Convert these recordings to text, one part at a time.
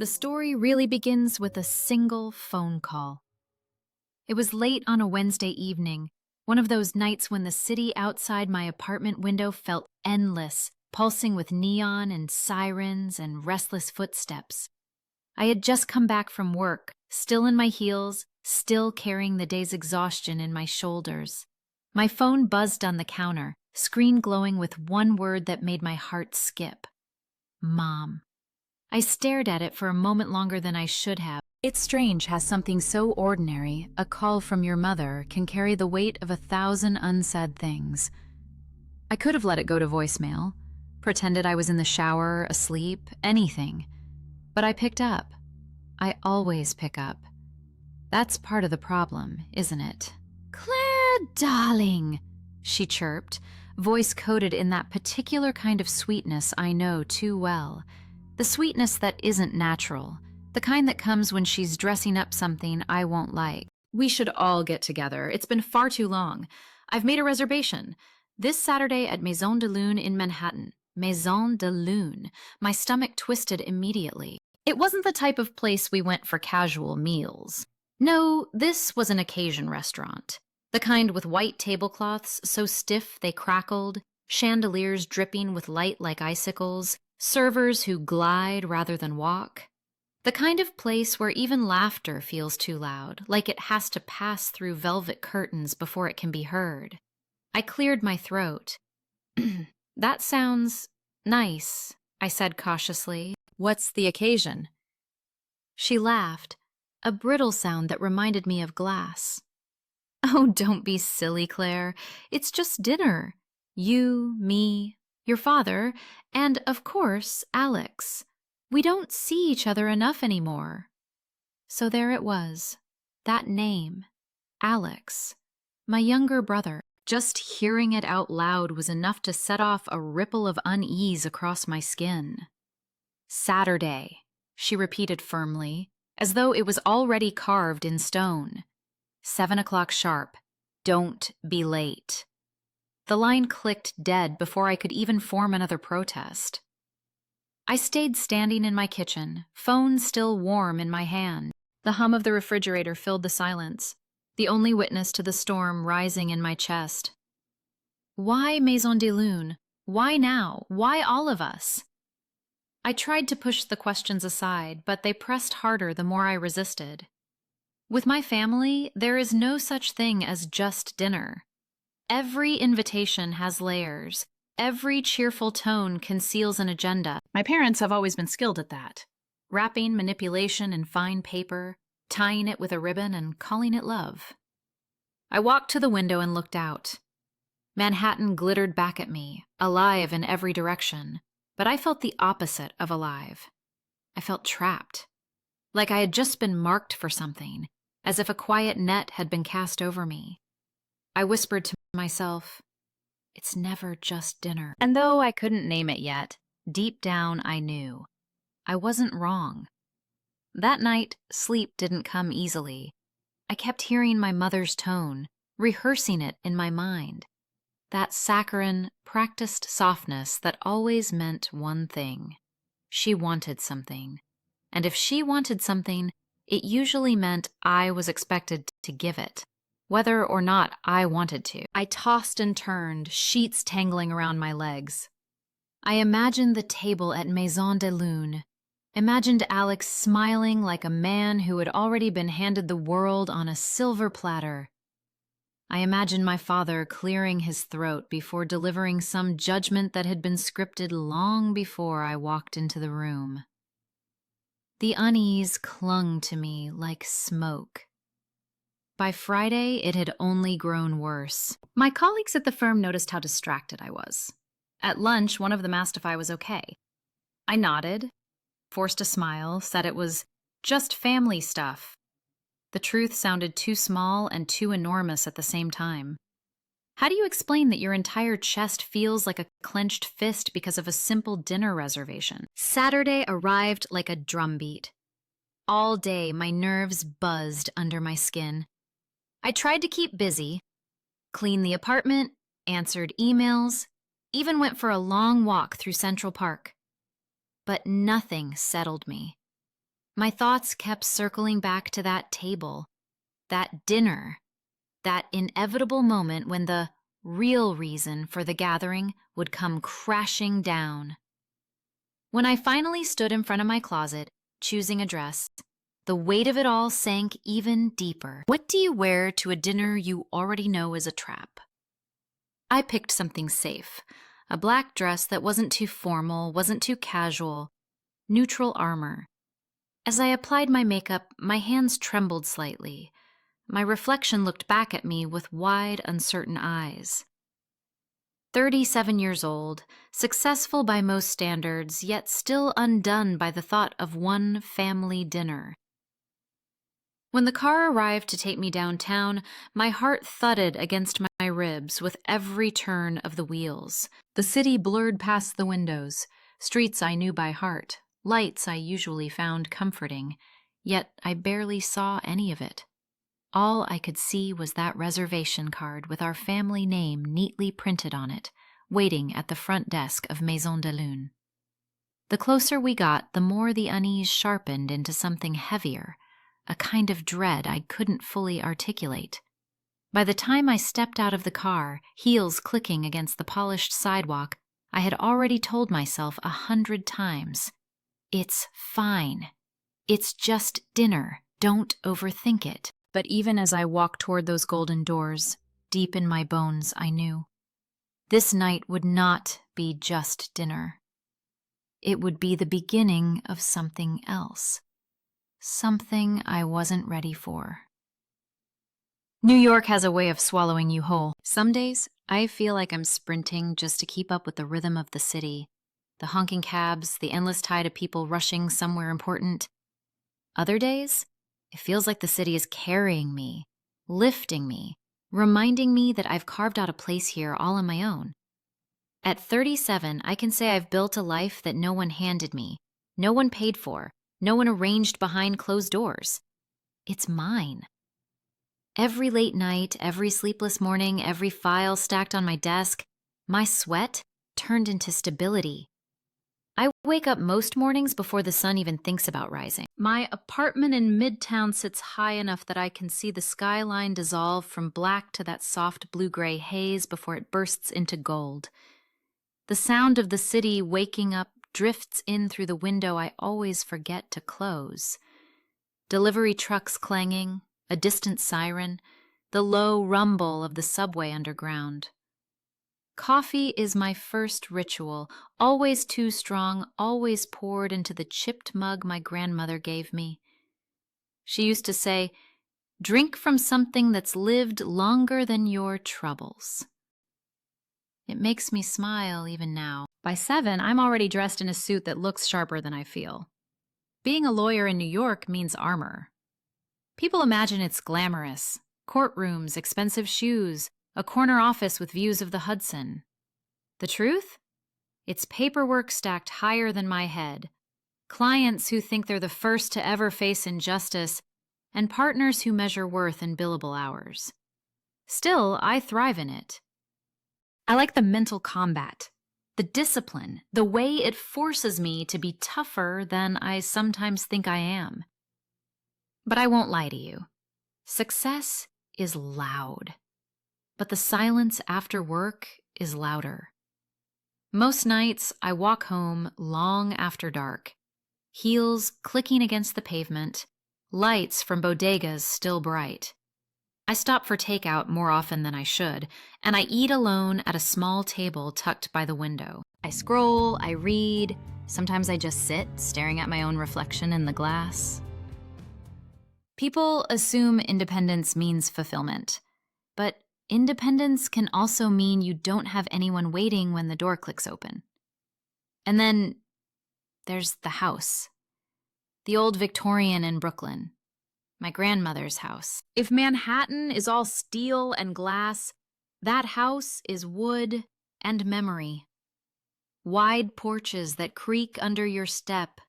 The story really begins with a single phone call. It was late on a Wednesday evening, one of those nights when the city outside my apartment window felt endless, pulsing with neon and sirens and restless footsteps. I had just come back from work, still in my heels, still carrying the day's exhaustion in my shoulders. My phone buzzed on the counter, screen glowing with one word that made my heart skip. Mom. I stared at it for a moment longer than I should have. It's strange how something so ordinary, a call from your mother, can carry the weight of 1,000 unsaid things. I could have let it go to voicemail, pretended I was in the shower, asleep, anything. But I picked up. I always pick up. That's part of the problem, isn't it? "Claire, darling," she chirped, voice coated in that particular kind of sweetness I know too well. The sweetness that isn't natural, the kind that comes when she's dressing up something I won't like. "We should all get together. It's been far too long. I've made a reservation. This Saturday at Maison de Lune in Manhattan." Maison de Lune. My stomach twisted immediately. It wasn't the type of place we went for casual meals. No, this was an occasion restaurant. The kind with white tablecloths so stiff they crackled, chandeliers dripping with light like icicles, servers who glide rather than walk. The kind of place where even laughter feels too loud, like it has to pass through velvet curtains before it can be heard. I cleared my throat. "That sounds nice," I said cautiously. "What's the occasion?" She laughed, a brittle sound that reminded me of glass. "Oh, don't be silly, Claire. It's just dinner. You, me, your father, and, of course, Alex. We don't see each other enough anymore." So there it was, that name, Alex, my younger brother. Just hearing it out loud was enough to set off a ripple of unease across my skin. "Saturday," she repeated firmly, as though it was already carved in stone. 7 o'clock sharp. Don't be late. The line clicked dead before I could even form another protest. I stayed standing in my kitchen, phone still warm in my hand. The hum of the refrigerator filled the silence, the only witness to the storm rising in my chest. Why Maison de Lune? Why now? Why all of us? I tried to push the questions aside, but they pressed harder the more I resisted. With my family, there is no such thing as just dinner. Every invitation has layers. Every cheerful tone conceals an agenda. My parents have always been skilled at that. Wrapping manipulation in fine paper, tying it with a ribbon, and calling it love. I walked to the window and looked out. Manhattan glittered back at me, alive in every direction, but I felt the opposite of alive. I felt trapped, like I had just been marked for something, as if a quiet net had been cast over me. I whispered to myself, "It's never just dinner." And though I couldn't name it yet, deep down I knew. I wasn't wrong. That night, sleep didn't come easily. I kept hearing my mother's tone, rehearsing it in my mind. That saccharine, practiced softness that always meant one thing. She wanted something. And if she wanted something, it usually meant I was expected to give it, whether or not I wanted to. I tossed and turned, sheets tangling around my legs. I imagined the table at Maison de Lune, imagined Alex smiling like a man who had already been handed the world on a silver platter. I imagined my father clearing his throat before delivering some judgment that had been scripted long before I walked into the room. The unease clung to me like smoke. By Friday, it had only grown worse. My colleagues at the firm noticed how distracted I was. At lunch, one of them asked if I was okay. I nodded, forced a smile, said it was just family stuff. The truth sounded too small and too enormous at the same time. How do you explain that your entire chest feels like a clenched fist because of a simple dinner reservation? Saturday arrived like a drumbeat. All day, my nerves buzzed under my skin. I tried to keep busy, cleaned the apartment, answered emails, even went for a long walk through Central Park. But nothing settled me. My thoughts kept circling back to that table, that dinner, that inevitable moment when the real reason for the gathering would come crashing down. When I finally stood in front of my closet, choosing a dress, the weight of it all sank even deeper. What do you wear to a dinner you already know is a trap? I picked something safe, a black dress that wasn't too formal, wasn't too casual, neutral armor. As I applied my makeup, my hands trembled slightly. My reflection looked back at me with wide, uncertain eyes. 37 years old, successful by most standards, yet still undone by the thought of one family dinner. When the car arrived to take me downtown, my heart thudded against my ribs with every turn of the wheels. The city blurred past the windows, streets I knew by heart, lights I usually found comforting, yet I barely saw any of it. All I could see was that reservation card with our family name neatly printed on it, waiting at the front desk of Maison de Lune. The closer we got, the more the unease sharpened into something heavier, a kind of dread I couldn't fully articulate. By the time I stepped out of the car, heels clicking against the polished sidewalk, I had already told myself 100 times, "It's fine. It's just dinner. Don't overthink it." But even as I walked toward those golden doors, deep in my bones I knew, this night would not be just dinner. It would be the beginning of something else. Something I wasn't ready for. New York has a way of swallowing you whole. Some days, I feel like I'm sprinting just to keep up with the rhythm of the city, the honking cabs, the endless tide of people rushing somewhere important. Other days, it feels like the city is carrying me, lifting me, reminding me that I've carved out a place here all on my own. At 37, I can say I've built a life that no one handed me, no one paid for, no one arranged behind closed doors. It's mine. Every late night, every sleepless morning, every file stacked on my desk, my sweat turned into stability. I wake up most mornings before the sun even thinks about rising. My apartment in Midtown sits high enough that I can see the skyline dissolve from black to that soft blue-gray haze before it bursts into gold. The sound of the city waking up drifts in through the window I always forget to close. Delivery trucks clanging, a distant siren, the low rumble of the subway underground. Coffee is my first ritual, always too strong, always poured into the chipped mug my grandmother gave me. She used to say, "Drink from something that's lived longer than your troubles." It makes me smile even now. By 7, I'm already dressed in a suit that looks sharper than I feel. Being a lawyer in New York means armor. People imagine it's glamorous. Courtrooms, expensive shoes, a corner office with views of the Hudson. The truth? It's paperwork stacked higher than my head, clients who think they're the first to ever face injustice, and partners who measure worth in billable hours. Still, I thrive in it. I like the mental combat, the discipline, the way it forces me to be tougher than I sometimes think I am. But I won't lie to you. Success is loud, but the silence after work is louder. Most nights, I walk home long after dark, heels clicking against the pavement, lights from bodegas still bright. I stop for takeout more often than I should, and I eat alone at a small table tucked by the window. I scroll, I read, sometimes I just sit, staring at my own reflection in the glass. People assume independence means fulfillment, but independence can also mean you don't have anyone waiting when the door clicks open. And then there's the house, the old Victorian in Brooklyn. My grandmother's house. If Manhattan is all steel and glass, that house is wood and memory. Wide porches that creak under your step,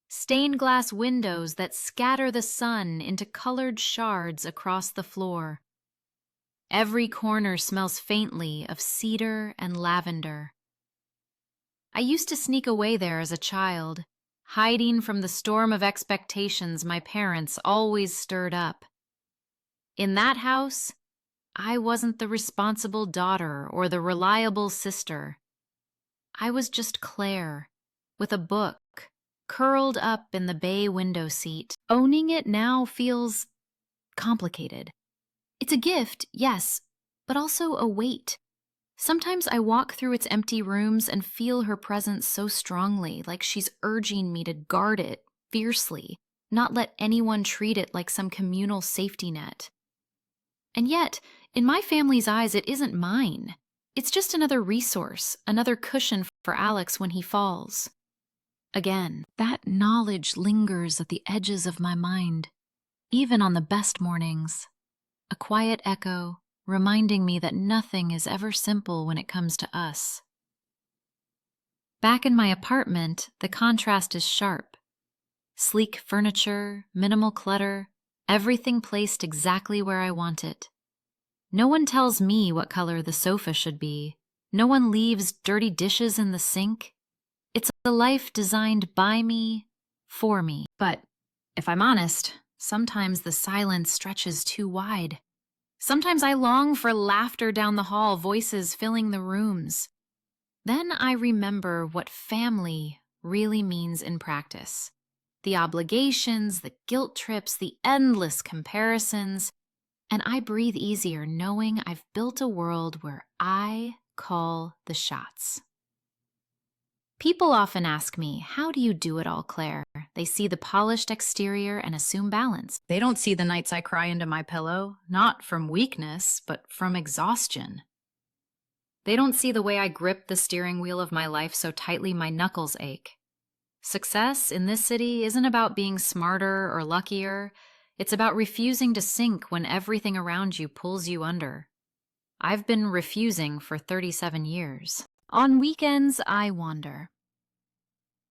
stained glass windows that scatter the sun into colored shards across the floor. Every corner smells faintly of cedar and lavender. I used to sneak away there as a child, hiding from the storm of expectations my parents always stirred up. In that house, I wasn't the responsible daughter or the reliable sister. I was just Claire, with a book, curled up in the bay window seat. Owning it now feels complicated. It's a gift, yes, but also a weight. Sometimes I walk through its empty rooms and feel her presence so strongly, like she's urging me to guard it fiercely, not let anyone treat it like some communal safety net. And yet, in my family's eyes, it isn't mine. It's just another resource, another cushion for Alex when he falls. Again, that knowledge lingers at the edges of my mind, even on the best mornings. A quiet echo, reminding me that nothing is ever simple when it comes to us. Back in my apartment, the contrast is sharp. Sleek furniture, minimal clutter, everything placed exactly where I want it. No one tells me what color the sofa should be. No one leaves dirty dishes in the sink. It's a life designed by me, for me. But if I'm honest, sometimes the silence stretches too wide. Sometimes I long for laughter down the hall, voices filling the rooms. Then I remember what family really means in practice. The obligations, the guilt trips, the endless comparisons. And I breathe easier knowing I've built a world where I call the shots. People often ask me, how do you do it all, Claire? They see the polished exterior and assume balance. They don't see the nights I cry into my pillow, not from weakness, but from exhaustion. They don't see the way I grip the steering wheel of my life so tightly my knuckles ache. Success in this city isn't about being smarter or luckier. It's about refusing to sink when everything around you pulls you under. I've been refusing for 37 years. On weekends, I wander.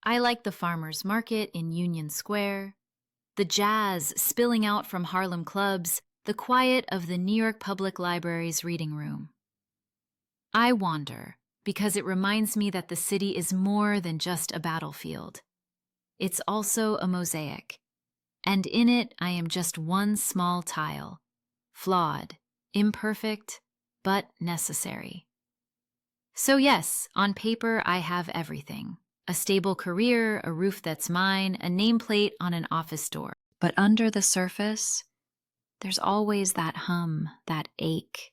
I like the farmers market in Union Square, the jazz spilling out from Harlem clubs, the quiet of the New York Public Library's reading room. I wander because it reminds me that the city is more than just a battlefield. It's also a mosaic. And in it, I am just one small tile, flawed, imperfect, but necessary. So yes, on paper, I have everything. A stable career, a roof that's mine, a nameplate on an office door. But under the surface, there's always that hum, that ache.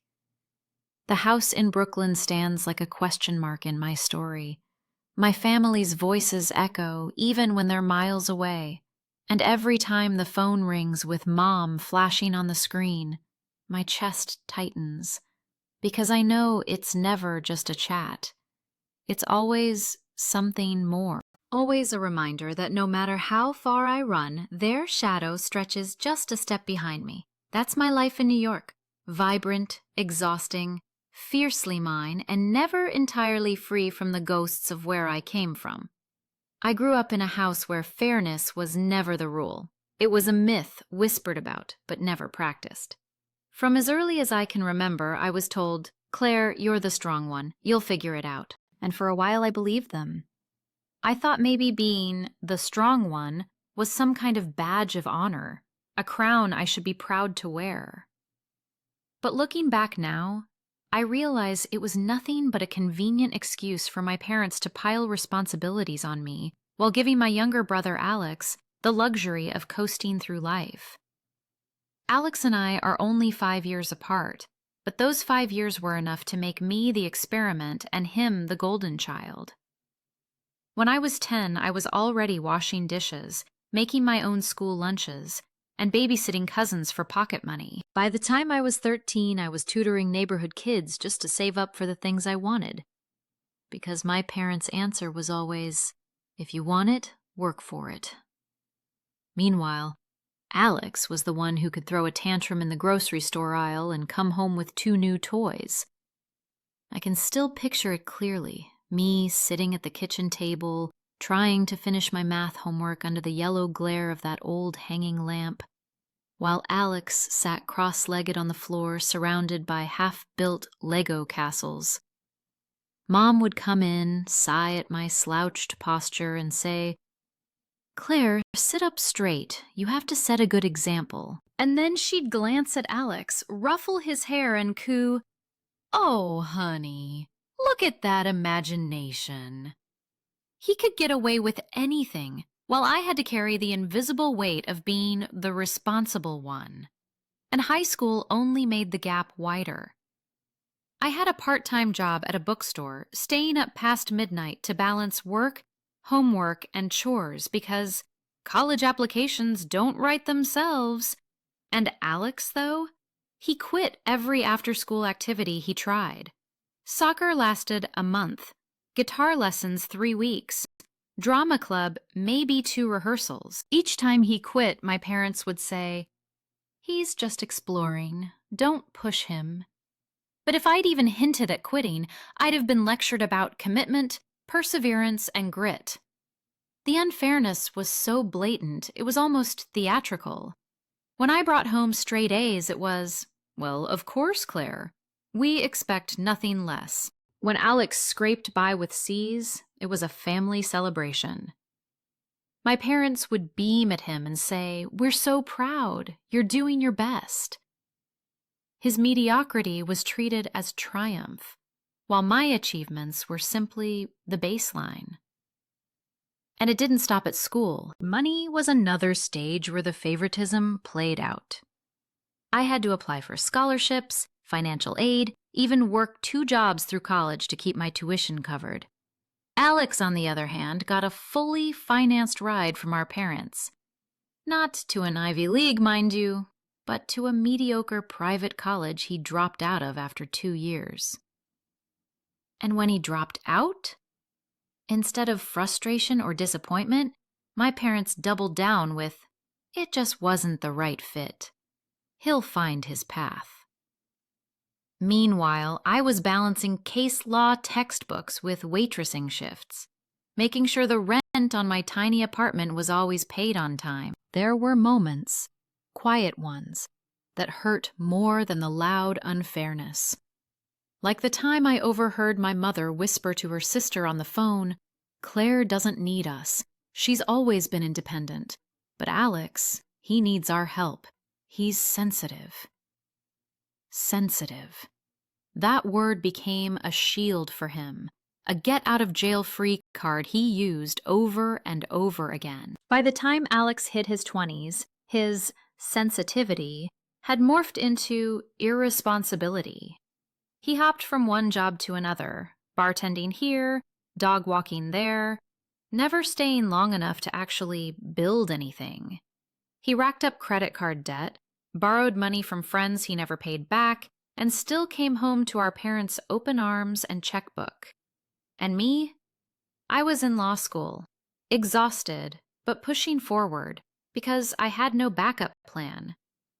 The house in Brooklyn stands like a question mark in my story. My family's voices echo even when they're miles away. And every time the phone rings with Mom flashing on the screen, my chest tightens, because I know it's never just a chat. It's always something more. Always a reminder that no matter how far I run, their shadow stretches just a step behind me. That's my life in New York. Vibrant, exhausting, fiercely mine, and never entirely free from the ghosts of where I came from. I grew up in a house where fairness was never the rule. It was a myth whispered about, but never practiced. From as early as I can remember, I was told, Claire, you're the strong one. You'll figure it out. And for a while I believed them. I thought maybe being the strong one was some kind of badge of honor, a crown I should be proud to wear. But looking back now, I realize it was nothing but a convenient excuse for my parents to pile responsibilities on me while giving my younger brother Alex the luxury of coasting through life. Alex and I are only 5 years apart, but those 5 years were enough to make me the experiment and him the golden child. When I was 10, I was already washing dishes, making my own school lunches, and babysitting cousins for pocket money. By the time I was 13, I was tutoring neighborhood kids just to save up for the things I wanted. Because my parents' answer was always, if you want it, work for it. Meanwhile, Alex was the one who could throw a tantrum in the grocery store aisle and come home with 2 new toys. I can still picture it clearly, me sitting at the kitchen table, trying to finish my math homework under the yellow glare of that old hanging lamp, while Alex sat cross-legged on the floor surrounded by half-built Lego castles. Mom would come in, sigh at my slouched posture, and say, Claire, sit up straight. You have to set a good example. And then she'd glance at Alex, ruffle his hair, and coo, "Oh, honey, look at that imagination." He could get away with anything, while I had to carry the invisible weight of being the responsible one. And high school only made the gap wider. I had a part-time job at a bookstore, staying up past midnight to balance work, homework, and chores because college applications don't write themselves. And Alex, though, he quit every after-school activity he tried. Soccer lasted a month, guitar lessons 3 weeks, drama club maybe 2 rehearsals. Each time he quit, my parents would say, "He's just exploring. Don't push him." But if I'd even hinted at quitting, I'd have been lectured about commitment, perseverance, and grit. The unfairness was so blatant, it was almost theatrical. When I brought home straight A's, it was, "Well, of course, Claire. We expect nothing less." When Alex scraped by with C's, it was a family celebration. My parents would beam at him and say, "We're so proud. You're doing your best." His mediocrity was treated as triumph, while my achievements were simply the baseline. And it didn't stop at school. Money was another stage where the favoritism played out. I had to apply for scholarships, financial aid, even work 2 jobs through college to keep my tuition covered. Alex, on the other hand, got a fully financed ride from our parents. Not to an Ivy League, mind you, but to a mediocre private college he dropped out of after 2 years. And when he dropped out, instead of frustration or disappointment, my parents doubled down with, "It just wasn't the right fit. He'll find his path." Meanwhile, I was balancing case law textbooks with waitressing shifts, making sure the rent on my tiny apartment was always paid on time. There were moments, quiet ones, that hurt more than the loud unfairness. Like the time I overheard my mother whisper to her sister on the phone, "Claire doesn't need us. She's always been independent. But Alex, he needs our help. He's sensitive." Sensitive. That word became a shield for him, a get-out-of-jail-free card he used over and over again. By the time Alex hit his 20s, his sensitivity had morphed into irresponsibility. He hopped from one job to another, bartending here, dog walking there, never staying long enough to actually build anything. He racked up credit card debt, borrowed money from friends he never paid back, and still came home to our parents' open arms and checkbook. And me? I was in law school, exhausted, but pushing forward, because I had no backup plan.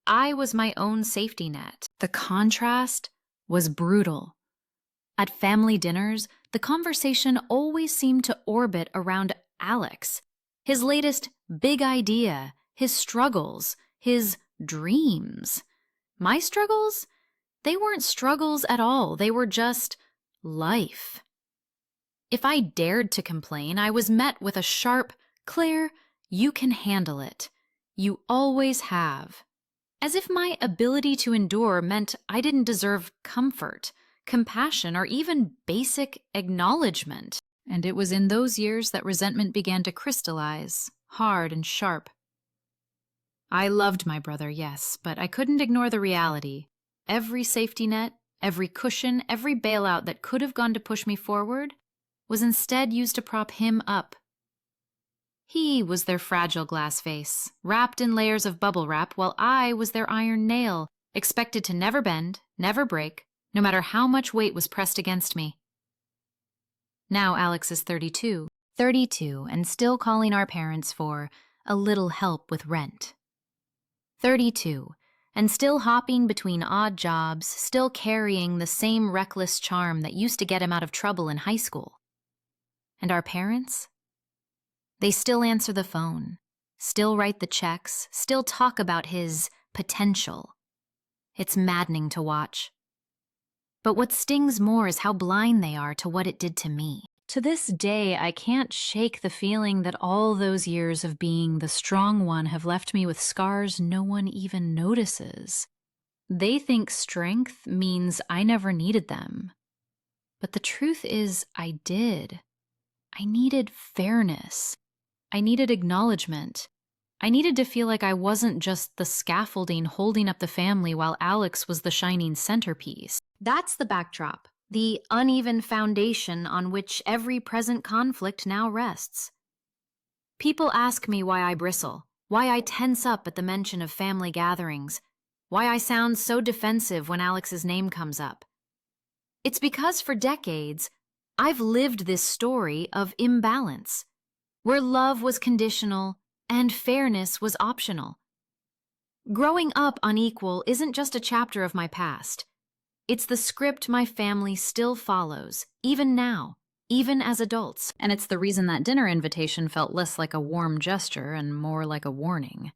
I was my own safety net. The contrast was brutal. At family dinners, the conversation always seemed to orbit around Alex, his latest big idea, his struggles, his dreams. My struggles? They weren't struggles at all. They were just life. If I dared to complain, I was met with a sharp, "Claire, you can handle it. You always have." As if my ability to endure meant I didn't deserve comfort, compassion, or even basic acknowledgement. And it was in those years that resentment began to crystallize, hard and sharp. I loved my brother, yes, but I couldn't ignore the reality. Every safety net, every cushion, every bailout that could have gone to push me forward was instead used to prop him up. He was their fragile glass vase, wrapped in layers of bubble wrap, while I was their iron nail, expected to never bend, never break, no matter how much weight was pressed against me. Now Alex is 32, and still calling our parents for a little help with rent. 32, and still hopping between odd jobs, still carrying the same reckless charm that used to get him out of trouble in high school. And our parents? They still answer the phone, still write the checks, still talk about his potential. It's maddening to watch. But what stings more is how blind they are to what it did to me. To this day, I can't shake the feeling that all those years of being the strong one have left me with scars no one even notices. They think strength means I never needed them. But the truth is, I did. I needed fairness. I needed acknowledgement. I needed to feel like I wasn't just the scaffolding holding up the family while Alex was the shining centerpiece. That's the backdrop, the uneven foundation on which every present conflict now rests. People ask me why I bristle, why I tense up at the mention of family gatherings, why I sound so defensive when Alex's name comes up. It's because for decades, I've lived this story of imbalance, where love was conditional and fairness was optional. Growing up unequal isn't just a chapter of my past. It's the script my family still follows, even now, even as adults. And it's the reason that dinner invitation felt less like a warm gesture and more like a warning.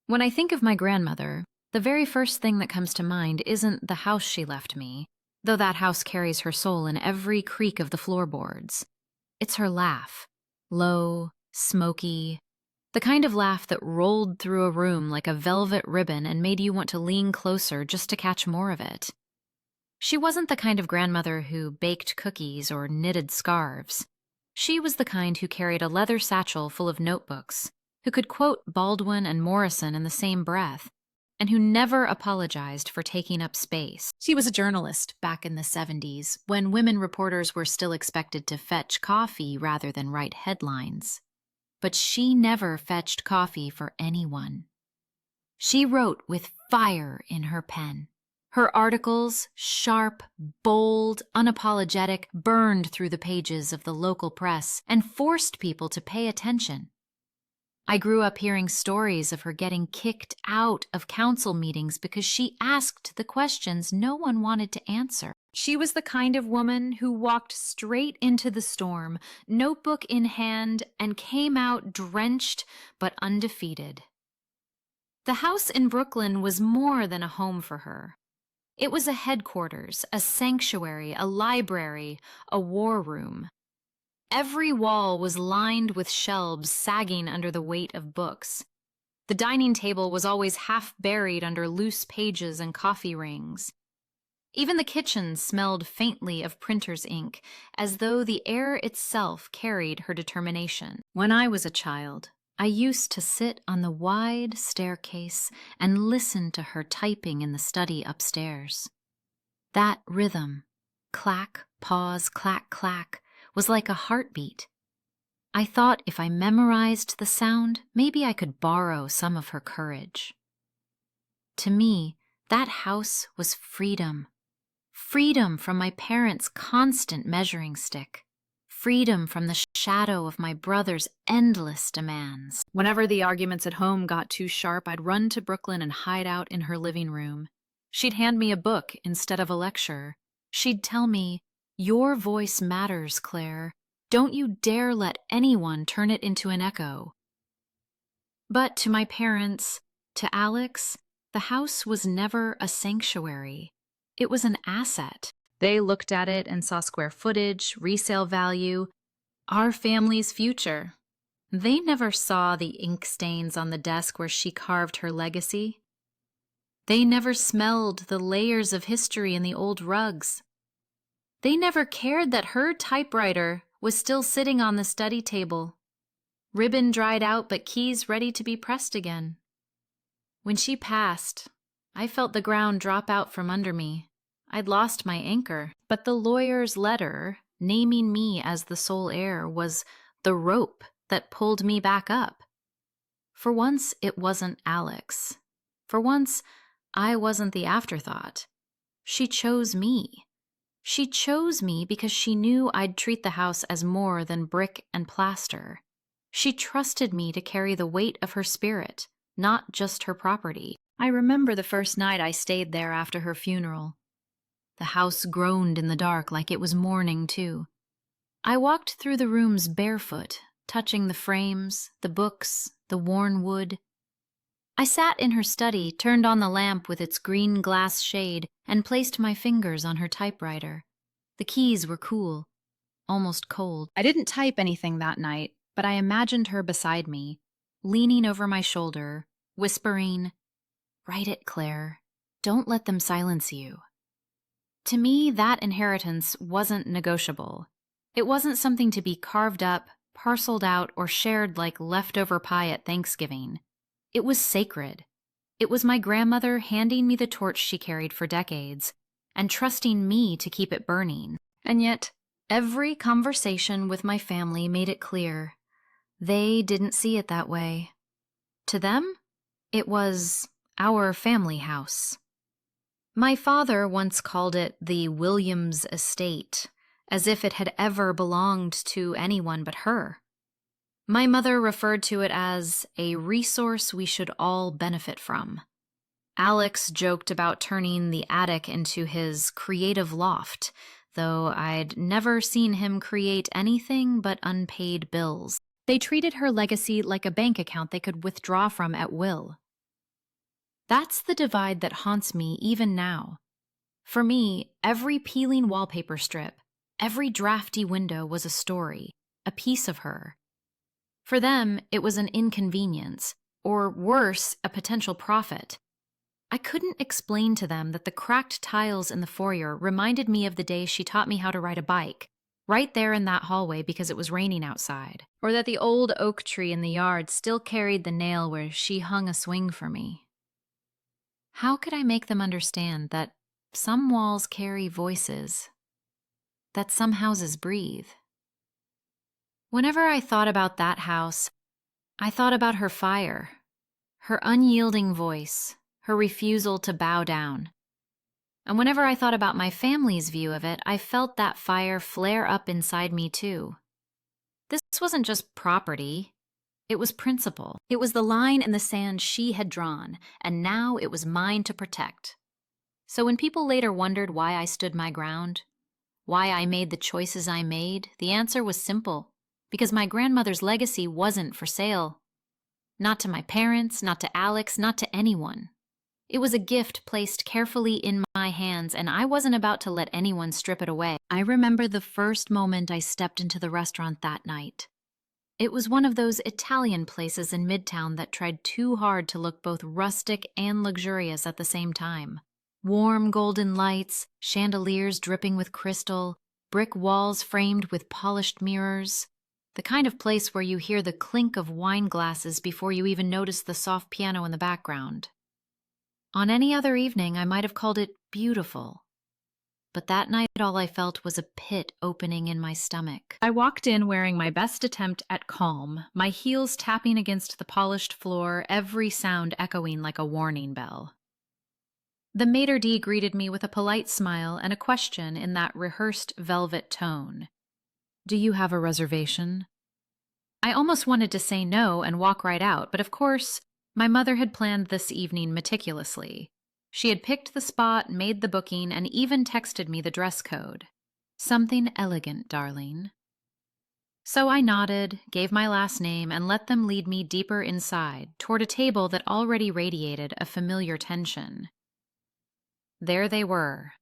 When I think of my grandmother, the very first thing that comes to mind isn't the house she left me, though that house carries her soul in every creak of the floorboards. It's her laugh, low, smoky, the kind of laugh that rolled through a room like a velvet ribbon and made you want to lean closer just to catch more of it. She wasn't the kind of grandmother who baked cookies or knitted scarves. She was the kind who carried a leather satchel full of notebooks, who could quote Baldwin and Morrison in the same breath, and who never apologized for taking up space. She was a journalist back in the 70s, when women reporters were still expected to fetch coffee rather than write headlines. But she never fetched coffee for anyone. She wrote with fire in her pen. Her articles, sharp, bold, unapologetic, burned through the pages of the local press and forced people to pay attention. I grew up hearing stories of her getting kicked out of council meetings because she asked the questions no one wanted to answer. She was the kind of woman who walked straight into the storm, notebook in hand, and came out drenched but undefeated. The house in Brooklyn was more than a home for her. It was a headquarters, a sanctuary, a library, a war room. Every wall was lined with shelves sagging under the weight of books. The dining table was always half buried under loose pages and coffee rings. Even the kitchen smelled faintly of printer's ink, as though the air itself carried her determination. When I was a child, I used to sit on the wide staircase and listen to her typing in the study upstairs. That rhythm, clack, pause, clack, clack, was like a heartbeat. I thought if I memorized the sound, maybe I could borrow some of her courage. To me, that house was freedom. Freedom from my parents' constant measuring stick. Freedom from the shadow of my brother's endless demands. Whenever the arguments at home got too sharp, I'd run to Brooklyn and hide out in her living room. She'd hand me a book instead of a lecture. She'd tell me, "Your voice matters, Claire. Don't you dare let anyone turn it into an echo." But to my parents, to Alex, the house was never a sanctuary. It was an asset. They looked at it and saw square footage, resale value, our family's future. They never saw the ink stains on the desk where she carved her legacy. They never smelled the layers of history in the old rugs. They never cared that her typewriter was still sitting on the study table, ribbon dried out but keys ready to be pressed again. When she passed, I felt the ground drop out from under me. I'd lost my anchor, but the lawyer's letter, naming me as the sole heir, was the rope that pulled me back up. For once, it wasn't Alex. For once, I wasn't the afterthought. She chose me. She chose me because she knew I'd treat the house as more than brick and plaster. She trusted me to carry the weight of her spirit, not just her property. I remember the first night I stayed there after her funeral. The house groaned in the dark like it was mourning too. I walked through the rooms barefoot, touching the frames, the books, the worn wood. I sat in her study, turned on the lamp with its green glass shade, and placed my fingers on her typewriter. The keys were cool. almost cold. I didn't type anything that night, but I imagined her beside me, leaning over my shoulder, whispering, "Write it, Claire. Don't let them silence you." To me, that inheritance wasn't negotiable. It wasn't something to be carved up, parceled out, or shared like leftover pie at Thanksgiving. It was sacred. It was my grandmother handing me the torch she carried for decades and trusting me to keep it burning. And yet, every conversation with my family made it clear they didn't see it that way. To them, it was our family house. My father once called it the Williams estate, as if it had ever belonged to anyone but her. My mother referred to it as a resource we should all benefit from. Alex joked about turning the attic into his creative loft, though I'd never seen him create anything but unpaid bills. They treated her legacy like a bank account they could withdraw from at will. That's the divide that haunts me even now. For me, every peeling wallpaper strip, every drafty window was a story, a piece of her. For them, it was an inconvenience, or worse, a potential profit. I couldn't explain to them that the cracked tiles in the foyer reminded me of the day she taught me how to ride a bike, right there in that hallway because it was raining outside, or that the old oak tree in the yard still carried the nail where she hung a swing for me. How could I make them understand that some walls carry voices, that some houses breathe? Whenever I thought about that house, I thought about her fire, her unyielding voice, her refusal to bow down. And whenever I thought about my family's view of it, I felt that fire flare up inside me too. This wasn't just property. It was principle. It was the line in the sand she had drawn, and now it was mine to protect. So when people later wondered why I stood my ground, why I made the choices I made, the answer was simple. Because my grandmother's legacy wasn't for sale. Not to my parents, not to Alex, not to anyone. It was a gift placed carefully in my hands, and I wasn't about to let anyone strip it away. I remember the first moment I stepped into the restaurant that night. It was one of those Italian places in Midtown that tried too hard to look both rustic and luxurious at the same time. Warm golden lights, chandeliers dripping with crystal, brick walls framed with polished mirrors. The kind of place where you hear the clink of wine glasses before you even notice the soft piano in the background. On any other evening, I might have called it beautiful. But that night, all I felt was a pit opening in my stomach. I walked in wearing my best attempt at calm, my heels tapping against the polished floor, every sound echoing like a warning bell. The maitre d' greeted me with a polite smile and a question in that rehearsed velvet tone. "Do you have a reservation?" I almost wanted to say no and walk right out, but of course, my mother had planned this evening meticulously. She had picked the spot, made the booking, and even texted me the dress code. "Something elegant, darling." So I nodded, gave my last name, and let them lead me deeper inside, toward a table that already radiated a familiar tension. There they were,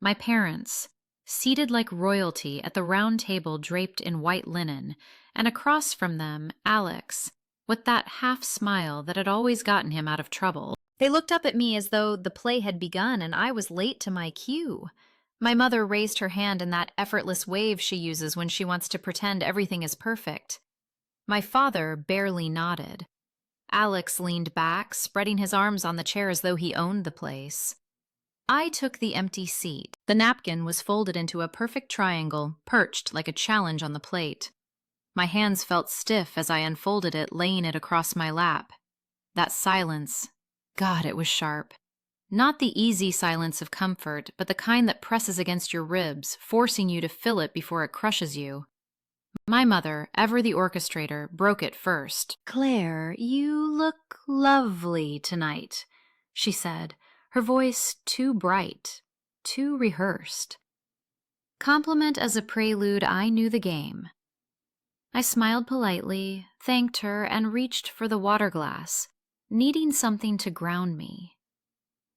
my parents, seated like royalty at the round table draped in white linen, and across from them, Alex, with that half-smile that had always gotten him out of trouble. They looked up at me as though the play had begun and I was late to my cue. My mother raised her hand in that effortless wave she uses when she wants to pretend everything is perfect. My father barely nodded. Alex leaned back, spreading his arms on the chair as though he owned the place. I took the empty seat. The napkin was folded into a perfect triangle, perched like a challenge on the plate. My hands felt stiff as I unfolded it, laying it across my lap. That silence, God, it was sharp. Not the easy silence of comfort, but the kind that presses against your ribs, forcing you to fill it before it crushes you. My mother, ever the orchestrator, broke it first. "Claire, you look lovely tonight," she said, her voice too bright, too rehearsed. Compliment as a prelude, I knew the game. I smiled politely, thanked her, and reached for the water glass, needing something to ground me.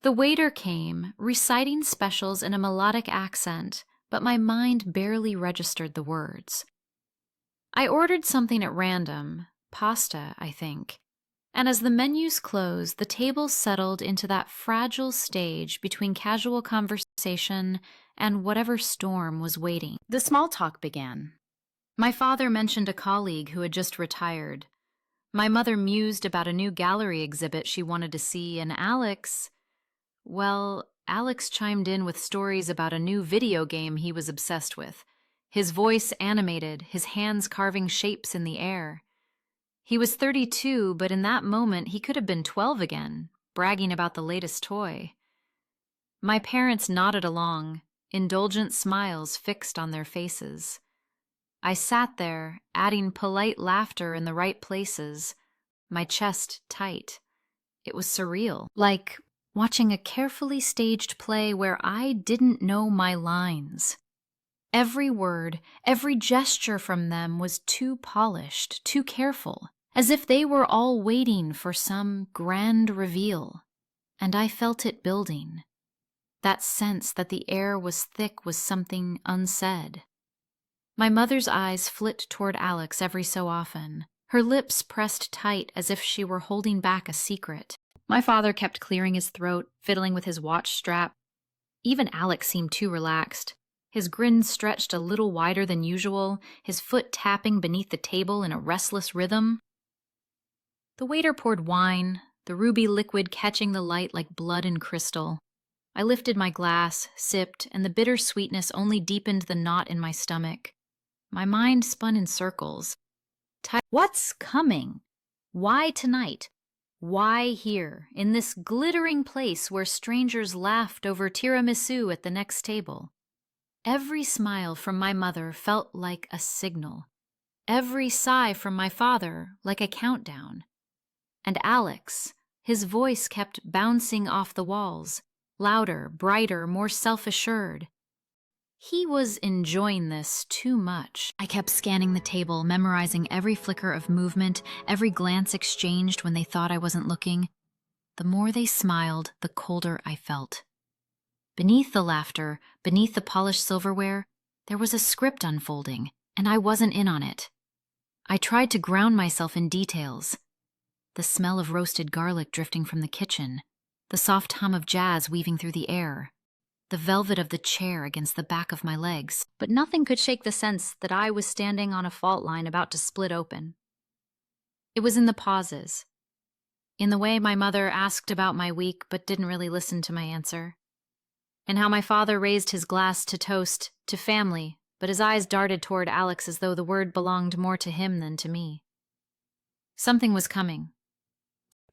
The waiter came, reciting specials in a melodic accent, but my mind barely registered the words. I ordered something at random, pasta, I think, and as the menus closed, the table settled into that fragile stage between casual conversation and whatever storm was waiting. The small talk began. My father mentioned a colleague who had just retired. My mother mused about a new gallery exhibit she wanted to see, and Alex chimed in with stories about a new video game he was obsessed with. His voice animated, his hands carving shapes in the air. He was 32, but in that moment he could have been 12 again, bragging about the latest toy. My parents nodded along, indulgent smiles fixed on their faces. I sat there, adding polite laughter in the right places, my chest tight. It was surreal, like watching a carefully staged play where I didn't know my lines. Every word, every gesture from them was too polished, too careful, as if they were all waiting for some grand reveal. And I felt it building. That sense that the air was thick was something unsaid. My mother's eyes flit toward Alex every so often, her lips pressed tight as if she were holding back a secret. My father kept clearing his throat, fiddling with his watch strap. Even Alex seemed too relaxed. His grin stretched a little wider than usual, his foot tapping beneath the table in a restless rhythm. The waiter poured wine, the ruby liquid catching the light like blood and crystal. I lifted my glass, sipped, and the bitter sweetness only deepened the knot in my stomach. My mind spun in circles. What's coming? Why tonight? Why here, in this glittering place where strangers laughed over tiramisu at the next table? Every smile from my mother felt like a signal. Every sigh from my father like a countdown. And Alex, his voice kept bouncing off the walls, louder, brighter, more self-assured. He was enjoying this too much. I kept scanning the table, memorizing every flicker of movement, every glance exchanged when they thought I wasn't looking. The more they smiled, the colder I felt. Beneath the laughter, beneath the polished silverware, there was a script unfolding, and I wasn't in on it. I tried to ground myself in details. The smell of roasted garlic drifting from the kitchen, the soft hum of jazz weaving through the air, the velvet of the chair against the back of my legs, but nothing could shake the sense that I was standing on a fault line about to split open. It was in the pauses, in the way my mother asked about my week but didn't really listen to my answer, and how my father raised his glass to toast, to family, but his eyes darted toward Alex as though the word belonged more to him than to me. Something was coming.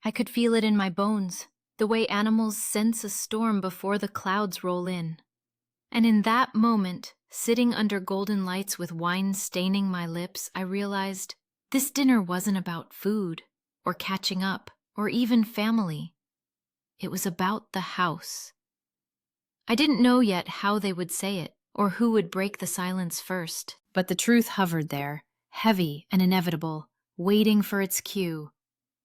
I could feel it in my bones, the way animals sense a storm before the clouds roll in. And in that moment, sitting under golden lights with wine staining my lips, I realized this dinner wasn't about food, or catching up, or even family. It was about the house. I didn't know yet how they would say it, or who would break the silence first, but the truth hovered there, heavy and inevitable, waiting for its cue.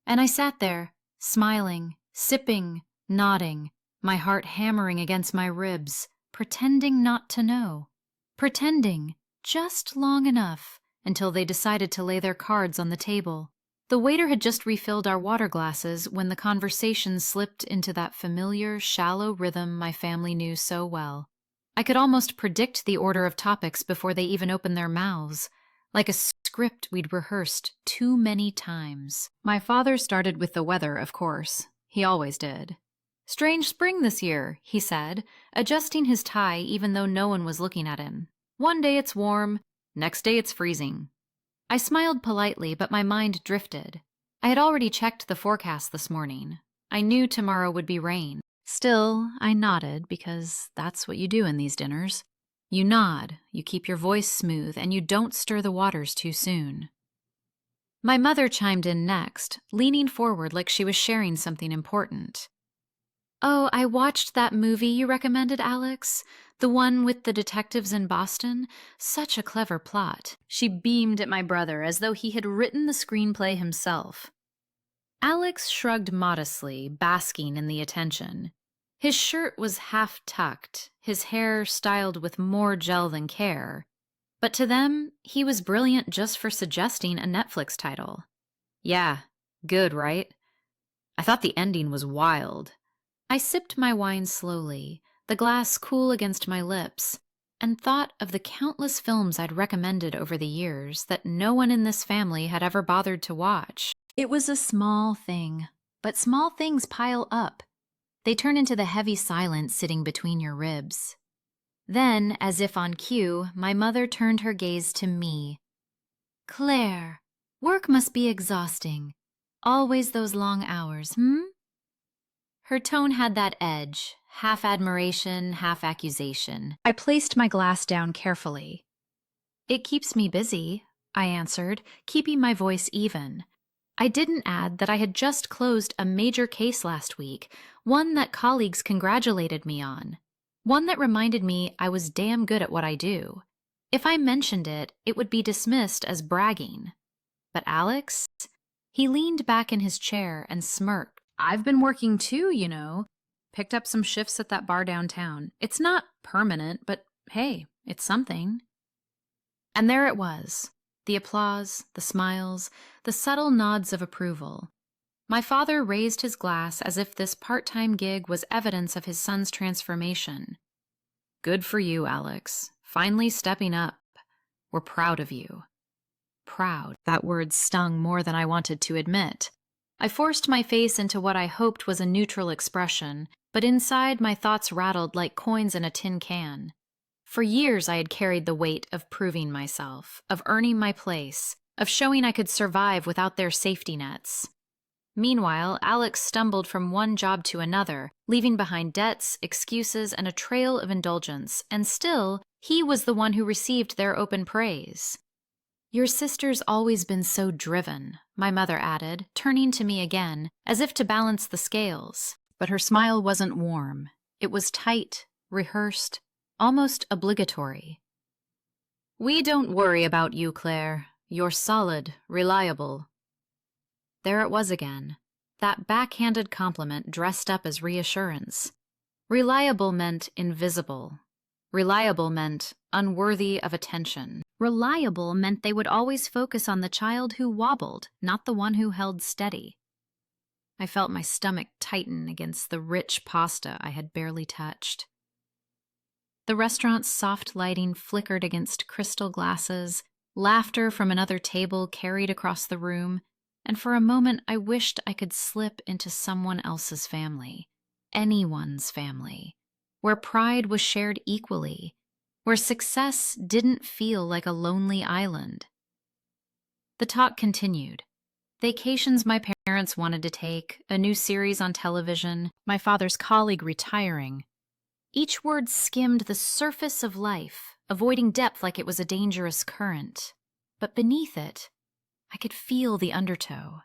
And I sat there, smiling, sipping, nodding, my heart hammering against my ribs, pretending not to know. Pretending, just long enough, until they decided to lay their cards on the table. The waiter had just refilled our water glasses when the conversation slipped into that familiar, shallow rhythm my family knew so well. I could almost predict the order of topics before they even opened their mouths, like a script we'd rehearsed too many times. My father started with the weather, of course. He always did. "Strange spring this year," he said, adjusting his tie even though no one was looking at him. "One day it's warm, next day it's freezing." I smiled politely, but my mind drifted. I had already checked the forecast this morning. I knew tomorrow would be rain. Still, I nodded because that's what you do in these dinners. You nod, you keep your voice smooth, and you don't stir the waters too soon. My mother chimed in next, leaning forward like she was sharing something important. "Oh, I watched that movie you recommended, Alex. The one with the detectives in Boston. Such a clever plot." She beamed at my brother as though he had written the screenplay himself. Alex shrugged modestly, basking in the attention. His shirt was half-tucked, his hair styled with more gel than care. But to them, he was brilliant just for suggesting a Netflix title. Yeah, good, right? I thought the ending was wild. I sipped my wine slowly, the glass cool against my lips, and thought of the countless films I'd recommended over the years that no one in this family had ever bothered to watch. It was a small thing, but small things pile up. They turn into the heavy silence sitting between your ribs. Then, as if on cue, my mother turned her gaze to me. "Claire, work must be exhausting. Always those long hours, hmm?" Her tone had that edge, half admiration, half accusation. I placed my glass down carefully. "It keeps me busy," I answered, keeping my voice even. I didn't add that I had just closed a major case last week, one that colleagues congratulated me on, one that reminded me I was damn good at what I do. If I mentioned it, it would be dismissed as bragging. But Alex? He leaned back in his chair and smirked. "I've been working too, you know. Picked up some shifts at that bar downtown. It's not permanent, but hey, it's something." And there it was. The applause, the smiles, the subtle nods of approval. My father raised his glass as if this part-time gig was evidence of his son's transformation. "Good for you, Alex. Finally stepping up. We're proud of you." Proud. That word stung more than I wanted to admit. I forced my face into what I hoped was a neutral expression, but inside my thoughts rattled like coins in a tin can. For years I had carried the weight of proving myself, of earning my place, of showing I could survive without their safety nets. Meanwhile, Alex stumbled from one job to another, leaving behind debts, excuses, and a trail of indulgence, and still, he was the one who received their open praise. "Your sister's always been so driven," my mother added, turning to me again, as if to balance the scales. But her smile wasn't warm. It was tight, rehearsed, almost obligatory. "We don't worry about you, Claire. You're solid, reliable." There it was again, that backhanded compliment dressed up as reassurance. Reliable meant invisible. Reliable meant unworthy of attention. Reliable meant they would always focus on the child who wobbled, not the one who held steady. I felt my stomach tighten against the rich pasta I had barely touched. The restaurant's soft lighting flickered against crystal glasses, laughter from another table carried across the room, and for a moment I wished I could slip into someone else's family, anyone's family, where pride was shared equally, where success didn't feel like a lonely island. The talk continued. Vacations my parents wanted to take, a new series on television, my father's colleague retiring. Each word skimmed the surface of life, avoiding depth like it was a dangerous current. But beneath it, I could feel the undertow.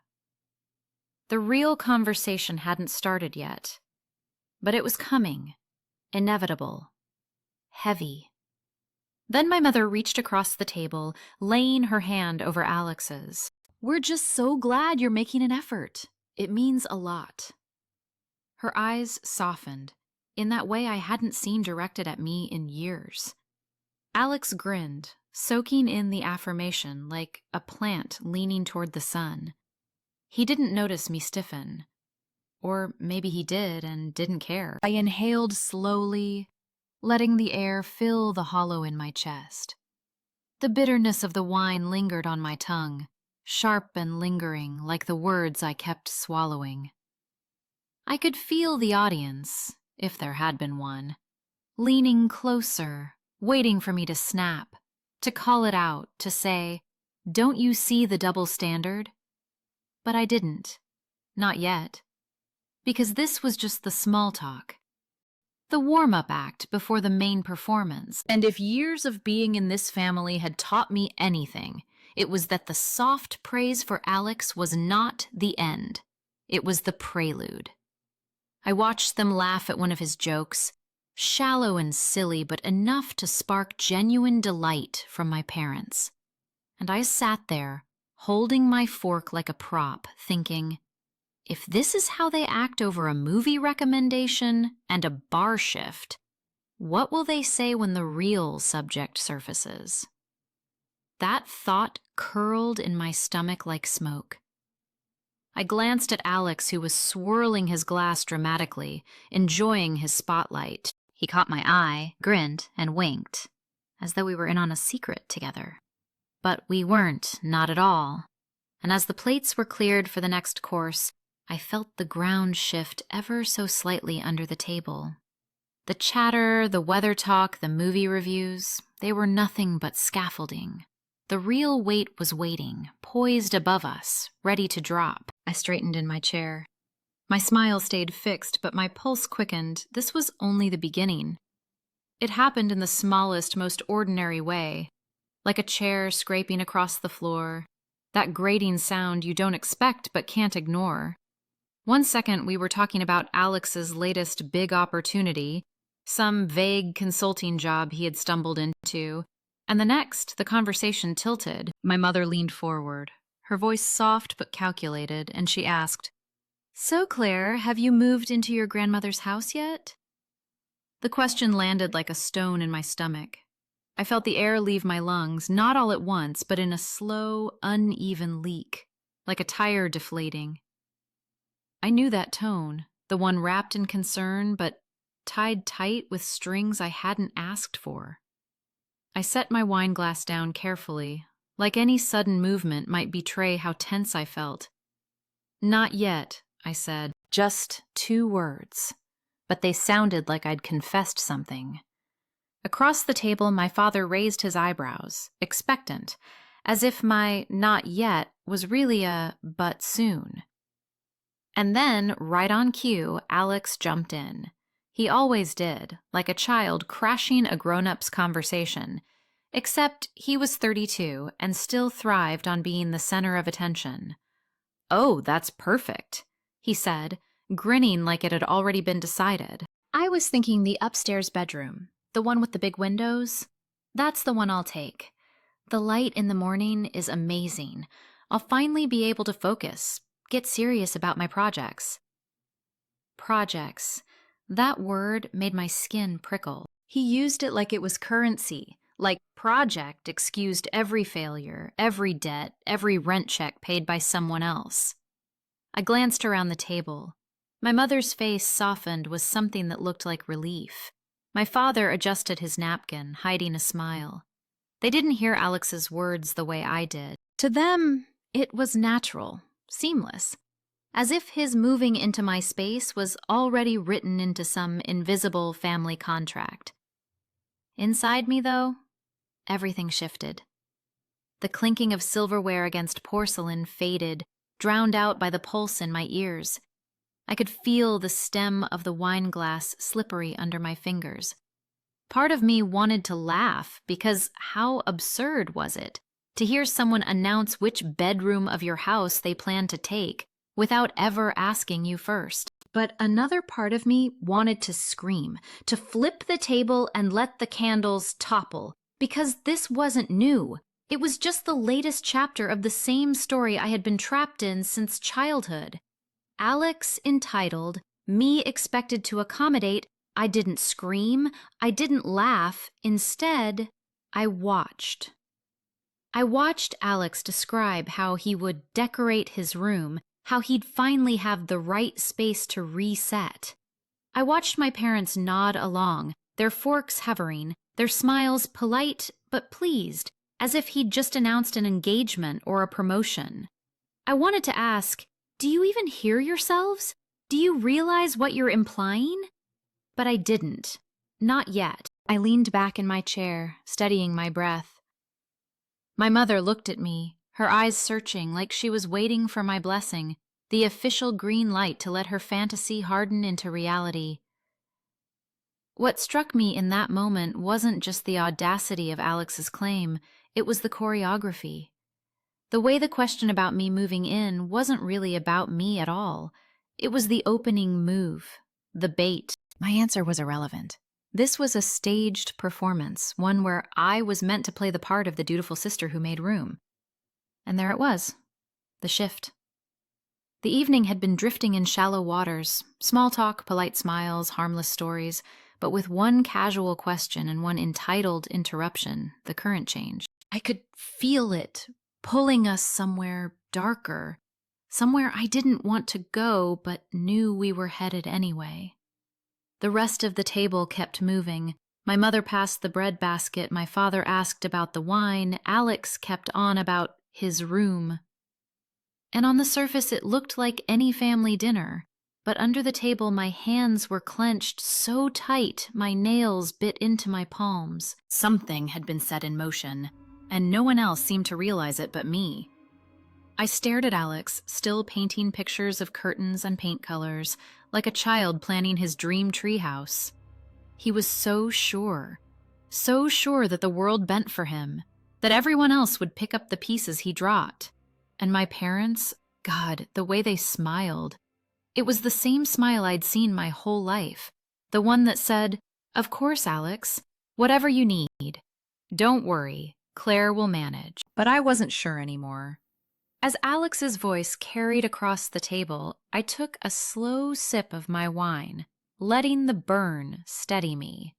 The real conversation hadn't started yet, but it was coming, inevitable, heavy. Then my mother reached across the table, laying her hand over Alex's. "We're just so glad you're making an effort. It means a lot." Her eyes softened, in that way I hadn't seen directed at me in years. Alex grinned, soaking in the affirmation like a plant leaning toward the sun. He didn't notice me stiffen. Or maybe he did and didn't care. I inhaled slowly, letting the air fill the hollow in my chest. The bitterness of the wine lingered on my tongue, sharp and lingering like the words I kept swallowing. I could feel the audience, if there had been one, leaning closer, waiting for me to snap, to call it out, to say, "Don't you see the double standard?" But I didn't. Not yet. Because this was just the small talk. The warm-up act before the main performance. And if years of being in this family had taught me anything, it was that the soft praise for Alex was not the end. It was the prelude. I watched them laugh at one of his jokes, shallow and silly, but enough to spark genuine delight from my parents. And I sat there, holding my fork like a prop, thinking, if this is how they act over a movie recommendation and a bar shift, what will they say when the real subject surfaces? That thought curled in my stomach like smoke. I glanced at Alex, who was swirling his glass dramatically, enjoying his spotlight. He caught my eye, grinned, and winked, as though we were in on a secret together. But we weren't, not at all. And as the plates were cleared for the next course, I felt the ground shift ever so slightly under the table. The chatter, the weather talk, the movie reviews, they were nothing but scaffolding. The real weight was waiting, poised above us, ready to drop. I straightened in my chair. My smile stayed fixed, but my pulse quickened. This was only the beginning. It happened in the smallest, most ordinary way, like a chair scraping across the floor, that grating sound you don't expect but can't ignore. One second we were talking about Alex's latest big opportunity, some vague consulting job he had stumbled into, and the next, the conversation tilted. My mother leaned forward, her voice soft but calculated, and she asked, "So, Claire, have you moved into your grandmother's house yet?" The question landed like a stone in my stomach. I felt the air leave my lungs, not all at once, but in a slow, uneven leak, like a tire deflating. I knew that tone, the one wrapped in concern, but tied tight with strings I hadn't asked for. I set my wine glass down carefully, like any sudden movement might betray how tense I felt. "Not yet," I said, just 2 words, but they sounded like I'd confessed something. Across the table, my father raised his eyebrows, expectant, as if my "not yet" was really a "but soon." And then, right on cue, Alex jumped in. He always did, like a child crashing a grown-up's conversation, except he was 32 and still thrived on being the center of attention. "Oh, that's perfect," he said, grinning like it had already been decided. "I was thinking the upstairs bedroom, the one with the big windows. That's the one I'll take. The light in the morning is amazing. I'll finally be able to focus, get serious about my projects." Projects. That word made my skin prickle. He used it like it was currency, like project excused every failure, every debt, every rent check paid by someone else. I glanced around the table. My mother's face softened with something that looked like relief. My father adjusted his napkin, hiding a smile. They didn't hear Alex's words the way I did. To them, it was natural, seamless, as if his moving into my space was already written into some invisible family contract. Inside me, though, everything shifted. The clinking of silverware against porcelain faded, drowned out by the pulse in my ears. I could feel the stem of the wine glass slippery under my fingers. Part of me wanted to laugh, because how absurd was it to hear someone announce which bedroom of your house they plan to take without ever asking you first. But another part of me wanted to scream, to flip the table and let the candles topple, because this wasn't new. It was just the latest chapter of the same story I had been trapped in since childhood. Alex entitled, me expected to accommodate. I didn't scream, I didn't laugh. Instead, I watched. I watched Alex describe how he would decorate his room, how he'd finally have the right space to reset. I watched my parents nod along, their forks hovering, their smiles polite but pleased, as if he'd just announced an engagement or a promotion. I wanted to ask, do you even hear yourselves? Do you realize what you're implying? But I didn't. Not yet. I leaned back in my chair, steadying my breath. My mother looked at me, her eyes searching like she was waiting for my blessing, the official green light to let her fantasy harden into reality. What struck me in that moment wasn't just the audacity of Alex's claim, it was the choreography. The way the question about me moving in wasn't really about me at all. It was the opening move, the bait. My answer was irrelevant. This was a staged performance, one where I was meant to play the part of the dutiful sister who made room. And there it was, the shift. The evening had been drifting in shallow waters, small talk, polite smiles, harmless stories, but with one casual question and one entitled interruption, the current changed. I could feel it, pulling us somewhere darker, somewhere I didn't want to go but knew we were headed anyway. The rest of the table kept moving. My mother passed the bread basket, my father asked about the wine, Alex kept on about his room. And on the surface it looked like any family dinner, but under the table my hands were clenched so tight my nails bit into my palms. Something had been set in motion, and no one else seemed to realize it but me. I stared at Alex, still painting pictures of curtains and paint colors, like a child planning his dream treehouse. He was so sure that the world bent for him, that everyone else would pick up the pieces he dropped. And my parents, God, the way they smiled. It was the same smile I'd seen my whole life, the one that said, "Of course, Alex, whatever you need. Don't worry, Claire will manage." But I wasn't sure anymore. As Alex's voice carried across the table, I took a slow sip of my wine, letting the burn steady me.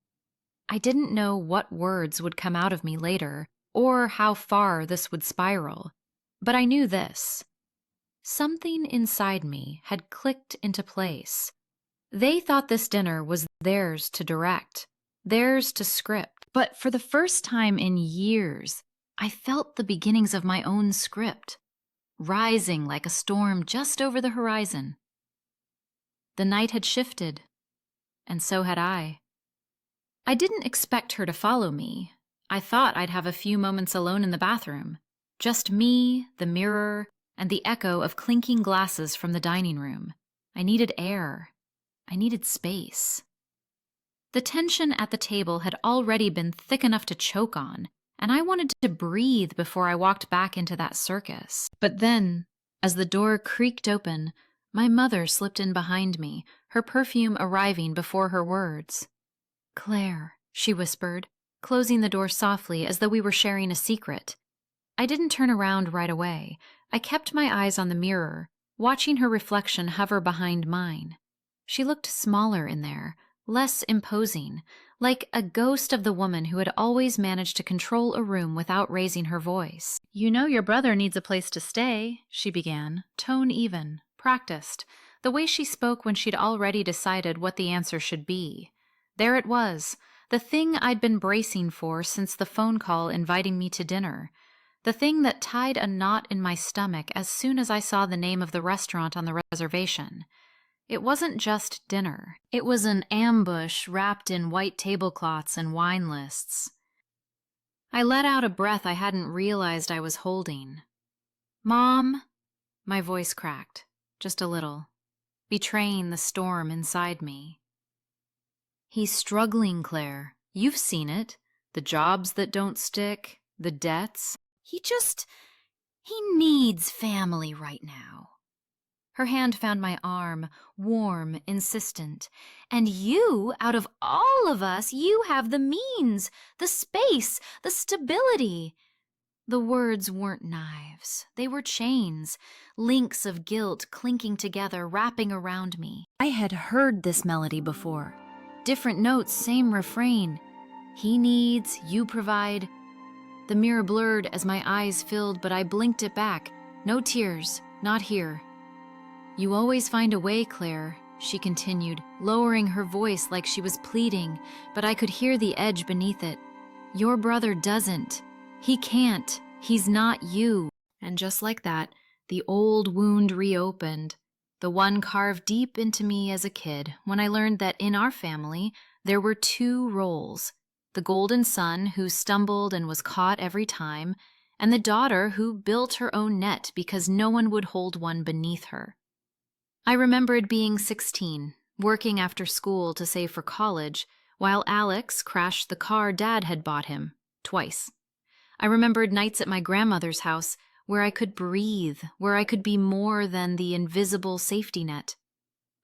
I didn't know what words would come out of me later, or how far this would spiral, but I knew this. Something inside me had clicked into place. They thought this dinner was theirs to direct, theirs to script, but for the first time in years, I felt the beginnings of my own script, rising like a storm just over the horizon. The night had shifted, and so had I. I didn't expect her to follow me. I thought I'd have a few moments alone in the bathroom. Just me, the mirror, and the echo of clinking glasses from the dining room. I needed air. I needed space. The tension at the table had already been thick enough to choke on, and I wanted to breathe before I walked back into that circus. But then, as the door creaked open, my mother slipped in behind me, her perfume arriving before her words. "Claire," she whispered, closing the door softly as though we were sharing a secret. I didn't turn around right away. I kept my eyes on the mirror, watching her reflection hover behind mine. She looked smaller in there, less imposing, like a ghost of the woman who had always managed to control a room without raising her voice. "You know your brother needs a place to stay," she began, tone even, practiced, the way she spoke when she'd already decided what the answer should be. There it was, the thing I'd been bracing for since the phone call inviting me to dinner. The thing that tied a knot in my stomach as soon as I saw the name of the restaurant on the reservation. It wasn't just dinner. It was an ambush wrapped in white tablecloths and wine lists. I let out a breath I hadn't realized I was holding. "Mom," my voice cracked, just a little, betraying the storm inside me. "He's struggling, Claire. You've seen it. The jobs that don't stick, the debts. He needs family right now." Her hand found my arm, warm, insistent. "And you, out of all of us, you have the means, the space, the stability." The words weren't knives. They were chains, links of guilt clinking together, wrapping around me. I had heard this melody before. Different notes, same refrain. He needs, you provide. The mirror blurred as my eyes filled, but I blinked it back. No tears, not here. "You always find a way, Claire," she continued, lowering her voice like she was pleading, but I could hear the edge beneath it. "Your brother doesn't. He can't. He's not you." And just like that, the old wound reopened, the one carved deep into me as a kid when I learned that in our family there were two roles: the golden son who stumbled and was caught every time, and the daughter who built her own net because no one would hold one beneath her. I remembered being 16, working after school to save for college, while Alex crashed the car Dad had bought him, twice. I remembered nights at my grandmother's house where I could breathe, where I could be more than the invisible safety net.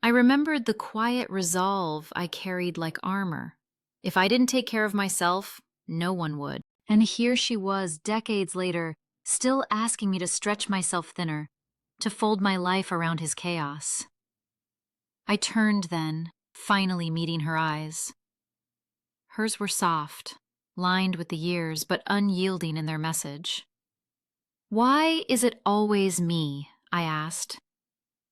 I remembered the quiet resolve I carried like armor. If I didn't take care of myself, no one would. And here she was, decades later, still asking me to stretch myself thinner, to fold my life around his chaos. I turned then, finally meeting her eyes. Hers were soft, lined with the years, but unyielding in their message. "Why is it always me?" I asked.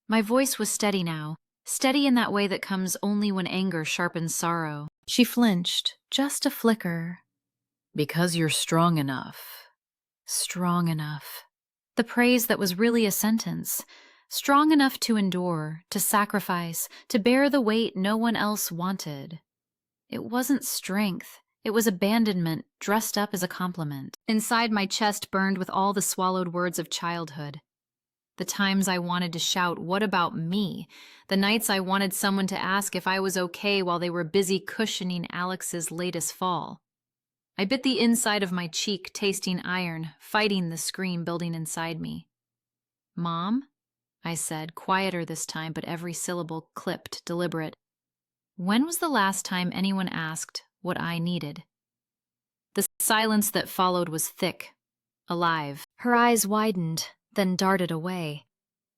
My voice was steady now, steady in that way that comes only when anger sharpens sorrow. She flinched, just a flicker. "Because you're strong enough." Strong enough. The praise that was really a sentence. Strong enough to endure, to sacrifice, to bear the weight no one else wanted. It wasn't strength. It was abandonment dressed up as a compliment. Inside, my chest burned with all the swallowed words of childhood. The times I wanted to shout, "What about me?" The nights I wanted someone to ask if I was okay while they were busy cushioning Alex's latest fall. I bit the inside of my cheek, tasting iron, fighting the scream building inside me. "Mom?" I said, quieter this time, but every syllable clipped, deliberate. "When was the last time anyone asked what I needed?" The silence that followed was thick, alive. Her eyes widened, then darted away.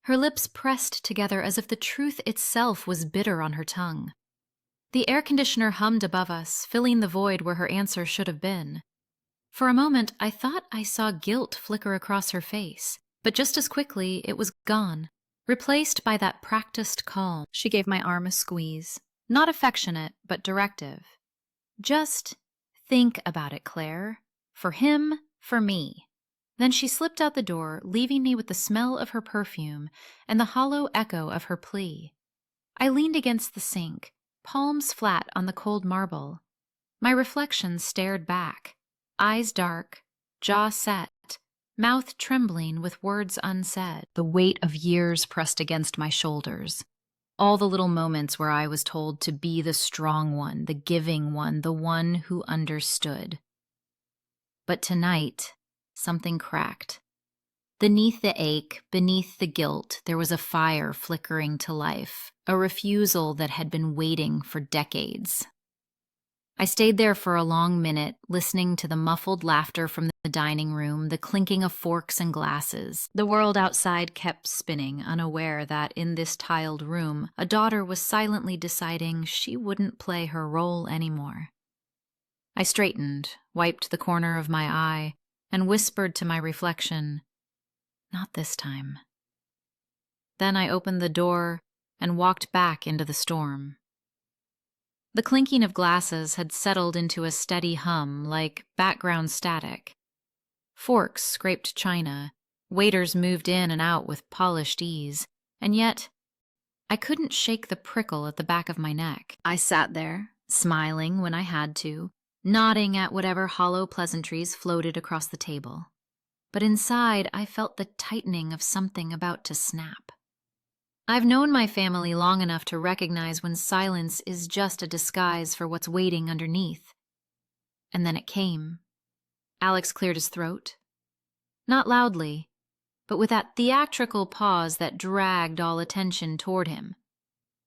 Her lips pressed together as if the truth itself was bitter on her tongue. The air conditioner hummed above us, filling the void where her answer should have been. For a moment, I thought I saw guilt flicker across her face, but just as quickly it was gone, replaced by that practiced calm. She gave my arm a squeeze, not affectionate, but directive. "Just think about it, Claire. For him, for me." Then she slipped out the door, leaving me with the smell of her perfume and the hollow echo of her plea. I leaned against the sink, palms flat on the cold marble. My reflection stared back, eyes dark, jaw set, mouth trembling with words unsaid. The weight of years pressed against my shoulders. All the little moments where I was told to be the strong one, the giving one, the one who understood. But tonight, something cracked. Beneath the ache, beneath the guilt, there was a fire flickering to life, a refusal that had been waiting for decades. I stayed there for a long minute, listening to the muffled laughter from the dining room, the clinking of forks and glasses. The world outside kept spinning, unaware that in this tiled room, a daughter was silently deciding she wouldn't play her role anymore. I straightened, wiped the corner of my eye, and whispered to my reflection, "Not this time." Then I opened the door and walked back into the storm. The clinking of glasses had settled into a steady hum, like background static. Forks scraped china, waiters moved in and out with polished ease, and yet I couldn't shake the prickle at the back of my neck. I sat there, smiling when I had to, nodding at whatever hollow pleasantries floated across the table. But inside, I felt the tightening of something about to snap. I've known my family long enough to recognize when silence is just a disguise for what's waiting underneath. And then it came. Alex cleared his throat. Not loudly, but with that theatrical pause that dragged all attention toward him.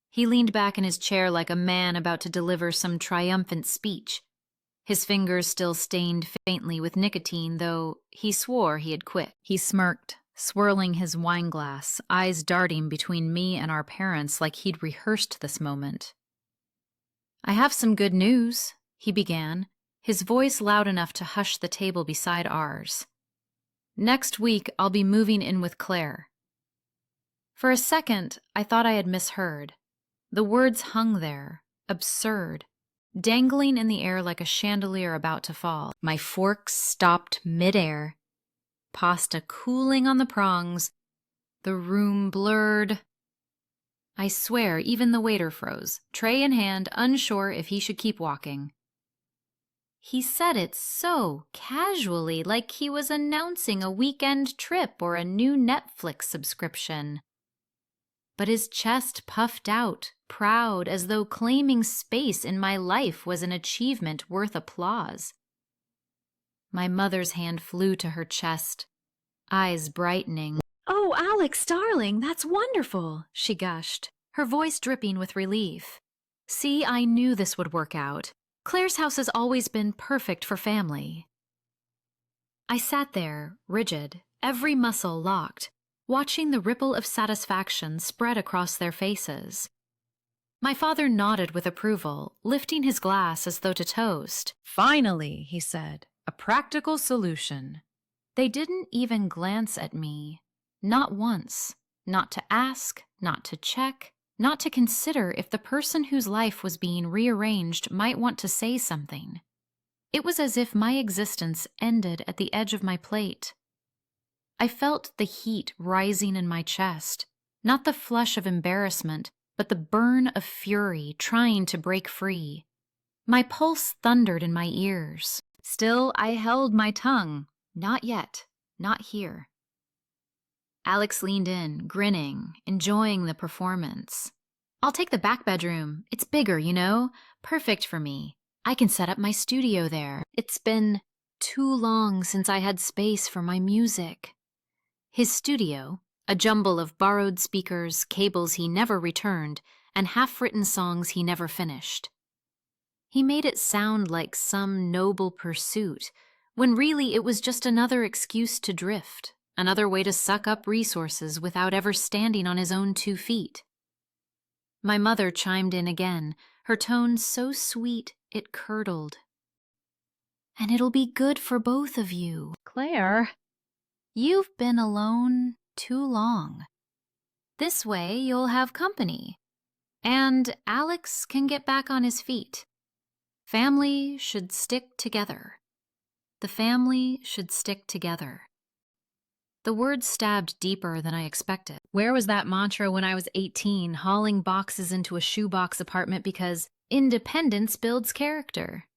He leaned back in his chair like a man about to deliver some triumphant speech. His fingers still stained faintly with nicotine, though he swore he had quit. He smirked, swirling his wineglass, eyes darting between me and our parents like he'd rehearsed this moment. "I have some good news," he began, his voice loud enough to hush the table beside ours. "Next week, I'll be moving in with Clare." For a second, I thought I had misheard. The words hung there, absurd, dangling in the air like a chandelier about to fall. My forks stopped midair, pasta cooling on the prongs, the room blurred. I swear even the waiter froze, tray in hand, unsure if he should keep walking. He said it so casually, like he was announcing a weekend trip or a new Netflix subscription. But his chest puffed out, proud, as though claiming space in my life was an achievement worth applause. My mother's hand flew to her chest, eyes brightening. "Oh, Alex, darling, that's wonderful," she gushed, her voice dripping with relief. "See, I knew this would work out. Claire's house has always been perfect for family." I sat there, rigid, every muscle locked, watching the ripple of satisfaction spread across their faces. My father nodded with approval, lifting his glass as though to toast. "Finally," he said, "a practical solution." They didn't even glance at me. Not once. Not to ask, not to check, not to consider if the person whose life was being rearranged might want to say something. It was as if my existence ended at the edge of my plate. I felt the heat rising in my chest, not the flush of embarrassment, but the burn of fury trying to break free. My pulse thundered in my ears. Still, I held my tongue. Not yet. Not here. Alex leaned in, grinning, enjoying the performance. "I'll take the back bedroom. It's bigger, you know? Perfect for me. I can set up my studio there. It's been too long since I had space for my music." His studio, a jumble of borrowed speakers, cables he never returned, and half-written songs he never finished. He made it sound like some noble pursuit, when really it was just another excuse to drift, another way to suck up resources without ever standing on his own 2 feet. My mother chimed in again, her tone so sweet it curdled. "And it'll be good for both of you. Claire, you've been alone too long. This way you'll have company. And Alex can get back on his feet. Family should stick together. The family should stick together." The words stabbed deeper than I expected. Where was that mantra when I was 18, hauling boxes into a shoebox apartment because independence builds character?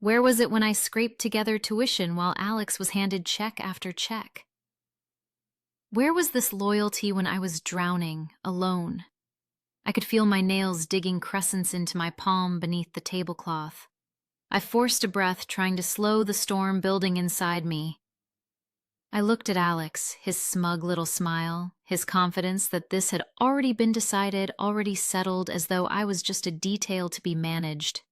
Where was it when I scraped together tuition while Alex was handed check after check? Where was this loyalty when I was drowning, alone? I could feel my nails digging crescents into my palm beneath the tablecloth. I forced a breath, trying to slow the storm building inside me. I looked at Alex, his smug little smile, his confidence that this had already been decided, already settled, as though I was just a detail to be managed.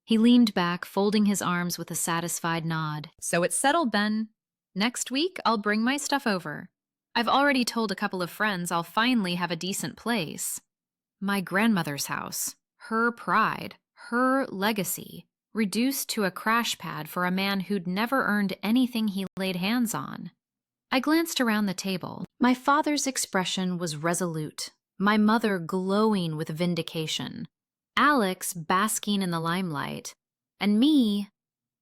He leaned back, folding his arms with a satisfied nod. "So it's settled then. Next week, I'll bring my stuff over. I've already told a couple of friends I'll finally have a decent place. My grandmother's house, her pride, her legacy, reduced to a crash pad for a man who'd never earned anything he laid hands on." I glanced around the table. My father's expression was resolute, my mother glowing with vindication, Alex basking in the limelight, and me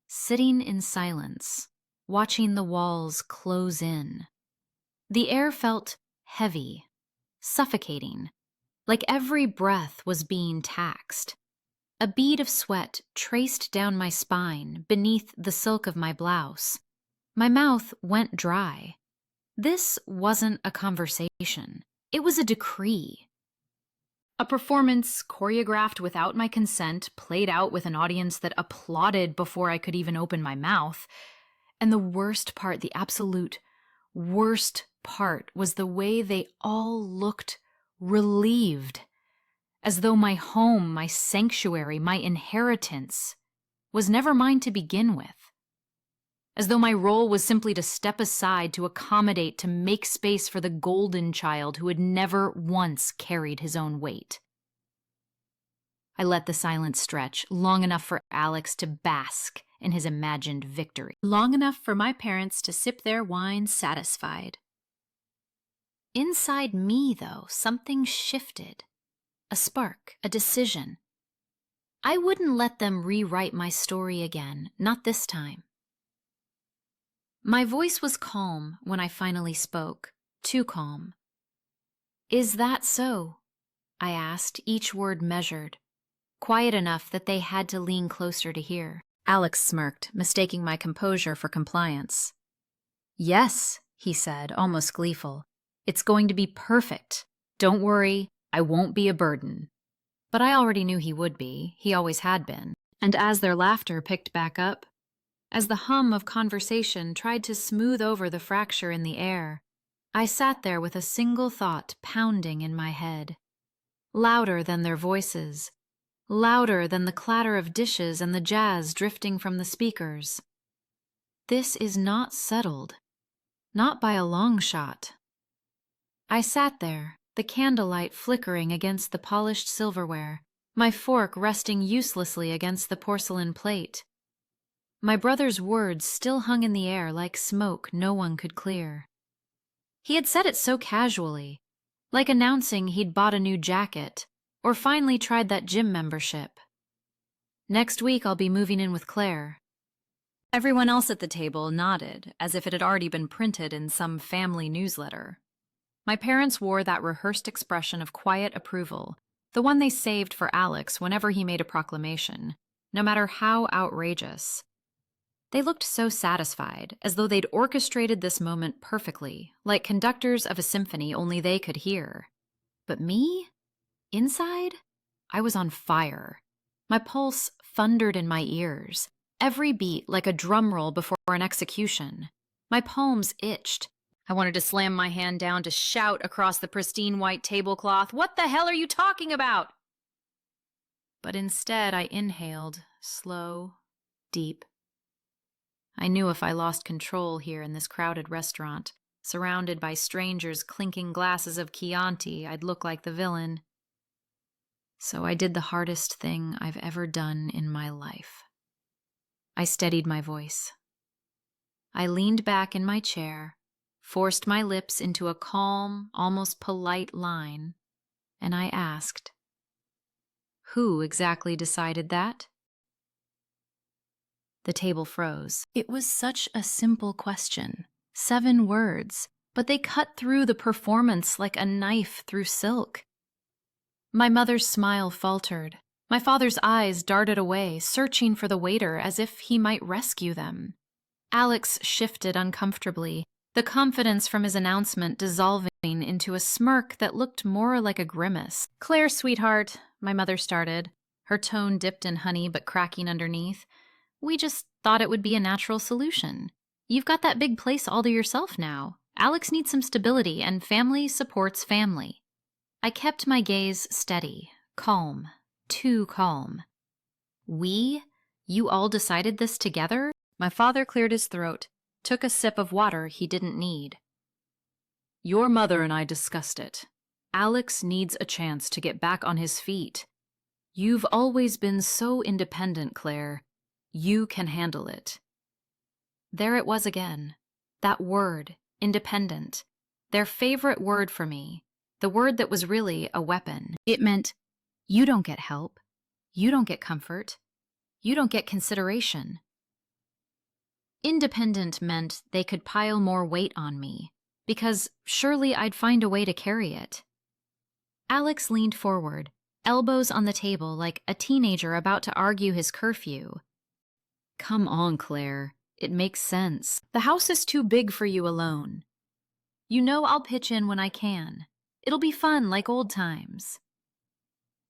sitting in silence, watching the walls close in. The air felt heavy, suffocating, like every breath was being taxed. A bead of sweat traced down my spine beneath the silk of my blouse. My mouth went dry. This wasn't a conversation. It was a decree. A performance choreographed without my consent, played out with an audience that applauded before I could even open my mouth. And the worst part, the absolute worst part, was the way they all looked relieved. As though my home, my sanctuary, my inheritance was never mine to begin with. As though my role was simply to step aside, to accommodate, to make space for the golden child who had never once carried his own weight. I let the silence stretch, long enough for Alex to bask in his imagined victory, long enough for my parents to sip their wine satisfied. Inside me, though, something shifted. A spark, a decision. I wouldn't let them rewrite my story again, not this time. My voice was calm when I finally spoke, too calm. "Is that so?" I asked, each word measured, quiet enough that they had to lean closer to hear. Alex smirked, mistaking my composure for compliance. "Yes," he said, almost gleeful. "It's going to be perfect. Don't worry. I won't be a burden." But I already knew he would be. He always had been. And as their laughter picked back up, as the hum of conversation tried to smooth over the fracture in the air, I sat there with a single thought pounding in my head. Louder than their voices, louder than the clatter of dishes and the jazz drifting from the speakers. This is not settled. Not by a long shot. I sat there, the candlelight flickering against the polished silverware, my fork resting uselessly against the porcelain plate. My brother's words still hung in the air like smoke no one could clear. He had said it so casually, like announcing he'd bought a new jacket, or finally tried that gym membership. Next week I'll be moving in with Claire. Everyone else at the table nodded, as if it had already been printed in some family newsletter. My parents wore that rehearsed expression of quiet approval, the one they saved for Alex whenever he made a proclamation, no matter how outrageous. They looked so satisfied, as though they'd orchestrated this moment perfectly, like conductors of a symphony only they could hear. But me? Inside? I was on fire. My pulse thundered in my ears, every beat like a drum roll before an execution. My palms itched. I wanted to slam my hand down to shout across the pristine white tablecloth, "What the hell are you talking about?" But instead I inhaled, slow, deep. I knew if I lost control here in this crowded restaurant, surrounded by strangers clinking glasses of Chianti, I'd look like the villain. So I did the hardest thing I've ever done in my life. I steadied my voice. I leaned back in my chair, forced my lips into a calm, almost polite line, and I asked, "Who exactly decided that?" The table froze. It was such a simple question, 7 words, but they cut through the performance like a knife through silk. My mother's smile faltered. My father's eyes darted away, searching for the waiter as if he might rescue them. Alex shifted uncomfortably, the confidence from his announcement dissolving into a smirk that looked more like a grimace. "Claire, sweetheart," my mother started, her tone dipped in honey but cracking underneath. "We just thought it would be a natural solution. You've got that big place all to yourself now. Alex needs some stability, and family supports family." I kept my gaze steady, calm, too calm. "We? You all decided this together?" My father cleared his throat, took a sip of water he didn't need. "Your mother and I discussed it. Alex needs a chance to get back on his feet. You've always been so independent, Claire. You can handle it." There it was again. That word, independent. Their favorite word for me. The word that was really a weapon. It meant, you don't get help. You don't get comfort. You don't get consideration. Independent meant they could pile more weight on me, because surely I'd find a way to carry it. Alex leaned forward, elbows on the table like a teenager about to argue his curfew. "Come on, Claire. It makes sense. The house is too big for you alone. You know I'll pitch in when I can. It'll be fun like old times."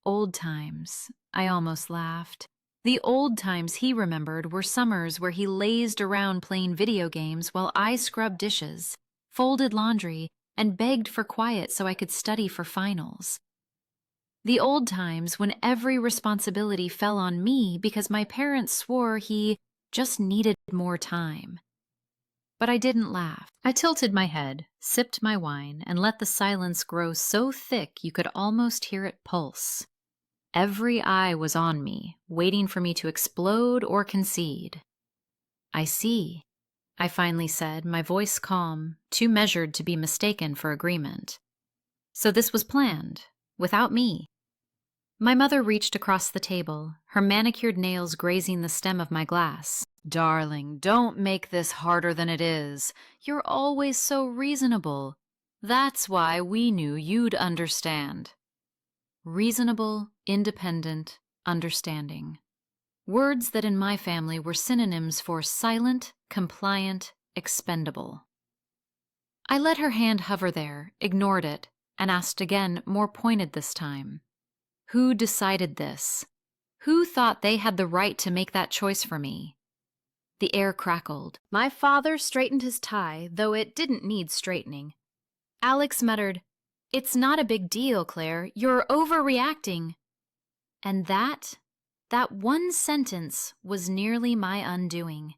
Old times, I almost laughed. The old times he remembered were summers where he lazed around playing video games while I scrubbed dishes, folded laundry, and begged for quiet so I could study for finals. The old times when every responsibility fell on me because my parents swore he just needed more time. But I didn't laugh. I tilted my head, sipped my wine, and let the silence grow so thick you could almost hear it pulse. Every eye was on me, waiting for me to explode or concede. "I see," I finally said, my voice calm, too measured to be mistaken for agreement. "So this was planned, without me." My mother reached across the table, her manicured nails grazing the stem of my glass. "Darling, don't make this harder than it is. You're always so reasonable. That's why we knew you'd understand." Reasonable, independent, understanding. Words that in my family were synonyms for silent, compliant, expendable. I let her hand hover there, ignored it, and asked again, more pointed this time. "Who decided this? Who thought they had the right to make that choice for me?" The air crackled. My father straightened his tie, though it didn't need straightening. Alex muttered, "It's not a big deal, Claire. You're overreacting." And that one sentence was nearly my undoing.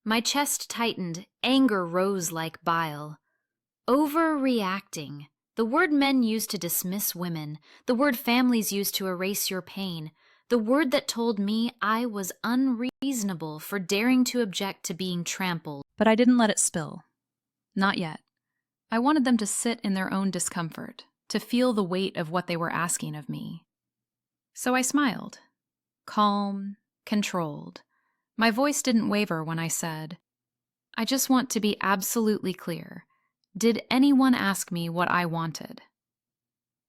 My chest tightened, anger rose like bile. Overreacting. The word men use to dismiss women, the word families use to erase your pain, the word that told me I was unreasonable for daring to object to being trampled. But I didn't let it spill. Not yet. I wanted them to sit in their own discomfort, to feel the weight of what they were asking of me. So I smiled. Calm, controlled. My voice didn't waver when I said, I just want to be absolutely clear. Did anyone ask me what I wanted?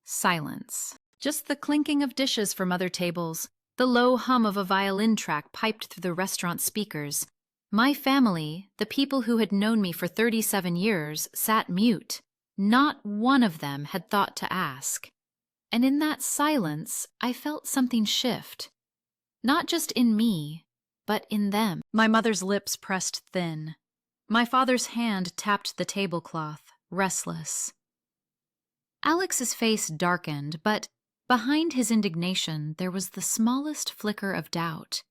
Silence. Just the clinking of dishes from other tables, the low hum of a violin track piped through the restaurant speakers. My family, the people who had known me for 37 years, sat mute. Not one of them had thought to ask. And in that silence, I felt something shift. Not just in me, but in them. My mother's lips pressed thin. My father's hand tapped the tablecloth, restless. Alex's face darkened, but behind his indignation there was the smallest flicker of doubt.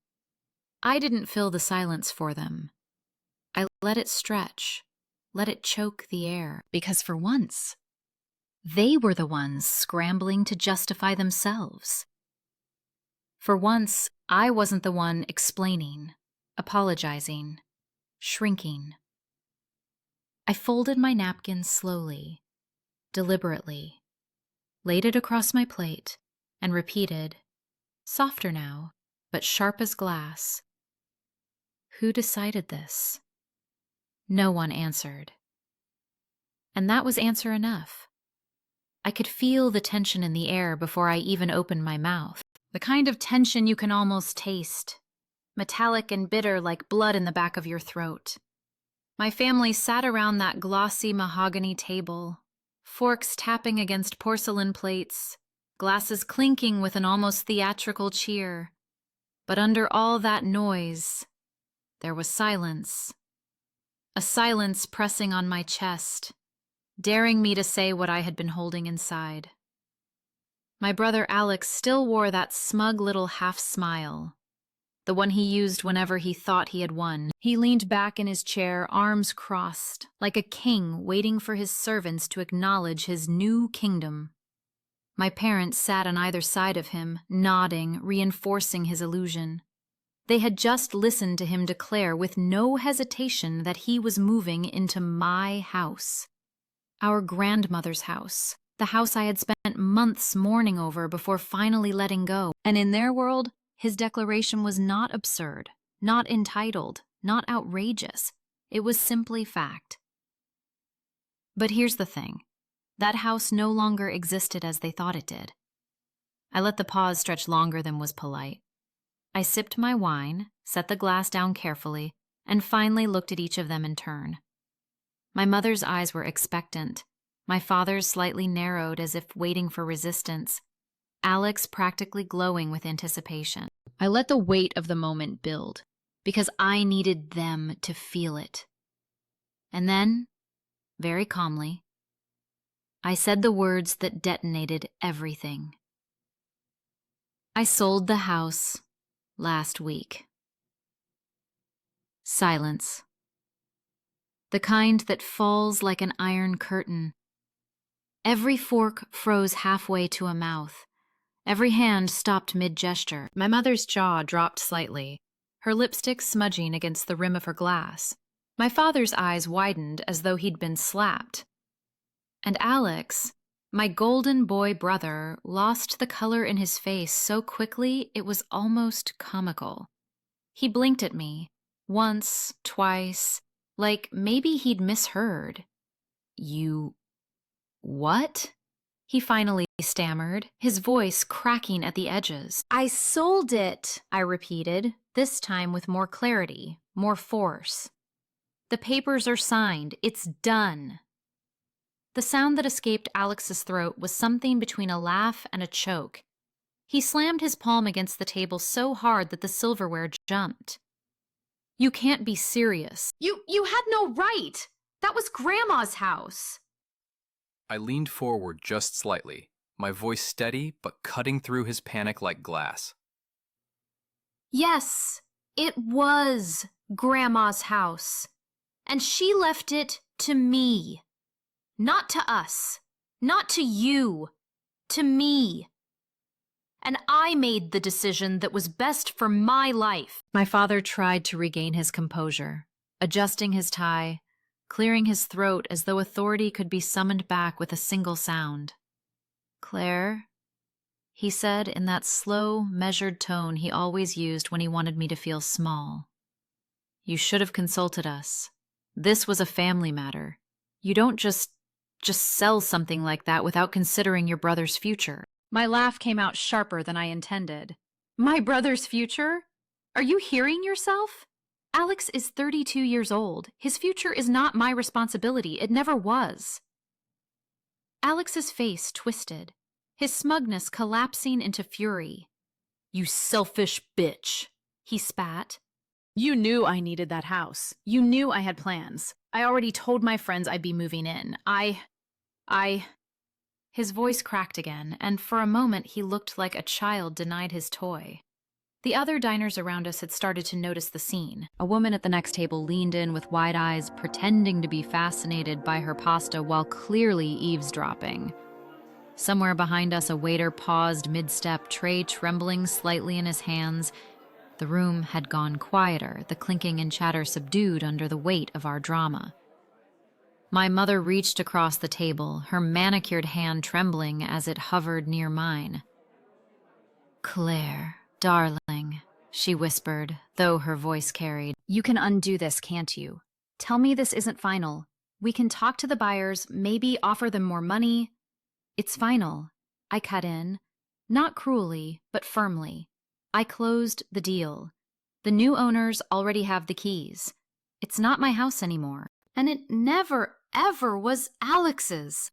I didn't fill the silence for them. I let it stretch, let it choke the air, because for once, they were the ones scrambling to justify themselves. For once, I wasn't the one explaining, apologizing, shrinking. I folded my napkin slowly, deliberately, laid it across my plate, and repeated, softer now, but sharp as glass, who decided this? No one answered. And that was answer enough. I could feel the tension in the air before I even opened my mouth. The kind of tension you can almost taste, metallic and bitter like blood in the back of your throat. My family sat around that glossy mahogany table, forks tapping against porcelain plates, glasses clinking with an almost theatrical cheer. But under all that noise, there was silence. A silence pressing on my chest, daring me to say what I had been holding inside. My brother Alex still wore that smug little half-smile, the one he used whenever he thought he had won. He leaned back in his chair, arms crossed, like a king waiting for his servants to acknowledge his new kingdom. My parents sat on either side of him, nodding, reinforcing his illusion. They had just listened to him declare with no hesitation that he was moving into my house. Our grandmother's house. The house I had spent months mourning over before finally letting go. And in their world, his declaration was not absurd, not entitled, not outrageous. It was simply fact. But here's the thing. That house no longer existed as they thought it did. I let the pause stretch longer than was polite. I sipped my wine, set the glass down carefully, and finally looked at each of them in turn. My mother's eyes were expectant. My father's slightly narrowed as if waiting for resistance. Alex practically glowing with anticipation. I let the weight of the moment build, because I needed them to feel it. And then, very calmly, I said the words that detonated everything. I sold the house last week. Silence. The kind that falls like an iron curtain. Every fork froze halfway to a mouth. Every hand stopped mid-gesture. My mother's jaw dropped slightly, her lipstick smudging against the rim of her glass. My father's eyes widened as though he'd been slapped. And Alex, my golden boy brother, lost the color in his face so quickly it was almost comical. He blinked at me, once, twice, like maybe he'd misheard. You... what? He finally stammered, his voice cracking at the edges. I sold it, I repeated, this time with more clarity, more force. The papers are signed. It's done. The sound that escaped Alex's throat was something between a laugh and a choke. He slammed his palm against the table so hard that the silverware jumped. You can't be serious. You had no right. That was Grandma's house. I leaned forward just slightly, my voice steady but cutting through his panic like glass. Yes, it was Grandma's house. And she left it to me. Not to us. Not to you. To me. And I made the decision that was best for my life. My father tried to regain his composure, adjusting his tie, clearing his throat as though authority could be summoned back with a single sound. "Claire," he said in that slow, measured tone he always used when he wanted me to feel small. "You should have consulted us. This was a family matter. You don't just sell something like that without considering your brother's future." My laugh came out sharper than I intended. My brother's future? Are you hearing yourself? Alex is 32 years old. His future is not my responsibility. It never was. Alex's face twisted, his smugness collapsing into fury. "You selfish bitch," he spat. "You knew I needed that house. You knew I had plans. I already told my friends I'd be moving in. His voice cracked again, and for a moment he looked like a child denied his toy. The other diners around us had started to notice the scene. A woman at the next table leaned in with wide eyes, pretending to be fascinated by her pasta while clearly eavesdropping. Somewhere behind us, a waiter paused mid-step, tray trembling slightly in his hands. The room had gone quieter, the clinking and chatter subdued under the weight of our drama. My mother reached across the table, her manicured hand trembling as it hovered near mine. "Claire, darling," she whispered, though her voice carried. "You can undo this, can't you? Tell me this isn't final. We can talk to the buyers, maybe offer them more money." "It's final," I cut in, not cruelly, but firmly. "I closed the deal. The new owners already have the keys. It's not my house anymore. And it never, ever was Alex's."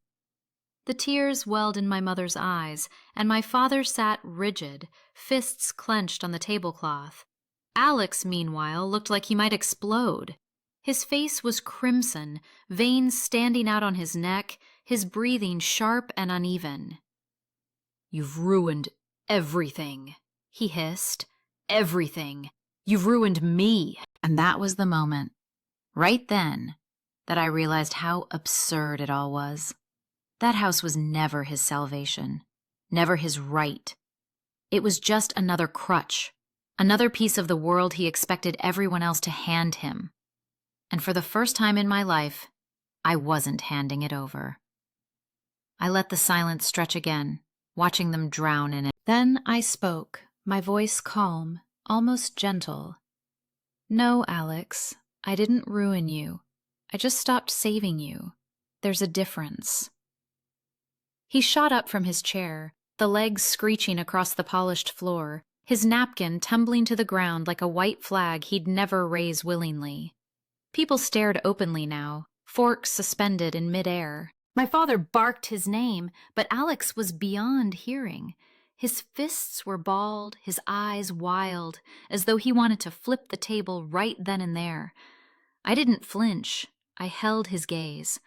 The tears welled in my mother's eyes, and my father sat rigid, fists clenched on the tablecloth. Alex, meanwhile, looked like he might explode. His face was crimson, veins standing out on his neck, his breathing sharp and uneven. "You've ruined everything," he hissed. "Everything. You've ruined me." And that was the moment, right then, that I realized how absurd it all was. That house was never his salvation, never his right. It was just another crutch, another piece of the world he expected everyone else to hand him. And for the first time in my life, I wasn't handing it over. I let the silence stretch again, watching them drown in it. Then I spoke, my voice calm, almost gentle. "No, Alex, I didn't ruin you. I just stopped saving you. There's a difference." He shot up from his chair, the legs screeching across the polished floor, his napkin tumbling to the ground like a white flag he'd never raise willingly. People stared openly now, forks suspended in midair. My father barked his name, but Alex was beyond hearing. His fists were balled, his eyes wild, as though he wanted to flip the table right then and there. I didn't flinch. I held his gaze.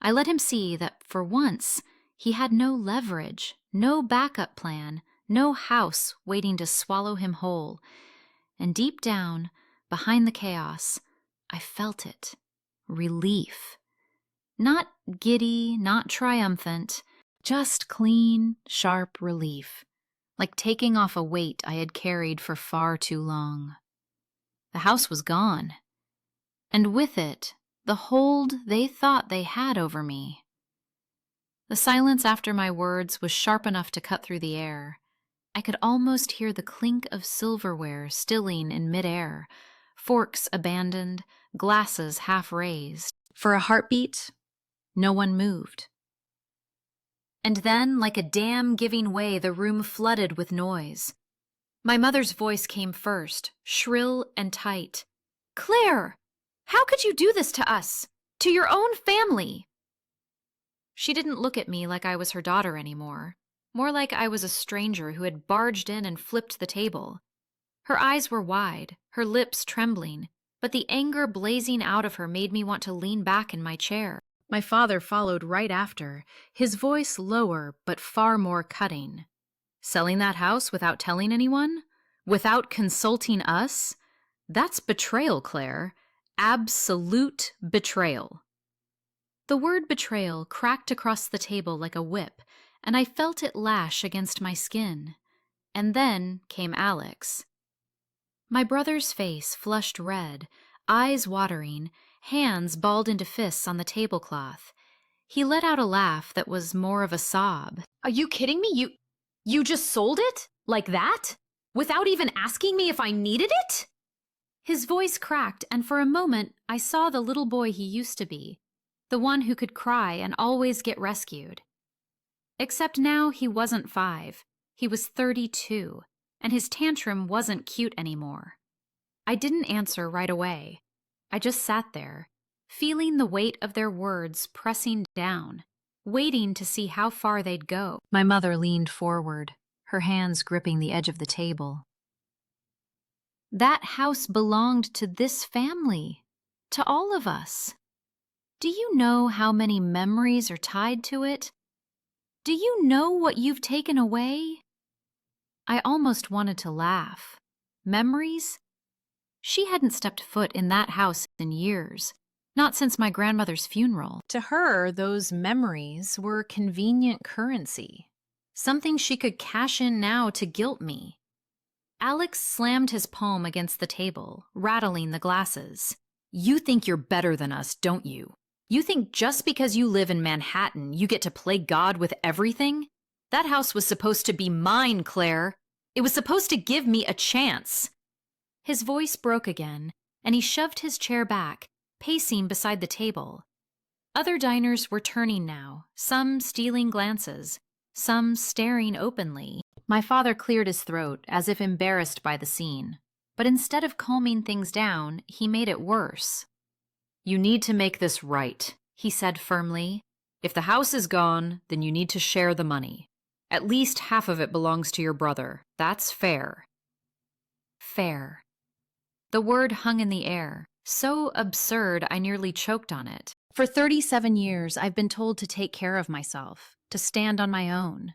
I let him see that, for once, he had no leverage, no backup plan, no house waiting to swallow him whole. And deep down, behind the chaos, I felt it. Relief. Not giddy, not triumphant, just clean, sharp relief, like taking off a weight I had carried for far too long. The house was gone, and with it, the hold they thought they had over me. The silence after my words was sharp enough to cut through the air. I could almost hear the clink of silverware stilling in midair, forks abandoned, glasses half raised. For a heartbeat, no one moved. And then, like a dam giving way, the room flooded with noise. My mother's voice came first, shrill and tight. "Claire! How could you do this to us? To your own family?" She didn't look at me like I was her daughter anymore, more like I was a stranger who had barged in and flipped the table. Her eyes were wide, her lips trembling, but the anger blazing out of her made me want to lean back in my chair. My father followed right after, his voice lower but far more cutting. "Selling that house without telling anyone? Without consulting us? That's betrayal, Claire. Absolute betrayal. The word betrayal cracked across the table like a whip, and I felt it lash against my skin. And then came Alex. My brother's face flushed red, eyes watering, hands balled into fists on the tablecloth. He let out a laugh that was more of a sob. Are you kidding me? You just sold it? Like that? Without even asking me if I needed it? His voice cracked, and for a moment I saw the little boy he used to be, the one who could cry and always get rescued. Except now he wasn't 5, he was 32, and his tantrum wasn't cute anymore. I didn't answer right away. I just sat there, feeling the weight of their words pressing down, waiting to see how far they'd go. My mother leaned forward, her hands gripping the edge of the table. That house belonged to this family, to all of us. Do you know how many memories are tied to it? Do you know what you've taken away? I almost wanted to laugh. Memories? She hadn't stepped foot in that house in years, not since my grandmother's funeral. To her, those memories were convenient currency, Something she could cash in now to guilt me. Alex slammed his palm against the table, rattling the glasses. You think you're better than us, don't you? You think just because you live in Manhattan, you get to play God with everything? That house was supposed to be mine, Claire. It was supposed to give me a chance. His voice broke again, and he shoved his chair back, pacing beside the table. Other diners were turning now, some stealing glances, some staring openly. My father cleared his throat, as if embarrassed by the scene. But instead of calming things down, he made it worse. You need to make this right, he said firmly. If the house is gone, then you need to share the money. At least half of it belongs to your brother. That's fair. Fair. The word hung in the air, so absurd I nearly choked on it. For 37 years, I've been told to take care of myself, to stand on my own.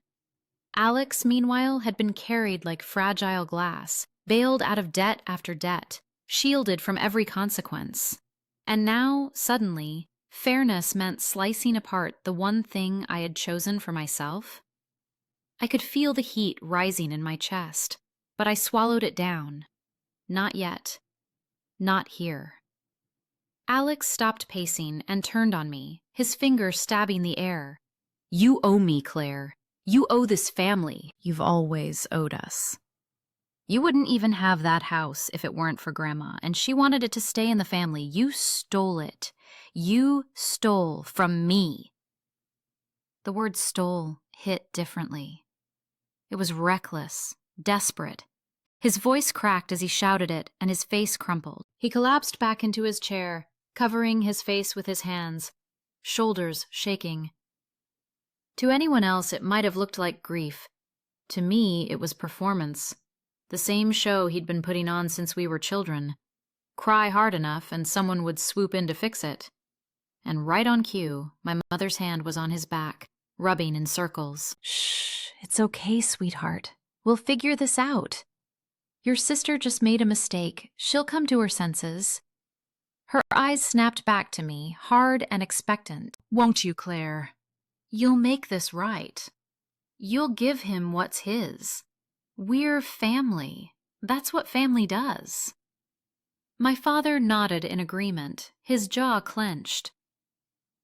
Alex, meanwhile, had been carried like fragile glass, bailed out of debt after debt, shielded from every consequence. And now, suddenly, fairness meant slicing apart the one thing I had chosen for myself. I could feel the heat rising in my chest, but I swallowed it down. Not yet. Not here. Alex stopped pacing and turned on me, his finger stabbing the air. You owe me, Claire. You owe this family. You've always owed us. You wouldn't even have that house if it weren't for Grandma, and she wanted it to stay in the family. You stole it. You stole from me. The word stole hit differently. It was reckless, desperate. His voice cracked as he shouted it, and his face crumpled. He collapsed back into his chair, covering his face with his hands, shoulders shaking. To anyone else, it might have looked like grief. To me, it was performance. The same show he'd been putting on since we were children. Cry hard enough, and someone would swoop in to fix it. And right on cue, my mother's hand was on his back, rubbing in circles. Shh, it's okay, sweetheart. We'll figure this out. Your sister just made a mistake. She'll come to her senses. Her eyes snapped back to me, hard and expectant. Won't you, Claire? You'll make this right. You'll give him what's his. We're family. That's what family does. My father nodded in agreement, his jaw clenched.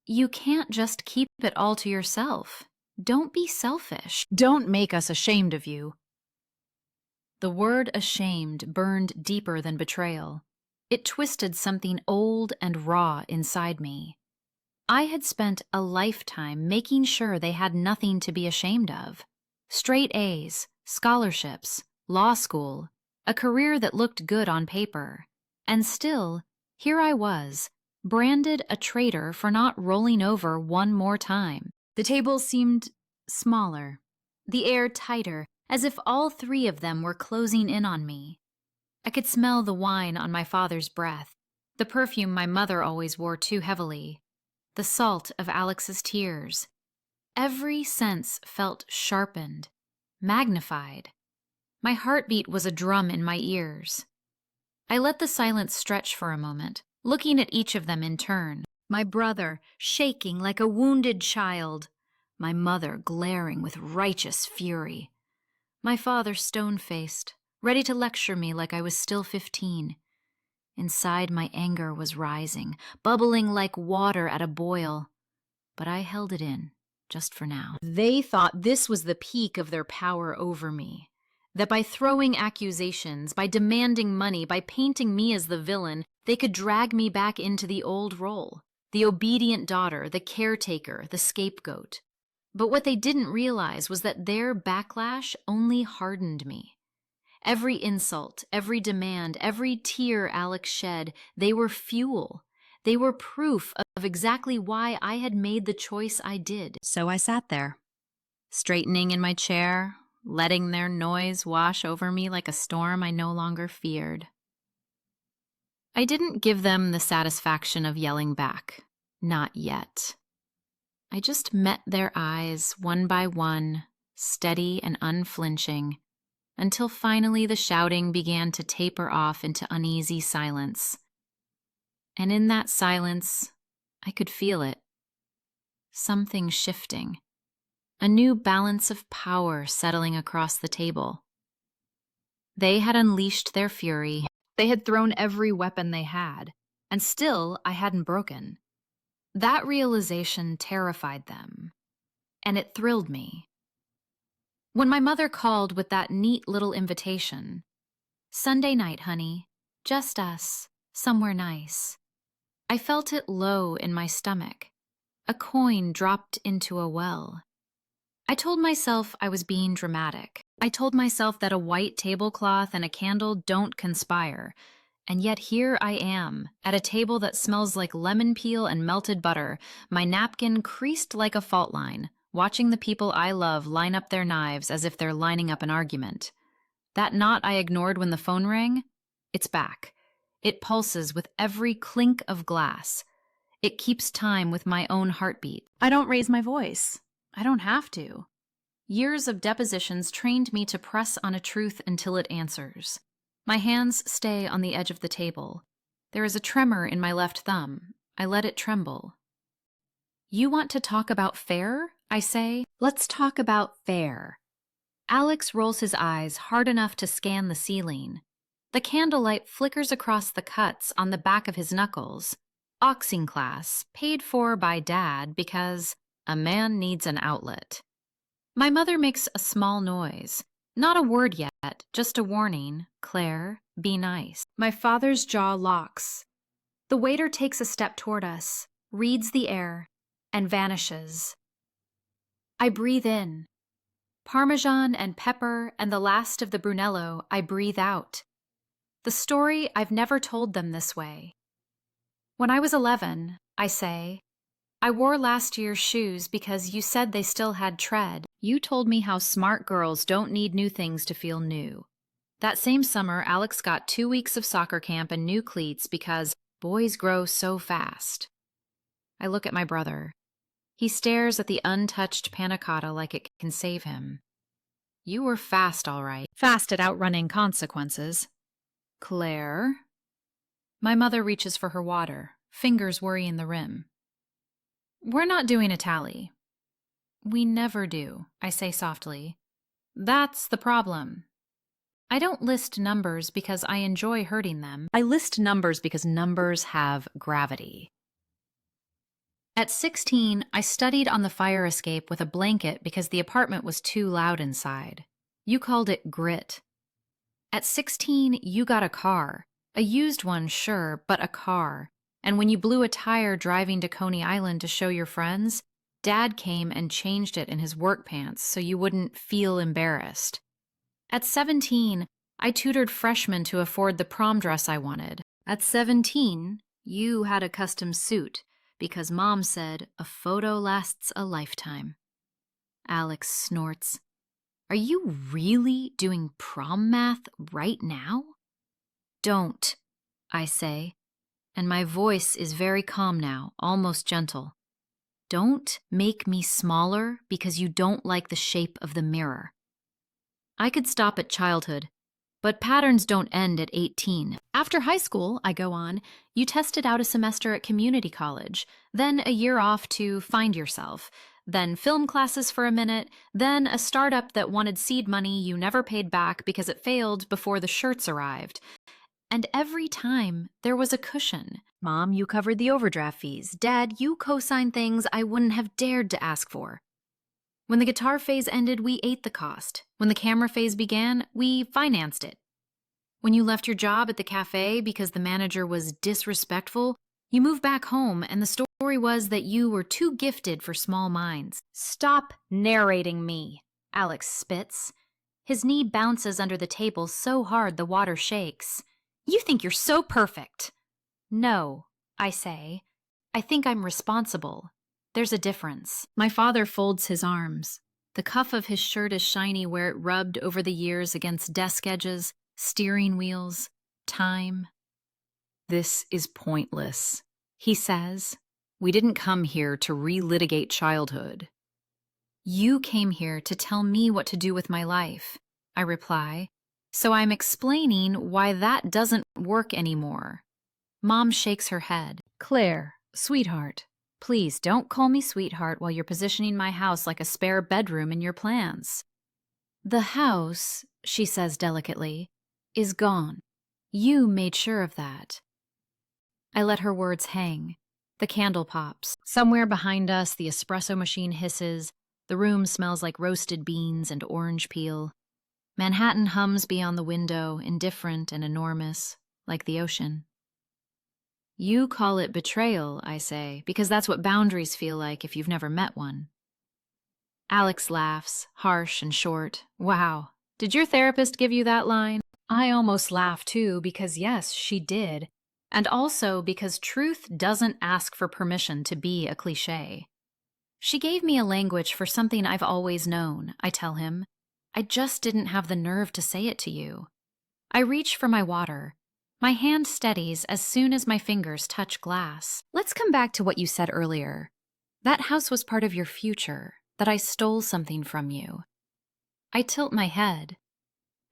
You can't just keep it all to yourself. Don't be selfish. Don't make us ashamed of you. The word ashamed burned deeper than betrayal. It twisted something old and raw inside me. I had spent a lifetime making sure they had nothing to be ashamed of. Straight A's, scholarships, law school, a career that looked good on paper. And still, here I was, branded a traitor for not rolling over one more time. The table seemed smaller, the air tighter, as if all 3 of them were closing in on me. I could smell the wine on my father's breath, the perfume my mother always wore too heavily, the salt of Alex's tears. Every sense felt sharpened, magnified. My heartbeat was a drum in my ears. I let the silence stretch for a moment, looking at each of them in turn. My brother, shaking like a wounded child. My mother, glaring with righteous fury. My father, stone-faced, ready to lecture me like I was still 15. Inside, my anger was rising, bubbling like water at a boil. But I held it in, just for now. They thought this was the peak of their power over me. That by throwing accusations, by demanding money, by painting me as the villain, they could drag me back into the old role. The obedient daughter, the caretaker, the scapegoat. But what they didn't realize was that their backlash only hardened me. Every insult, every demand, every tear Alex shed, they were fuel. They were proof of exactly why I had made the choice I did. So I sat there, straightening in my chair, letting their noise wash over me like a storm I no longer feared. I didn't give them the satisfaction of yelling back. Not yet. I just met their eyes one by one, steady and unflinching, until finally the shouting began to taper off into uneasy silence. And in that silence, I could feel it. Something shifting. A new balance of power settling across the table. They had unleashed their fury. They had thrown every weapon they had, and still I hadn't broken. That realization terrified them, and it thrilled me. When my mother called with that neat little invitation, "Sunday night, honey, just us, somewhere nice," I felt it low in my stomach, a coin dropped into a well. I told myself I was being dramatic. I told myself that a white tablecloth and a candle don't conspire. And yet here I am, at a table that smells like lemon peel and melted butter, my napkin creased like a fault line, watching the people I love line up their knives as if they're lining up an argument. That knot I ignored when the phone rang? It's back. It pulses with every clink of glass. It keeps time with my own heartbeat. I don't raise my voice. I don't have to. Years of depositions trained me to press on a truth until it answers. My hands stay on the edge of the table. There is a tremor in my left thumb. I let it tremble. "You want to talk about fair?" I say. "Let's talk about fair." Alex rolls his eyes hard enough to scan the ceiling. The candlelight flickers across the cuts on the back of his knuckles. Oxing class, paid for by Dad because a man needs an outlet. My mother makes a small noise. Not a word yet, just a warning. "Claire, be nice." My father's jaw locks. The waiter takes a step toward us, reads the air, and vanishes. I breathe in. Parmesan and pepper and the last of the Brunello, I breathe out. The story I've never told them this way. When I was 11, I say, "I wore last year's shoes because you said they still had tread. You told me how smart girls don't need new things to feel new." That same summer, Alex got 2 weeks of soccer camp and new cleats because boys grow so fast. I look at my brother. He stares at the untouched panna cotta like it can save him. "You were fast, all right. Fast at outrunning consequences." "Claire?" My mother reaches for her water, fingers worrying the rim. "We're not doing a tally." "We never do," I say softly. "That's the problem." I don't list numbers because I enjoy hurting them. I list numbers because numbers have gravity. At 16, I studied on the fire escape with a blanket because the apartment was too loud inside. You called it grit. At 16, you got a car. A used one, sure, but a car. And when you blew a tire driving to Coney Island to show your friends, Dad came and changed it in his work pants so you wouldn't feel embarrassed. At 17, I tutored freshmen to afford the prom dress I wanted. At 17, you had a custom suit because Mom said a photo lasts a lifetime. Alex snorts. "Are you really doing prom math right now?" "Don't," I say, and my voice is very calm now, almost gentle. "Don't make me smaller because you don't like the shape of the mirror." I could stop at childhood. But patterns don't end at 18. After high school, I go on, you tested out a semester at community college, then a year off to find yourself, then film classes for a minute, then a startup that wanted seed money you never paid back because it failed before the shirts arrived. And every time, there was a cushion. Mom, you covered the overdraft fees. Dad, you co-signed things I wouldn't have dared to ask for. When the guitar phase ended, we ate the cost. When the camera phase began, we financed it. When you left your job at the cafe because the manager was disrespectful, you moved back home and the story was that you were too gifted for small minds. Stop narrating me, Alex spits. His knee bounces under the table so hard the water shakes. You think you're so perfect. No, I say. I think I'm responsible. There's a difference. My father folds his arms. The cuff of his shirt is shiny where it rubbed over the years against desk edges, steering wheels, time. This is pointless, he says. We didn't come here to relitigate childhood. You came here to tell me what to do with my life, I reply. So I'm explaining why that doesn't work anymore. Mom shakes her head. Claire, sweetheart, please don't call me sweetheart while you're positioning my house like a spare bedroom in your plans. The house, she says delicately, is gone. You made sure of that. I let her words hang. The candle pops. Somewhere behind us, the espresso machine hisses. The room smells like roasted beans and orange peel. Manhattan hums beyond the window, indifferent and enormous, like the ocean. You call it betrayal, I say, because that's what boundaries feel like if you've never met one. Alex laughs, harsh and short. Wow, did your therapist give you that line? I almost laugh too, because yes, she did. And also because truth doesn't ask for permission to be a cliché. She gave me a language for something I've always known, I tell him. I just didn't have the nerve to say it to you. I reach for my water. My hand steadies as soon as my fingers touch glass. Let's come back to what you said earlier. That house was part of your future, that I stole something from you. I tilt my head.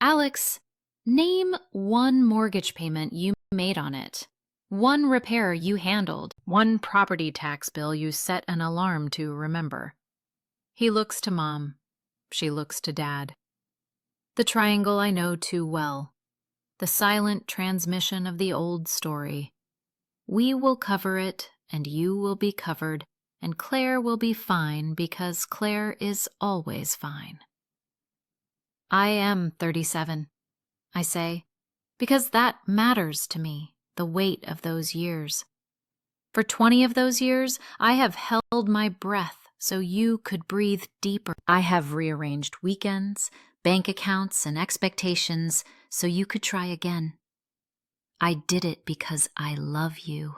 Alex, name one mortgage payment you made on it. One repair you handled. One property tax bill you set an alarm to remember. He looks to Mom. She looks to Dad. The triangle I know too well. The silent transmission of the old story. We will cover it, and you will be covered, and Claire will be fine because Claire is always fine. I am 37, I say, because that matters to me, the weight of those years. For 20 of those years, I have held my breath so you could breathe deeper. I have rearranged weekends, bank accounts, and expectations so you could try again. I did it because I love you.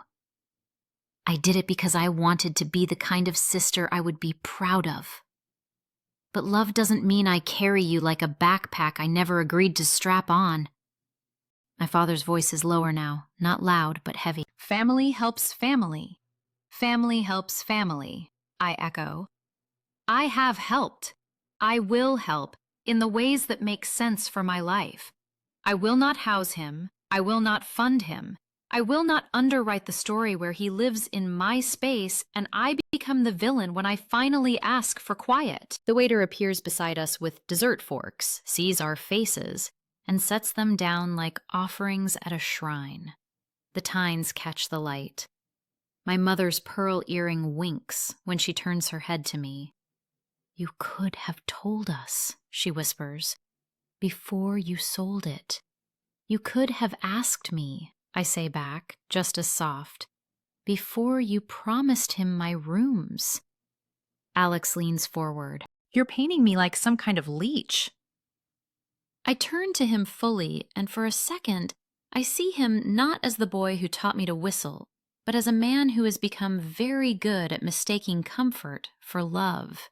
I did it because I wanted to be the kind of sister I would be proud of. But love doesn't mean I carry you like a backpack I never agreed to strap on. My father's voice is lower now, not loud but heavy. Family helps family. Family helps family, I echo. I have helped. I will help in the ways that make sense for my life. I will not house him. I will not fund him. I will not underwrite the story where he lives in my space and I become the villain when I finally ask for quiet. The waiter appears beside us with dessert forks, sees our faces, and sets them down like offerings at a shrine. The tines catch the light. My mother's pearl earring winks when she turns her head to me. You could have told us, she whispers, before you sold it. You could have asked me, I say back, just as soft, before you promised him my rooms. Alex leans forward. You're painting me like some kind of leech. I turn to him fully, and for a second, I see him not as the boy who taught me to whistle, but as a man who has become very good at mistaking comfort for love.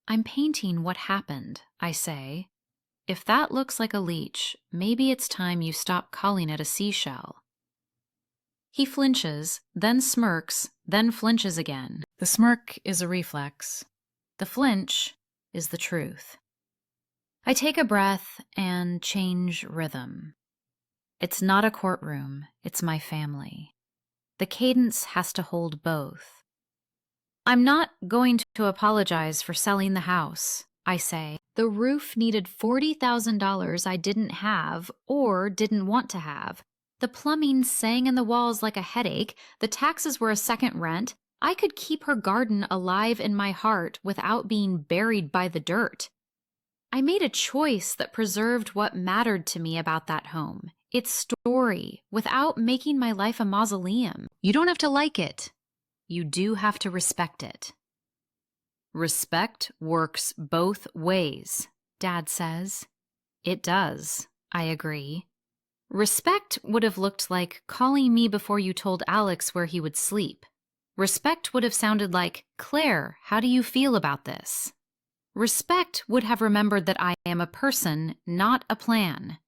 I'm painting what happened, I say. If that looks like a leech, maybe it's time you stop calling it a seashell. He flinches, then smirks, then flinches again. The smirk is a reflex. The flinch is the truth. I take a breath and change rhythm. It's not a courtroom, it's my family. The cadence has to hold both. I'm not going to apologize for selling the house, I say. The roof needed $40,000 I didn't have or didn't want to have. The plumbing sang in the walls like a headache. The taxes were a second rent. I could keep her garden alive in my heart without being buried by the dirt. I made a choice that preserved what mattered to me about that home, its story, without making my life a mausoleum. You don't have to like it. You do have to respect it. Respect works both ways, Dad says. It does, I agree. Respect would have looked like calling me before you told Alex where he would sleep. Respect would have sounded like, Claire, how do you feel about this? Respect would have remembered that I am a person, not a plan.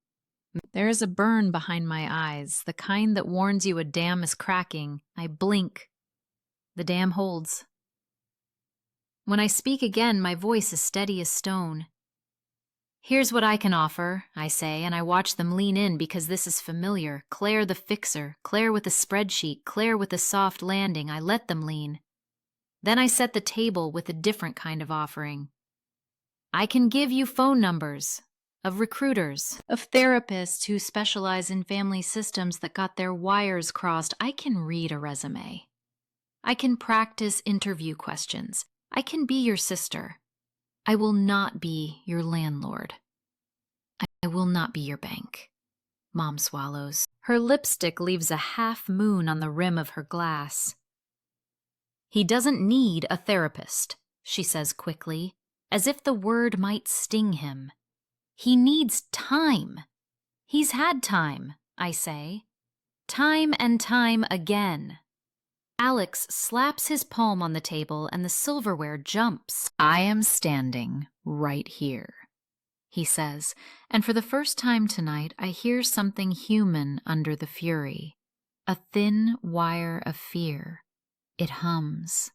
There is a burn behind my eyes, the kind that warns you a dam is cracking. I blink. The dam holds. When I speak again, my voice is steady as stone. Here's what I can offer, I say, and I watch them lean in because this is familiar. Claire the fixer, Claire with the spreadsheet, Claire with the soft landing. I let them lean. Then I set the table with a different kind of offering. I can give you phone numbers of recruiters, of therapists who specialize in family systems that got their wires crossed. I can read a resume. I can practice interview questions. I can be your sister. I will not be your landlord. I will not be your bank. Mom swallows. Her lipstick leaves a half moon on the rim of her glass. He doesn't need a therapist, she says quickly, as if the word might sting him. He needs time. He's had time, I say. Time and time again. Alex slaps his palm on the table and the silverware jumps. I am standing right here, he says, and for the first time tonight I hear something human under the fury. A thin wire of fear. It hums.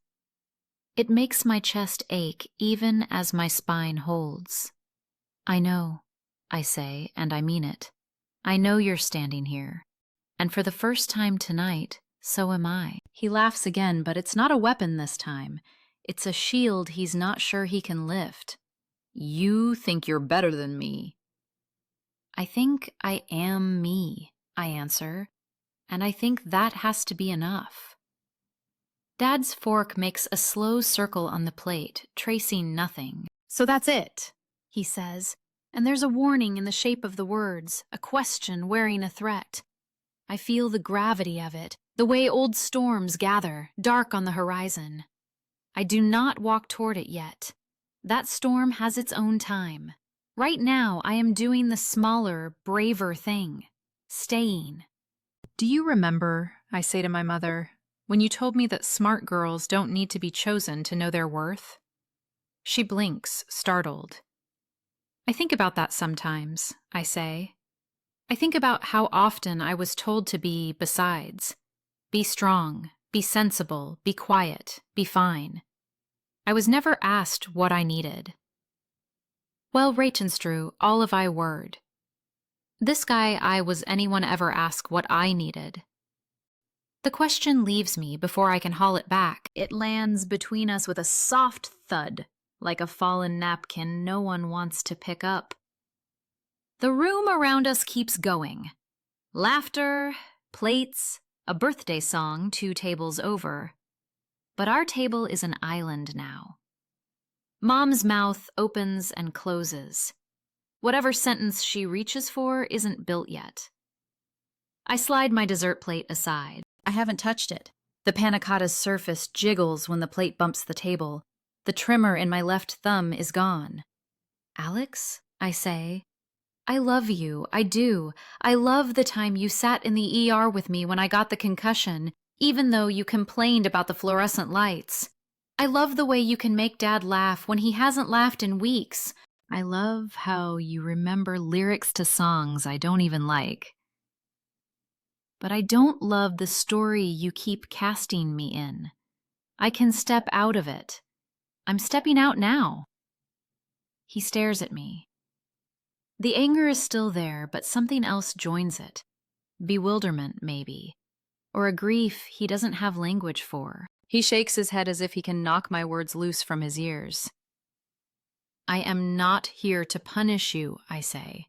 It makes my chest ache even as my spine holds. I know, I say, and I mean it. I know you're standing here. And for the first time tonight, so am I. He laughs again, but it's not a weapon this time. It's a shield he's not sure he can lift. You think you're better than me. I think I am me, I answer, and I think that has to be enough. Dad's fork makes a slow circle on the plate, tracing nothing. So that's it, he says, and there's a warning in the shape of the words, a question wearing a threat. I feel the gravity of it, the way old storms gather, dark on the horizon. I do not walk toward it yet. That storm has its own time. Right now, I am doing the smaller, braver thing, staying. Do you remember, I say to my mother, when you told me that smart girls don't need to be chosen to know their worth? She blinks, startled. I think about that sometimes, I say. I think about how often I was told to be besides. Be strong, be sensible, be quiet, be fine. I was never asked what I needed. Well, Rachenstru, all of I word. This guy I was anyone ever ask what I needed. The question leaves me before I can haul it back. It lands between us with a soft thud, like a fallen napkin no one wants to pick up. The room around us keeps going. Laughter, plates, a birthday song 2 tables over. But our table is an island now. Mom's mouth opens and closes. Whatever sentence she reaches for isn't built yet. I slide my dessert plate aside. I haven't touched it. The panna cotta's surface jiggles when the plate bumps the table. The trimmer in my left thumb is gone. Alex, I say, I love you, I do. I love the time you sat in the ER with me when I got the concussion, even though you complained about the fluorescent lights. I love the way you can make Dad laugh when he hasn't laughed in weeks. I love how you remember lyrics to songs I don't even like. But I don't love the story you keep casting me in. I can step out of it. I'm stepping out now. He stares at me. The anger is still there, but something else joins it. Bewilderment, maybe. Or a grief he doesn't have language for. He shakes his head as if he can knock my words loose from his ears. I am not here to punish you, I say.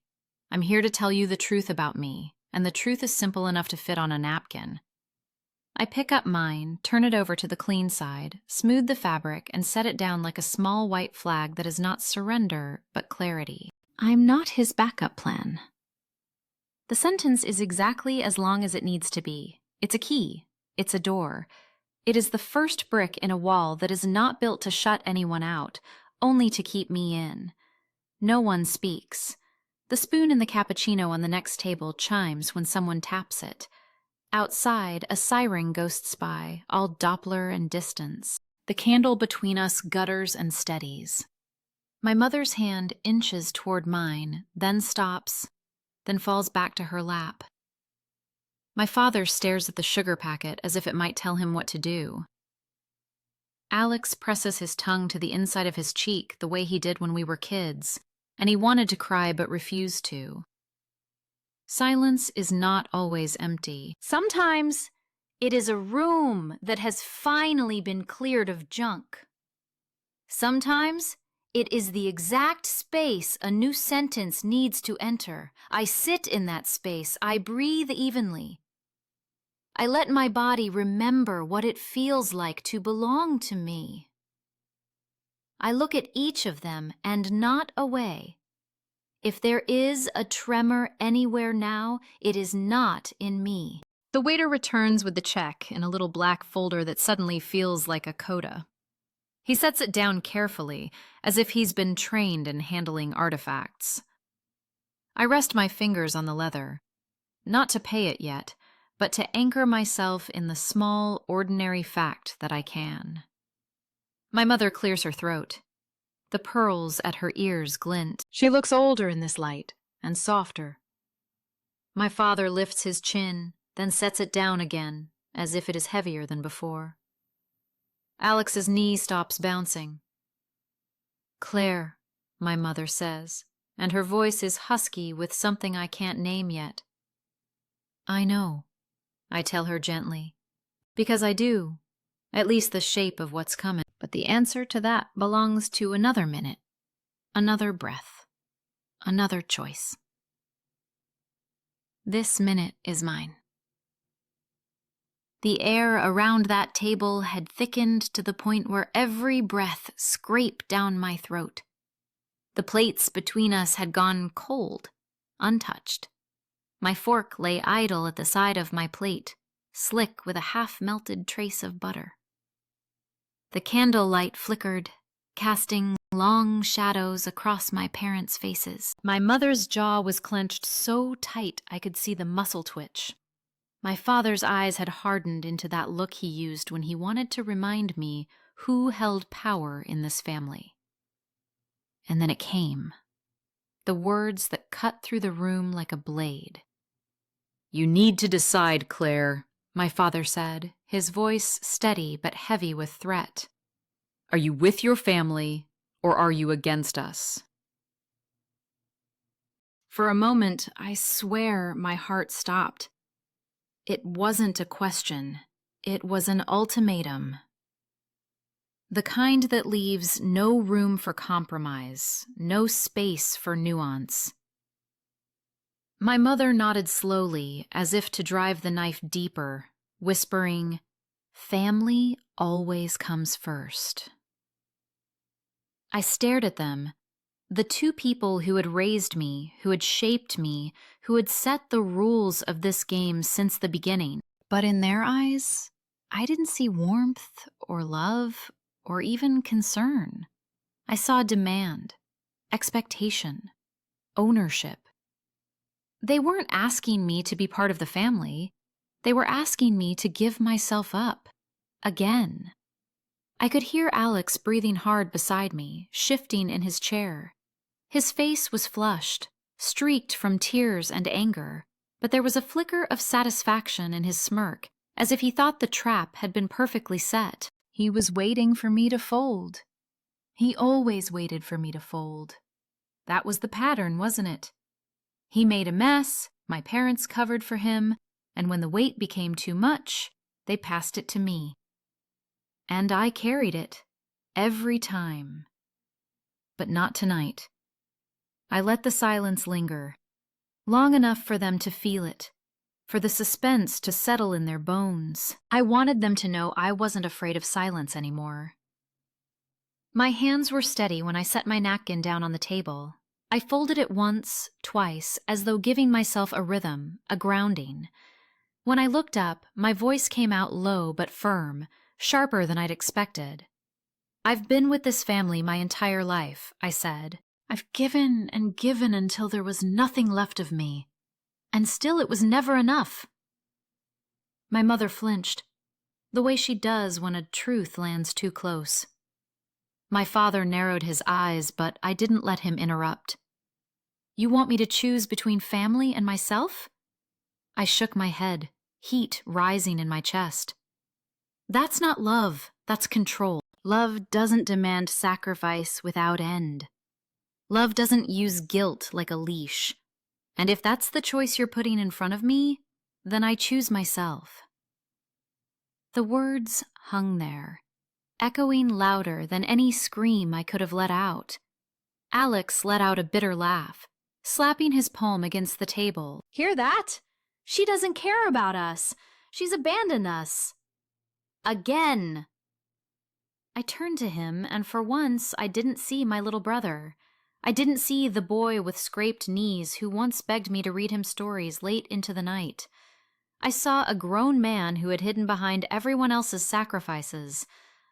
I'm here to tell you the truth about me, and the truth is simple enough to fit on a napkin. I pick up mine, turn it over to the clean side, smooth the fabric, and set it down like a small white flag that is not surrender, but clarity. I'm not his backup plan. The sentence is exactly as long as it needs to be. It's a key. It's a door. It is the first brick in a wall that is not built to shut anyone out, only to keep me in. No one speaks. The spoon in the cappuccino on the next table chimes when someone taps it. Outside, a siren ghosts by, all Doppler and distance. The candle between us gutters and steadies. My mother's hand inches toward mine, then stops, then falls back to her lap. My father stares at the sugar packet as if it might tell him what to do. Alex presses his tongue to the inside of his cheek the way he did when we were kids, and he wanted to cry but refused to. Silence is not always empty. Sometimes it is a room that has finally been cleared of junk. Sometimes it is the exact space a new sentence needs to enter. I sit in that space. I breathe evenly. I let my body remember what it feels like to belong to me. I look at each of them and not away. If there is a tremor anywhere now, it is not in me. The waiter returns with the check in a little black folder that suddenly feels like a coda. He sets it down carefully, as if he's been trained in handling artifacts. I rest my fingers on the leather, not to pay it yet, but to anchor myself in the small, ordinary fact that I can. My mother clears her throat. The pearls at her ears glint. She looks older in this light, and softer. My father lifts his chin, then sets it down again, as if it is heavier than before. Alex's knee stops bouncing. Claire, my mother says, and her voice is husky with something I can't name yet. I know, I tell her gently, because I do, at least the shape of what's coming. But the answer to that belongs to another minute, another breath, another choice. This minute is mine. The air around that table had thickened to the point where every breath scraped down my throat. The plates between us had gone cold, untouched. My fork lay idle at the side of my plate, slick with a half-melted trace of butter. The candlelight flickered, casting long shadows across my parents' faces. My mother's jaw was clenched so tight I could see the muscle twitch. My father's eyes had hardened into that look he used when he wanted to remind me who held power in this family. And then it came. The words that cut through the room like a blade. You need to decide, Claire, my father said, his voice steady but heavy with threat. Are you with your family, or are you against us? For a moment, I swear my heart stopped. It wasn't a question. It was an ultimatum. The kind that leaves no room for compromise, no space for nuance. My mother nodded slowly, as if to drive the knife deeper, whispering, "Family always comes first." I stared at them, the two people who had raised me, who had shaped me, who had set the rules of this game since the beginning. But in their eyes, I didn't see warmth or love or even concern. I saw demand, expectation, ownership. They weren't asking me to be part of the family. They were asking me to give myself up. Again. I could hear Alex breathing hard beside me, shifting in his chair. His face was flushed, streaked from tears and anger, but there was a flicker of satisfaction in his smirk, as if he thought the trap had been perfectly set. He was waiting for me to fold. He always waited for me to fold. That was the pattern, wasn't it? He made a mess, my parents covered for him, and when the weight became too much, they passed it to me. And I carried it, every time. But not tonight. I let the silence linger, long enough for them to feel it, for the suspense to settle in their bones. I wanted them to know I wasn't afraid of silence anymore. My hands were steady when I set my napkin down on the table. I folded it once, twice, as though giving myself a rhythm, a grounding. When I looked up, my voice came out low but firm, sharper than I'd expected. "I've been with this family my entire life," I said. "I've given and given until there was nothing left of me. And still it was never enough." My mother flinched, the way she does when a truth lands too close. My father narrowed his eyes, but I didn't let him interrupt. "You want me to choose between family and myself?" I shook my head, heat rising in my chest. "That's not love, that's control. Love doesn't demand sacrifice without end. Love doesn't use guilt like a leash. And if that's the choice you're putting in front of me, then I choose myself." The words hung there, echoing louder than any scream I could have let out. Alex let out a bitter laugh, slapping his palm against the table. "Hear that? She doesn't care about us. She's abandoned us. Again." I turned to him, and for once I didn't see my little brother. I didn't see the boy with scraped knees who once begged me to read him stories late into the night. I saw a grown man who had hidden behind everyone else's sacrifices,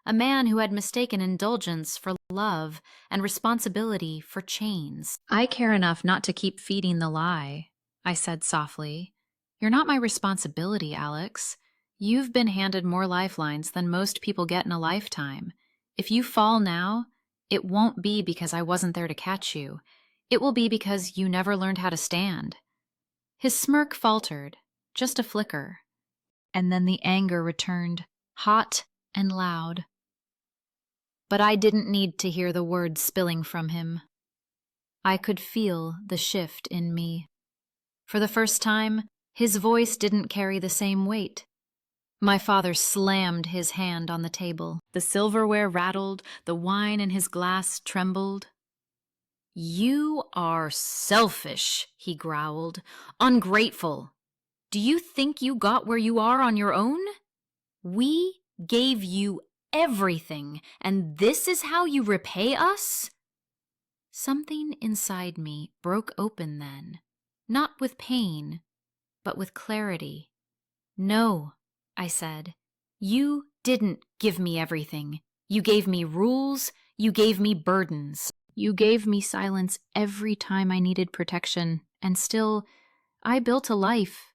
a man who had mistaken indulgence for love and responsibility for chains. "I care enough not to keep feeding the lie," I said softly. "You're not my responsibility, Alex. You've been handed more lifelines than most people get in a lifetime. If you fall now, it won't be because I wasn't there to catch you. It will be because you never learned how to stand." His smirk faltered, just a flicker, and then the anger returned, hot and loud. But I didn't need to hear the words spilling from him. I could feel the shift in me. For the first time, his voice didn't carry the same weight. My father slammed his hand on the table. The silverware rattled, the wine in his glass trembled. "You are selfish," he growled. "Ungrateful. Do you think you got where you are on your own? We gave you everything, and this is how you repay us?" Something inside me broke open then, not with pain, but with clarity. "No," I said, "you didn't give me everything. You gave me rules, you gave me burdens. You gave me silence every time I needed protection, and still, I built a life.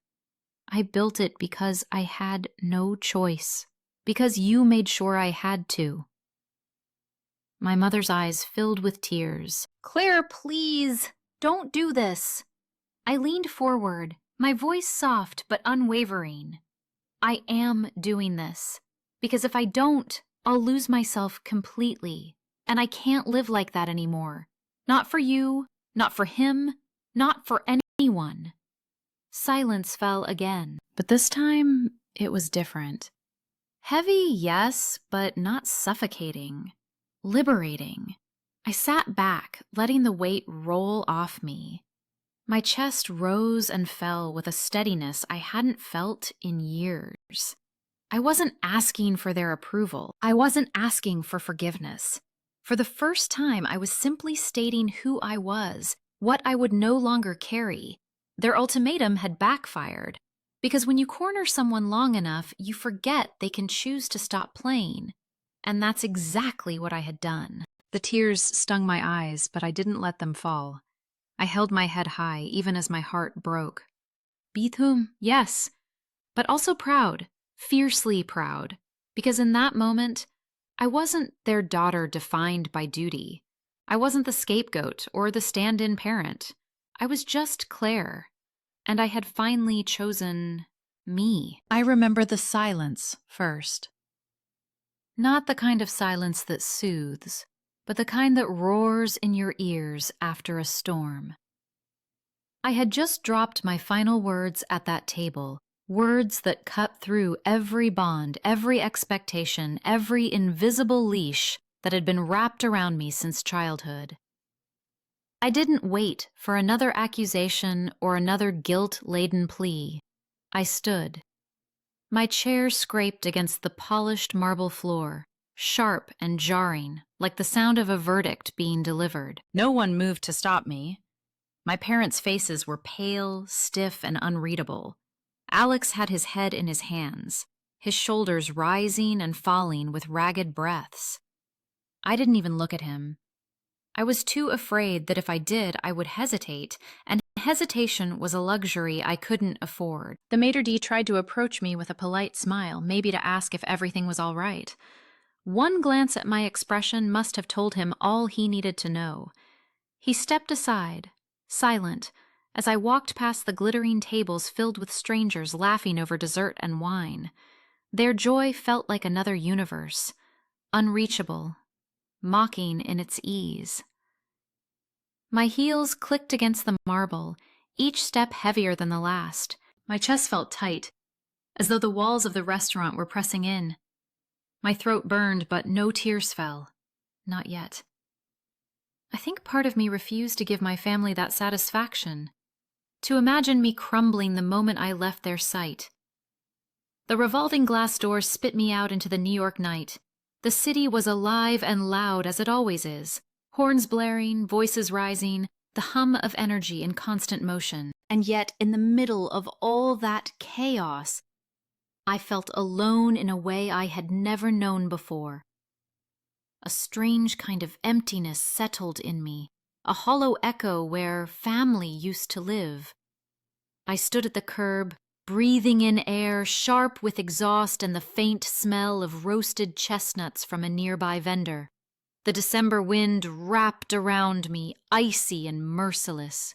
I built it because I had no choice, because you made sure I had to." My mother's eyes filled with tears. "Claire, please, don't do this." I leaned forward, my voice soft but unwavering. "I am doing this, because if I don't, I'll lose myself completely, and I can't live like that anymore. Not for you, not for him, not for anyone." Silence fell again, but this time it was different. Heavy, yes, but not suffocating. Liberating. I sat back, letting the weight roll off me. My chest rose and fell with a steadiness I hadn't felt in years. I wasn't asking for their approval. I wasn't asking for forgiveness. For the first time, I was simply stating who I was, what I would no longer carry. Their ultimatum had backfired, because when you corner someone long enough, you forget they can choose to stop playing. And that's exactly what I had done. The tears stung my eyes, but I didn't let them fall. I held my head high, even as my heart broke. Bethum, yes, but also proud, fiercely proud, because in that moment, I wasn't their daughter defined by duty. I wasn't the scapegoat or the stand-in parent. I was just Clare, and I had finally chosen me. I remember the silence first. Not the kind of silence that soothes, but the kind that roars in your ears after a storm. I had just dropped my final words at that table, words that cut through every bond, every expectation, every invisible leash that had been wrapped around me since childhood. I didn't wait for another accusation or another guilt-laden plea. I stood. My chair scraped against the polished marble floor, sharp and jarring, like the sound of a verdict being delivered. No one moved to stop me. My parents' faces were pale, stiff, and unreadable. Alex had his head in his hands, his shoulders rising and falling with ragged breaths. I didn't even look at him. I was too afraid that if I did, I would hesitate, and hesitation was a luxury I couldn't afford. The maitre d' tried to approach me with a polite smile, maybe to ask if everything was all right. One glance at my expression must have told him all he needed to know. He stepped aside, silent, as I walked past the glittering tables filled with strangers laughing over dessert and wine. Their joy felt like another universe, unreachable, mocking in its ease. My heels clicked against the marble, each step heavier than the last. My chest felt tight, as though the walls of the restaurant were pressing in. My throat burned, but no tears fell. Not yet. I think part of me refused to give my family that satisfaction, to imagine me crumbling the moment I left their sight. The revolving glass doors spit me out into the New York night. The city was alive and loud as it always is, horns blaring, voices rising, the hum of energy in constant motion. And yet, in the middle of all that chaos, I felt alone in a way I had never known before. A strange kind of emptiness settled in me, a hollow echo where family used to live. I stood at the curb, breathing in air sharp with exhaust and the faint smell of roasted chestnuts from a nearby vendor. The December wind wrapped around me, icy and merciless.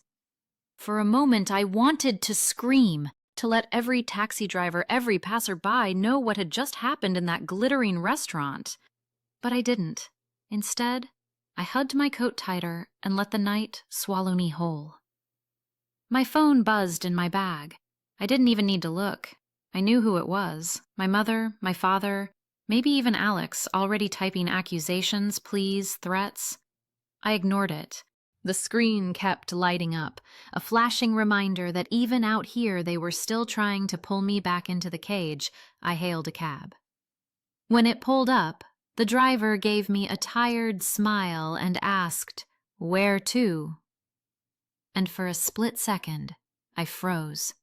For a moment I wanted to scream, to let every taxi driver, every passerby know what had just happened in that glittering restaurant. But I didn't. Instead, I hugged my coat tighter and let the night swallow me whole. My phone buzzed in my bag. I didn't even need to look. I knew who it was. My mother, my father, maybe even Alex, already typing accusations, pleas, threats. I ignored it. The screen kept lighting up, a flashing reminder that even out here they were still trying to pull me back into the cage. I hailed a cab. When it pulled up, the driver gave me a tired smile and asked, "Where to?" And for a split second, I froze.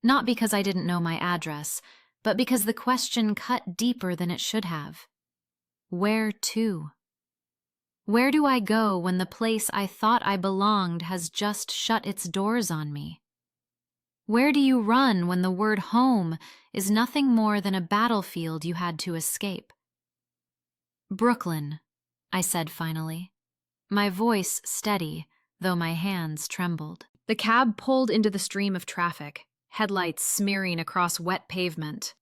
Not because I didn't know my address, but because the question cut deeper than it should have. Where to? Where do I go when the place I thought I belonged has just shut its doors on me? Where do you run when the word home is nothing more than a battlefield you had to escape? "Brooklyn," I said finally, my voice steady, though my hands trembled. The cab pulled into the stream of traffic, headlights smearing across wet pavement.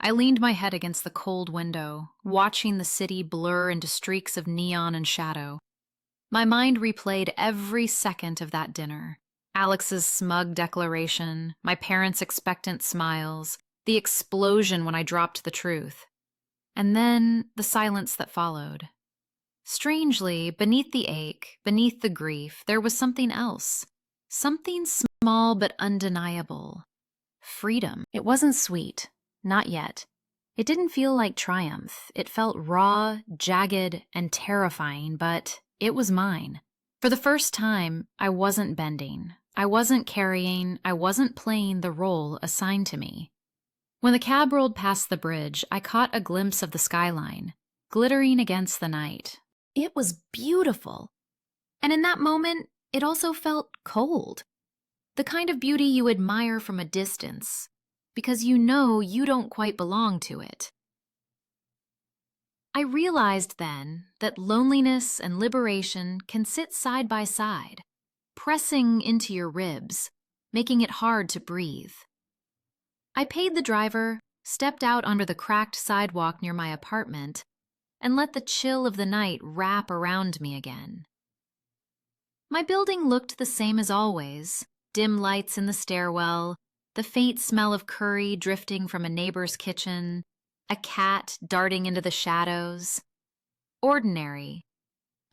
I leaned my head against the cold window, watching the city blur into streaks of neon and shadow. My mind replayed every second of that dinner. Alex's smug declaration, my parents' expectant smiles, the explosion when I dropped the truth. And then the silence that followed. Strangely, beneath the ache, beneath the grief, there was something else. Something small but undeniable. Freedom. It wasn't sweet. Not yet. It didn't feel like triumph. It felt raw, jagged, and terrifying, but it was mine. For the first time, I wasn't bending. I wasn't carrying, I wasn't playing the role assigned to me. When the cab rolled past the bridge, I caught a glimpse of the skyline, glittering against the night. It was beautiful. And in that moment, it also felt cold. The kind of beauty you admire from a distance, because you know you don't quite belong to it. I realized then that loneliness and liberation can sit side by side, pressing into your ribs, making it hard to breathe. I paid the driver, stepped out onto the cracked sidewalk near my apartment, and let the chill of the night wrap around me again. My building looked the same as always, dim lights in the stairwell, the faint smell of curry drifting from a neighbor's kitchen, a cat darting into the shadows. Ordinary,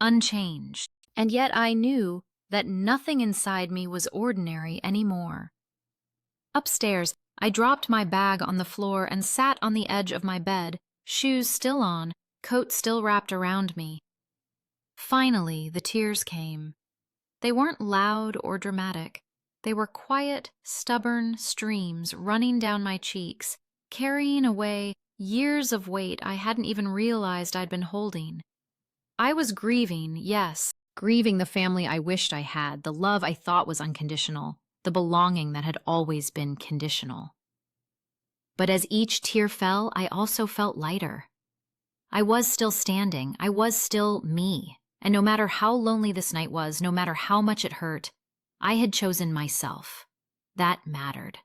unchanged. And yet I knew that nothing inside me was ordinary anymore. Upstairs, I dropped my bag on the floor and sat on the edge of my bed, shoes still on, coat still wrapped around me. Finally, the tears came. They weren't loud or dramatic. They were quiet, stubborn streams running down my cheeks, carrying away years of weight I hadn't even realized I'd been holding. I was grieving, yes, grieving the family I wished I had, the love I thought was unconditional, the belonging that had always been conditional. But as each tear fell, I also felt lighter. I was still standing, I was still me, and no matter how lonely this night was, no matter how much it hurt, I had chosen myself. That mattered.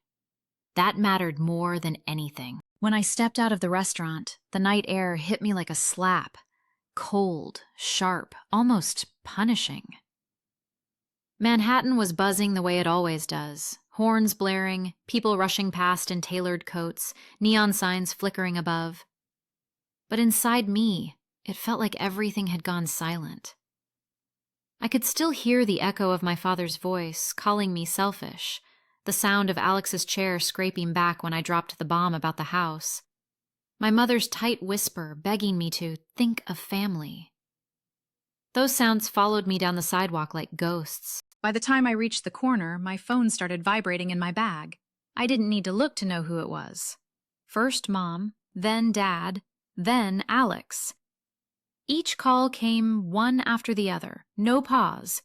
That mattered more than anything. When I stepped out of the restaurant, the night air hit me like a slap. Cold, sharp, almost punishing. Manhattan was buzzing the way it always does. Horns blaring, people rushing past in tailored coats, neon signs flickering above. But inside me, it felt like everything had gone silent. I could still hear the echo of my father's voice calling me selfish, the sound of Alex's chair scraping back when I dropped the bomb about the house, my mother's tight whisper begging me to think of family. Those sounds followed me down the sidewalk like ghosts. By the time I reached the corner, my phone started vibrating in my bag. I didn't need to look to know who it was. First Mom, then Dad, then Alex. Each call came one after the other, no pause,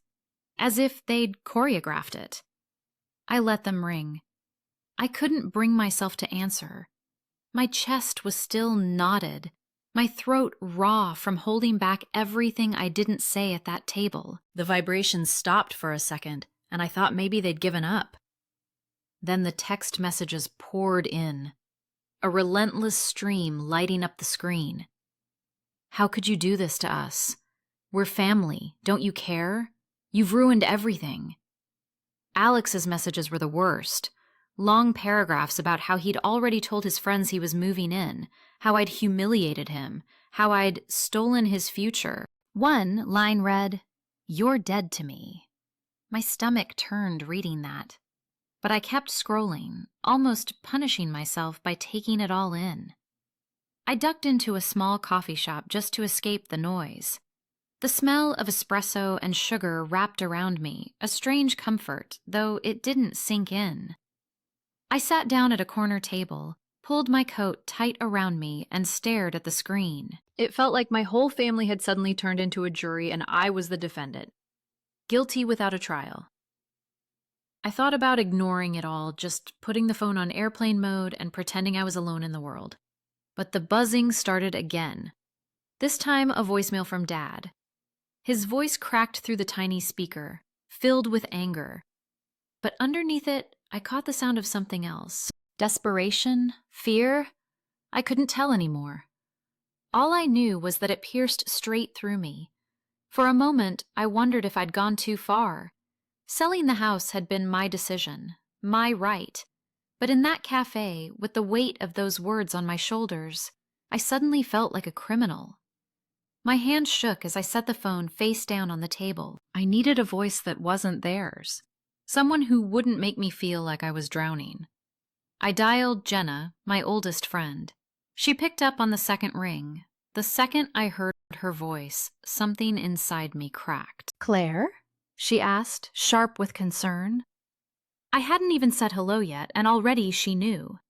as if they'd choreographed it. I let them ring. I couldn't bring myself to answer. My chest was still knotted, my throat raw from holding back everything I didn't say at that table. The vibrations stopped for a second, and I thought maybe they'd given up. Then the text messages poured in, a relentless stream lighting up the screen. How could you do this to us? We're family. Don't you care? You've ruined everything. Alex's messages were the worst. Long paragraphs about how he'd already told his friends he was moving in, how I'd humiliated him, how I'd stolen his future. One line read, "You're dead to me." My stomach turned reading that. But I kept scrolling, almost punishing myself by taking it all in. I ducked into a small coffee shop just to escape the noise. The smell of espresso and sugar wrapped around me, a strange comfort, though it didn't sink in. I sat down at a corner table, pulled my coat tight around me, and stared at the screen. It felt like my whole family had suddenly turned into a jury and I was the defendant. Guilty without a trial. I thought about ignoring it all, just putting the phone on airplane mode and pretending I was alone in the world. But the buzzing started again. This time a voicemail from Dad. His voice cracked through the tiny speaker, filled with anger. But underneath it, I caught the sound of something else. Desperation? Fear? I couldn't tell anymore. All I knew was that it pierced straight through me. For a moment, I wondered if I'd gone too far. Selling the house had been my decision, my right. But in that cafe, with the weight of those words on my shoulders, I suddenly felt like a criminal. My hand shook as I set the phone face down on the table. I needed a voice that wasn't theirs. Someone who wouldn't make me feel like I was drowning. I dialed Jenna, my oldest friend. She picked up on the second ring. The second I heard her voice, something inside me cracked. "Claire?" she asked, sharp with concern. I hadn't even said hello yet, and already she knew.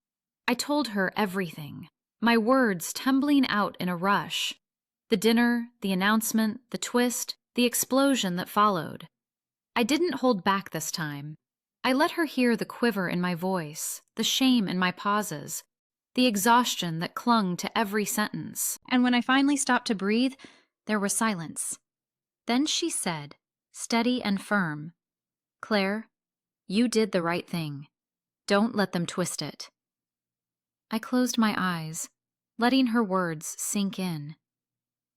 I told her everything, my words tumbling out in a rush. The dinner, the announcement, the twist, the explosion that followed. I didn't hold back this time. I let her hear the quiver in my voice, the shame in my pauses, the exhaustion that clung to every sentence. And when I finally stopped to breathe, there was silence. Then she said, steady and firm, "Claire, you did the right thing. Don't let them twist it." I closed my eyes, letting her words sink in.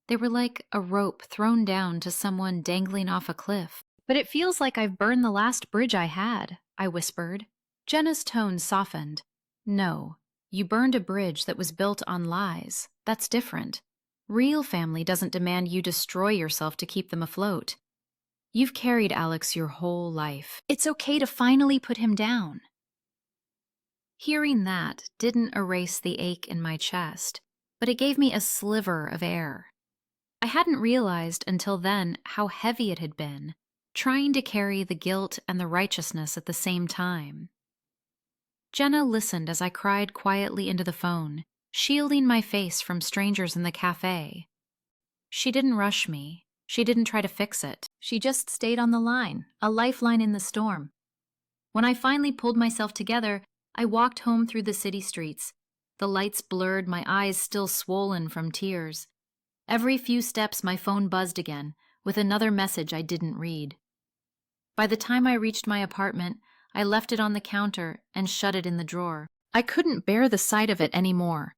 They were like a rope thrown down to someone dangling off a cliff. But it feels like I've burned the last bridge I had, I whispered. Jenna's tone softened. No, you burned a bridge that was built on lies. That's different. Real family doesn't demand you destroy yourself to keep them afloat. You've carried Alex your whole life. It's okay to finally put him down. Hearing that didn't erase the ache in my chest, but it gave me a sliver of air. I hadn't realized until then how heavy it had been, trying to carry the guilt and the righteousness at the same time. Jenna listened as I cried quietly into the phone, shielding my face from strangers in the cafe. She didn't rush me. She didn't try to fix it. She just stayed on the line, a lifeline in the storm. When I finally pulled myself together, I walked home through the city streets. The lights blurred, my eyes still swollen from tears. Every few steps, my phone buzzed again, with another message I didn't read. By the time I reached my apartment, I left it on the counter and shut it in the drawer. I couldn't bear the sight of it anymore.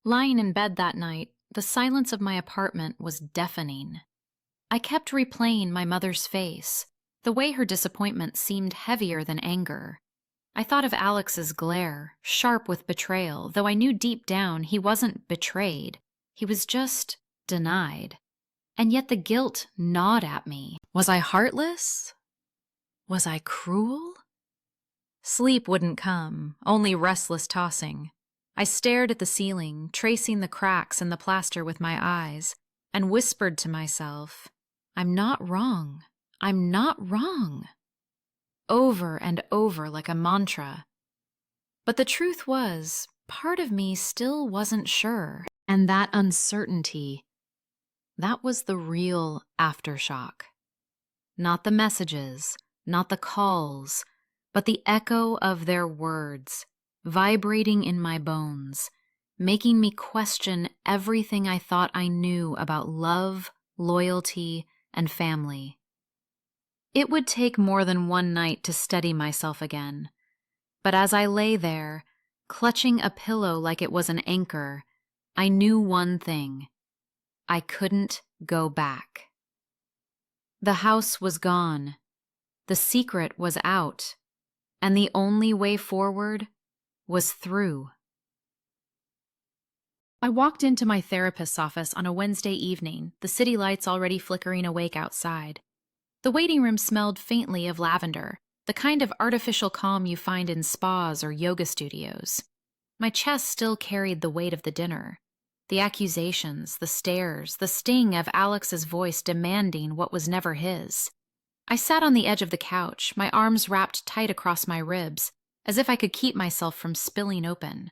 Lying in bed that night, the silence of my apartment was deafening. I kept replaying my mother's face. The way her disappointment seemed heavier than anger. I thought of Alex's glare, sharp with betrayal, though I knew deep down he wasn't betrayed. He was just denied. And yet the guilt gnawed at me. Was I heartless? Was I cruel? Sleep wouldn't come, only restless tossing. I stared at the ceiling, tracing the cracks in the plaster with my eyes, and whispered to myself, I'm not wrong. I'm not wrong. Over and over like a mantra. But the truth was, part of me still wasn't sure, and that uncertainty, that was the real aftershock. Not the messages, not the calls, but the echo of their words, vibrating in my bones, making me question everything I thought I knew about love, loyalty, and family. It would take more than one night to steady myself again, but as I lay there, clutching a pillow like it was an anchor, I knew one thing. I couldn't go back. The house was gone. The secret was out, and the only way forward was through. I walked into my therapist's office on a Wednesday evening, the city lights already flickering awake outside. The waiting room smelled faintly of lavender, the kind of artificial calm you find in spas or yoga studios. My chest still carried the weight of the dinner. The accusations, the stares, the sting of Alex's voice demanding what was never his. I sat on the edge of the couch, my arms wrapped tight across my ribs, as if I could keep myself from spilling open.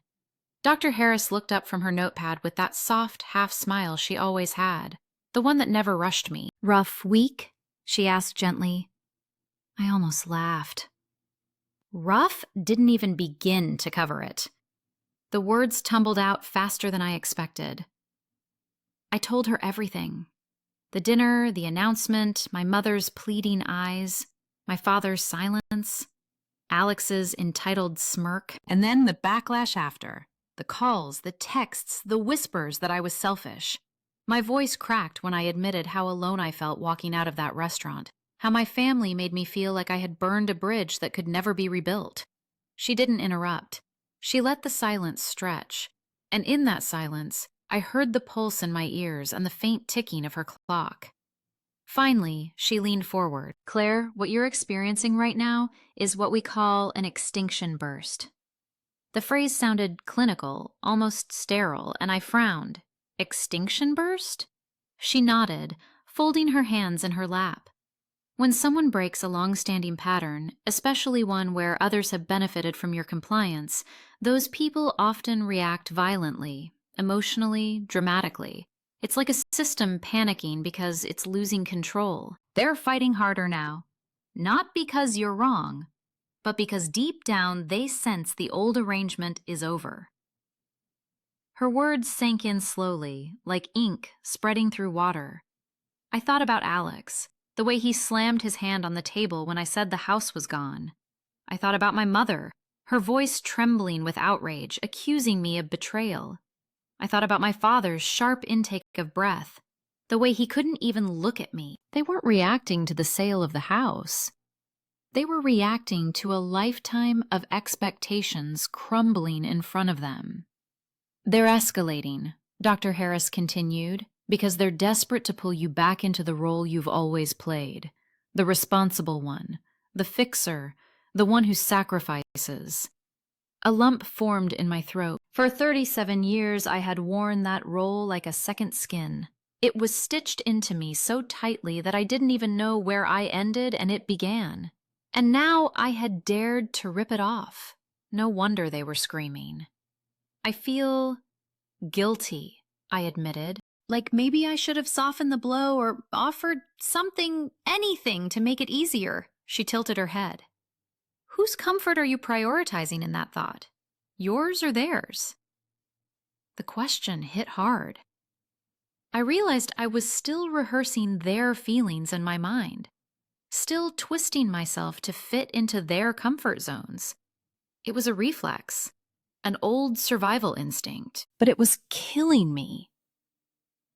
Dr. Harris looked up from her notepad with that soft half-smile she always had, the one that never rushed me. Rough week? She asked gently. I almost laughed. Rough didn't even begin to cover it. The words tumbled out faster than I expected. I told her everything. The dinner, the announcement, my mother's pleading eyes, my father's silence, Alex's entitled smirk, and then the backlash after. The calls, the texts, the whispers that I was selfish. My voice cracked when I admitted how alone I felt walking out of that restaurant, how my family made me feel like I had burned a bridge that could never be rebuilt. She didn't interrupt. She let the silence stretch, and in that silence, I heard the pulse in my ears and the faint ticking of her clock. Finally, she leaned forward. Claire, what you're experiencing right now is what we call an extinction burst. The phrase sounded clinical, almost sterile, and I frowned. Extinction burst? She nodded, folding her hands in her lap. When someone breaks a long-standing pattern, especially one where others have benefited from your compliance, those people often react violently, emotionally, dramatically. It's like a system panicking because it's losing control. They're fighting harder now. Not because you're wrong, but because deep down they sense the old arrangement is over. Her words sank in slowly, like ink spreading through water. I thought about Alex, the way he slammed his hand on the table when I said the house was gone. I thought about my mother, her voice trembling with outrage, accusing me of betrayal. I thought about my father's sharp intake of breath, the way he couldn't even look at me. They weren't reacting to the sale of the house. They were reacting to a lifetime of expectations crumbling in front of them. "They're escalating," Dr. Harris continued, "because they're desperate to pull you back into the role you've always played. The responsible one, the fixer, the one who sacrifices." A lump formed in my throat. For 37 years, I had worn that role like a second skin. It was stitched into me so tightly that I didn't even know where I ended and it began. And now I had dared to rip it off. No wonder they were screaming. "I feel guilty," I admitted. "Like maybe I should have softened the blow or offered something, anything to make it easier." She tilted her head. "Whose comfort are you prioritizing in that thought? Yours or theirs?" The question hit hard. I realized I was still rehearsing their feelings in my mind, still twisting myself to fit into their comfort zones. It was a reflex, an old survival instinct, but it was killing me.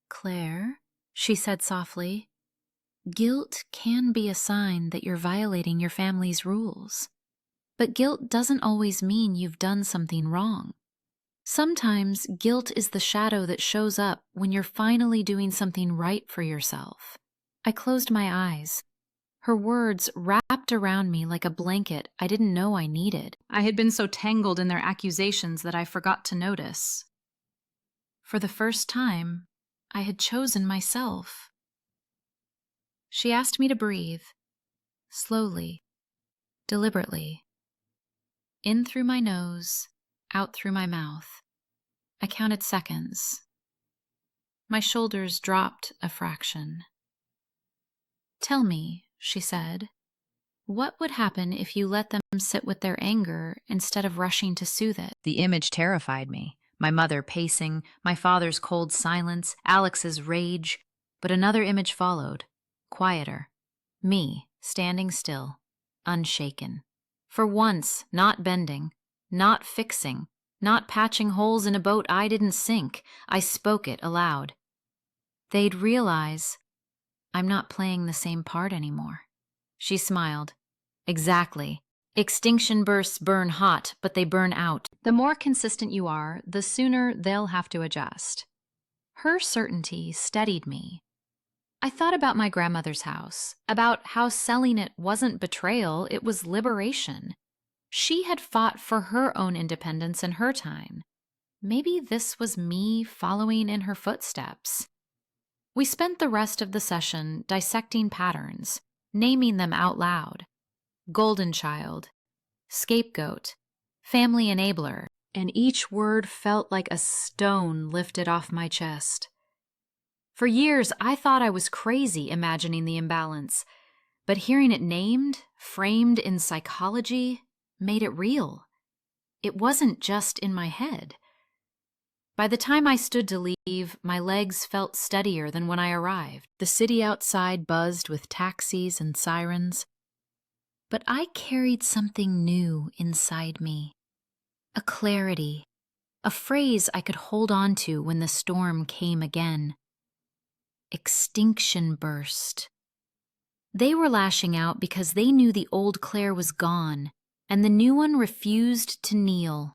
"Claire," she said softly, "guilt can be a sign that you're violating your family's rules. But guilt doesn't always mean you've done something wrong. Sometimes guilt is the shadow that shows up when you're finally doing something right for yourself." I closed my eyes. Her words wrapped around me like a blanket I didn't know I needed. I had been so tangled in their accusations that I forgot to notice. For the first time, I had chosen myself. She asked me to breathe, slowly, deliberately. In through my nose, out through my mouth. I counted seconds. My shoulders dropped a fraction. "Tell me," she said, "what would happen if you let them sit with their anger instead of rushing to soothe it?" The image terrified me. My mother pacing, my father's cold silence, Alex's rage. But another image followed, quieter. Me, standing still, unshaken. For once, not bending, not fixing, not patching holes in a boat I didn't sink. I spoke it aloud. "They'd realize I'm not playing the same part anymore." She smiled. "Exactly. Extinction bursts burn hot, but they burn out. The more consistent you are, the sooner they'll have to adjust." Her certainty steadied me. I thought about my grandmother's house, about how selling it wasn't betrayal, it was liberation. She had fought for her own independence in her time. Maybe this was me following in her footsteps. We spent the rest of the session dissecting patterns, naming them out loud. Golden child, scapegoat, family enabler, and each word felt like a stone lifted off my chest. For years, I thought I was crazy imagining the imbalance, but hearing it named, framed in psychology, made it real. It wasn't just in my head. By the time I stood to leave, my legs felt steadier than when I arrived. The city outside buzzed with taxis and sirens. But I carried something new inside me. A clarity, a phrase I could hold on to when the storm came again. Extinction burst. They were lashing out because they knew the old Clare was gone, and the new one refused to kneel.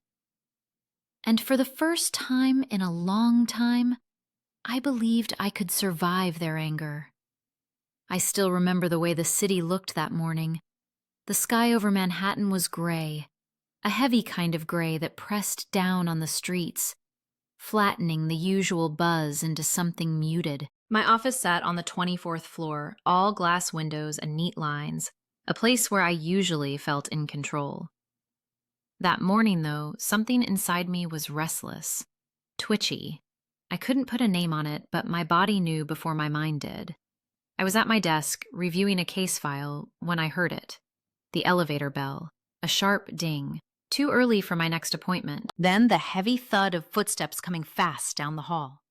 And for the first time in a long time, I believed I could survive their anger. I still remember the way the city looked that morning. The sky over Manhattan was gray, a heavy kind of gray that pressed down on the streets, flattening the usual buzz into something muted. My office sat on the 24th floor, all glass windows and neat lines, a place where I usually felt in control. That morning, though, something inside me was restless, twitchy. I couldn't put a name on it, but my body knew before my mind did. I was at my desk, reviewing a case file, when I heard it. The elevator bell, a sharp ding, too early for my next appointment. Then the heavy thud of footsteps coming fast down the hall.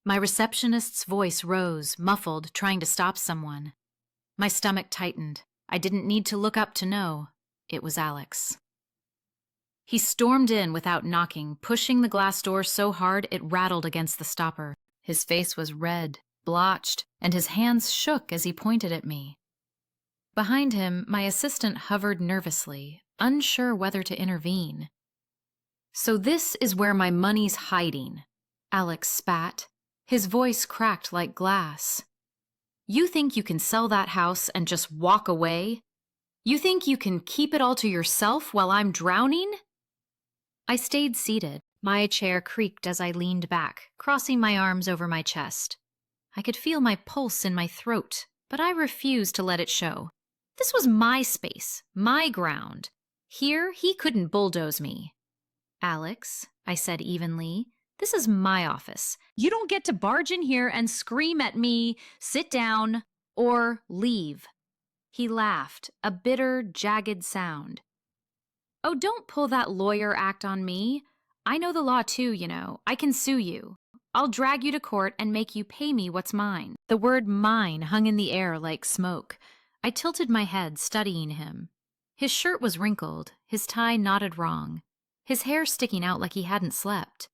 My receptionist's voice rose, muffled, trying to stop someone. My stomach tightened. I didn't need to look up to know. It was Alex. He stormed in without knocking, pushing the glass door so hard it rattled against the stopper. His face was red, blotched, and his hands shook as he pointed at me. Behind him, my assistant hovered nervously, unsure whether to intervene. "So this is where my money's hiding," Alex spat. His voice cracked like glass. "You think you can sell that house and just walk away? You think you can keep it all to yourself while I'm drowning?" I stayed seated. My chair creaked as I leaned back, crossing my arms over my chest. I could feel my pulse in my throat, but I refused to let it show. This was my space, my ground. Here, he couldn't bulldoze me. "Alex," I said evenly, "this is my office. You don't get to barge in here and scream at me, 'Sit down,' or 'leave.'" He laughed, a bitter, jagged sound. "Oh, don't pull that lawyer act on me. I know the law too, you know. I can sue you. I'll drag you to court and make you pay me what's mine." The word mine hung in the air like smoke. I tilted my head, studying him. His shirt was wrinkled, his tie knotted wrong, his hair sticking out like he hadn't slept.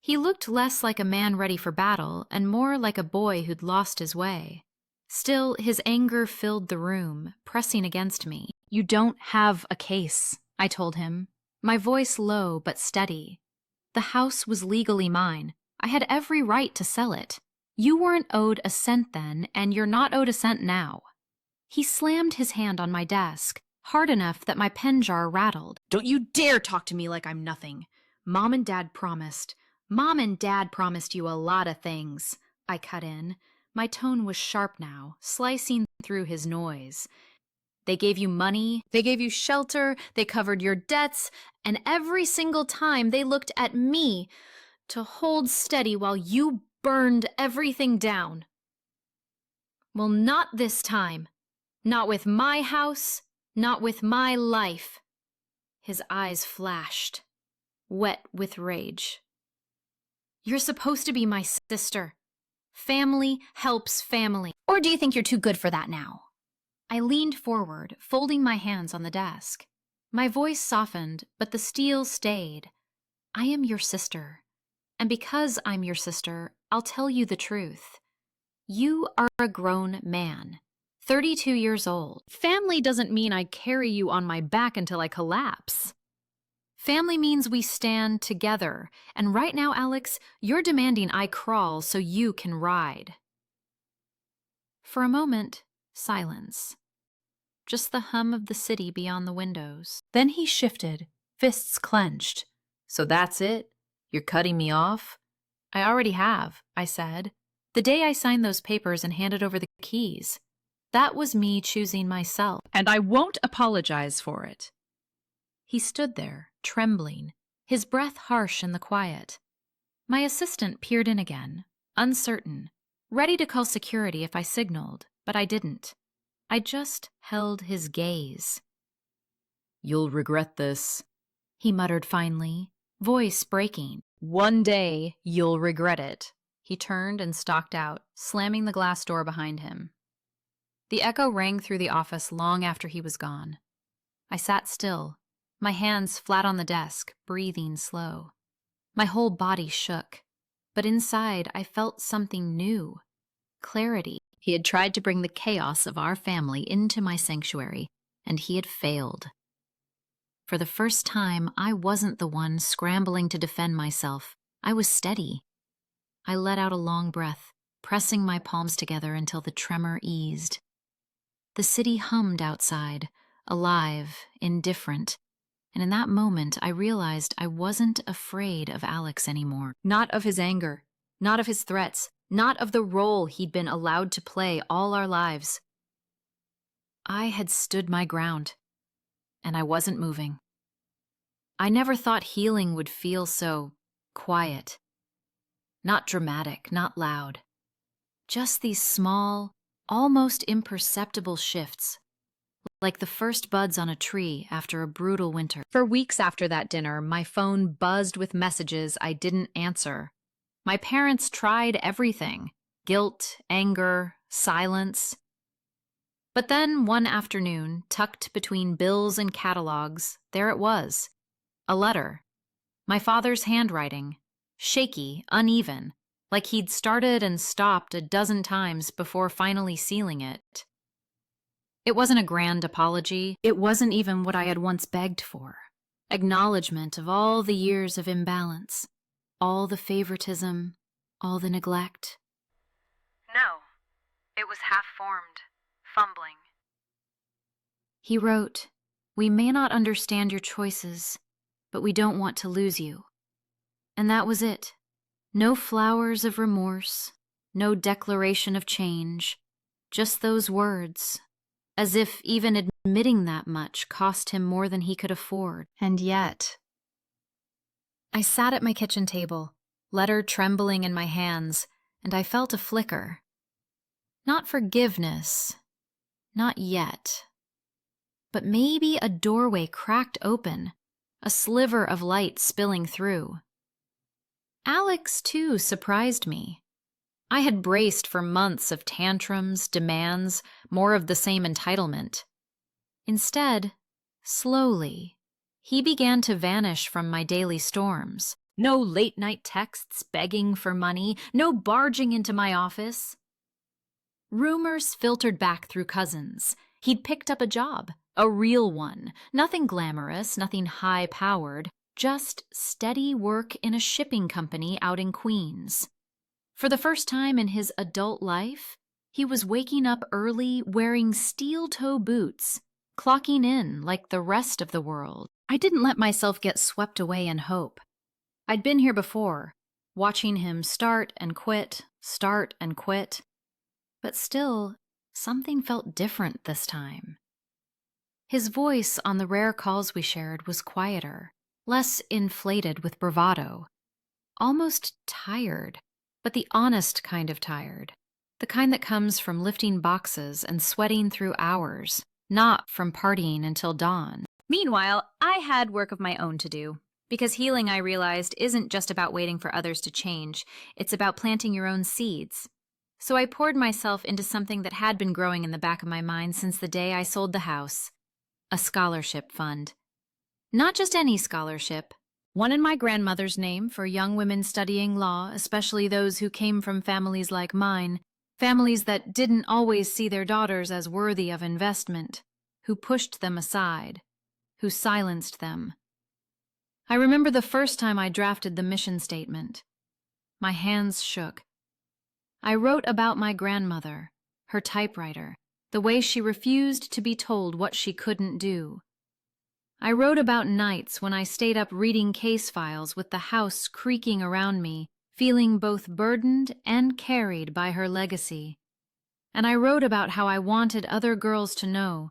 He looked less like a man ready for battle and more like a boy who'd lost his way. Still, his anger filled the room, pressing against me. "You don't have a case," I told him, my voice low but steady. "The house was legally mine. I had every right to sell it. You weren't owed a cent then, and you're not owed a cent now." He slammed his hand on my desk, hard enough that my pen jar rattled. "Don't you dare talk to me like I'm nothing. Mom and Dad promised you a lot of things," I cut in. My tone was sharp now, slicing through his noise. "They gave you money, they gave you shelter, they covered your debts, and every single time they looked at me to hold steady while you burned everything down. Well, not this time. Not with my house, not with my life." His eyes flashed, wet with rage. "You're supposed to be my sister. Family helps family. Or do you think you're too good for that now?" I leaned forward, folding my hands on the desk. My voice softened, but the steel stayed. "I am your sister. And because I'm your sister, I'll tell you the truth. You are a grown man, 32 years old. Family doesn't mean I carry you on my back until I collapse. Family means we stand together, and right now, Alex, you're demanding I crawl so you can ride." For a moment, silence. Just the hum of the city beyond the windows. Then he shifted, fists clenched. "So that's it? You're cutting me off?" "I already have," I said. "The day I signed those papers and handed over the keys. That was me choosing myself. And I won't apologize for it." He stood there, trembling, his breath harsh in the quiet. My assistant peered in again, uncertain, ready to call security if I signaled, but I didn't. I just held his gaze. "You'll regret this," he muttered finally, voice breaking. "One day, you'll regret it." He turned and stalked out, slamming the glass door behind him. The echo rang through the office long after he was gone. I sat still, my hands flat on the desk, breathing slow. My whole body shook, but inside I felt something new. Clarity. He had tried to bring the chaos of our family into my sanctuary, and he had failed. For the first time, I wasn't the one scrambling to defend myself. I was steady. I let out a long breath, pressing my palms together until the tremor eased. The city hummed outside, alive, indifferent, and in that moment I realized I wasn't afraid of Alex anymore. Not of his anger, not of his threats, not of the role he'd been allowed to play all our lives. I had stood my ground, and I wasn't moving. I never thought healing would feel so quiet. Not dramatic, not loud. Just these small, almost imperceptible shifts, like the first buds on a tree after a brutal winter. For weeks after that dinner, my phone buzzed with messages I didn't answer. My parents tried everything: guilt, anger, silence. But then one afternoon, tucked between bills and catalogs, there it was. A letter. My father's handwriting. Shaky, uneven, like he'd started and stopped a dozen times before finally sealing it. It wasn't a grand apology. It wasn't even what I had once begged for. Acknowledgement of all the years of imbalance, all the favoritism, all the neglect. No, it was half-formed, fumbling. He wrote, "We may not understand your choices, but we don't want to lose you." And that was it. No flowers of remorse, no declaration of change, just those words, as if even admitting that much cost him more than he could afford. And yet, I sat at my kitchen table, letter trembling in my hands, and I felt a flicker. Not forgiveness, not yet, but maybe a doorway cracked open, a sliver of light spilling through. Alex, too, surprised me. I had braced for months of tantrums, demands, more of the same entitlement. Instead, slowly, he began to vanish from my daily storms. No late-night texts begging for money, no barging into my office. Rumors filtered back through cousins. He'd picked up a job, a real one, nothing glamorous, nothing high-powered, just steady work in a shipping company out in Queens. For the first time in his adult life, he was waking up early wearing steel-toe boots, clocking in like the rest of the world. I didn't let myself get swept away in hope. I'd been here before, watching him start and quit. But still, something felt different this time. His voice on the rare calls we shared was quieter, less inflated with bravado, almost tired, but the honest kind of tired, the kind that comes from lifting boxes and sweating through hours, not from partying until dawn. Meanwhile, I had work of my own to do, because healing, I realized, isn't just about waiting for others to change, it's about planting your own seeds. So I poured myself into something that had been growing in the back of my mind since the day I sold the house. A scholarship fund. Not just any scholarship. One in my grandmother's name for young women studying law, especially those who came from families like mine, families that didn't always see their daughters as worthy of investment, who pushed them aside, who silenced them. I remember the first time I drafted the mission statement. My hands shook. I wrote about my grandmother, her typewriter, the way she refused to be told what she couldn't do. I wrote about nights when I stayed up reading case files with the house creaking around me, feeling both burdened and carried by her legacy. And I wrote about how I wanted other girls to know,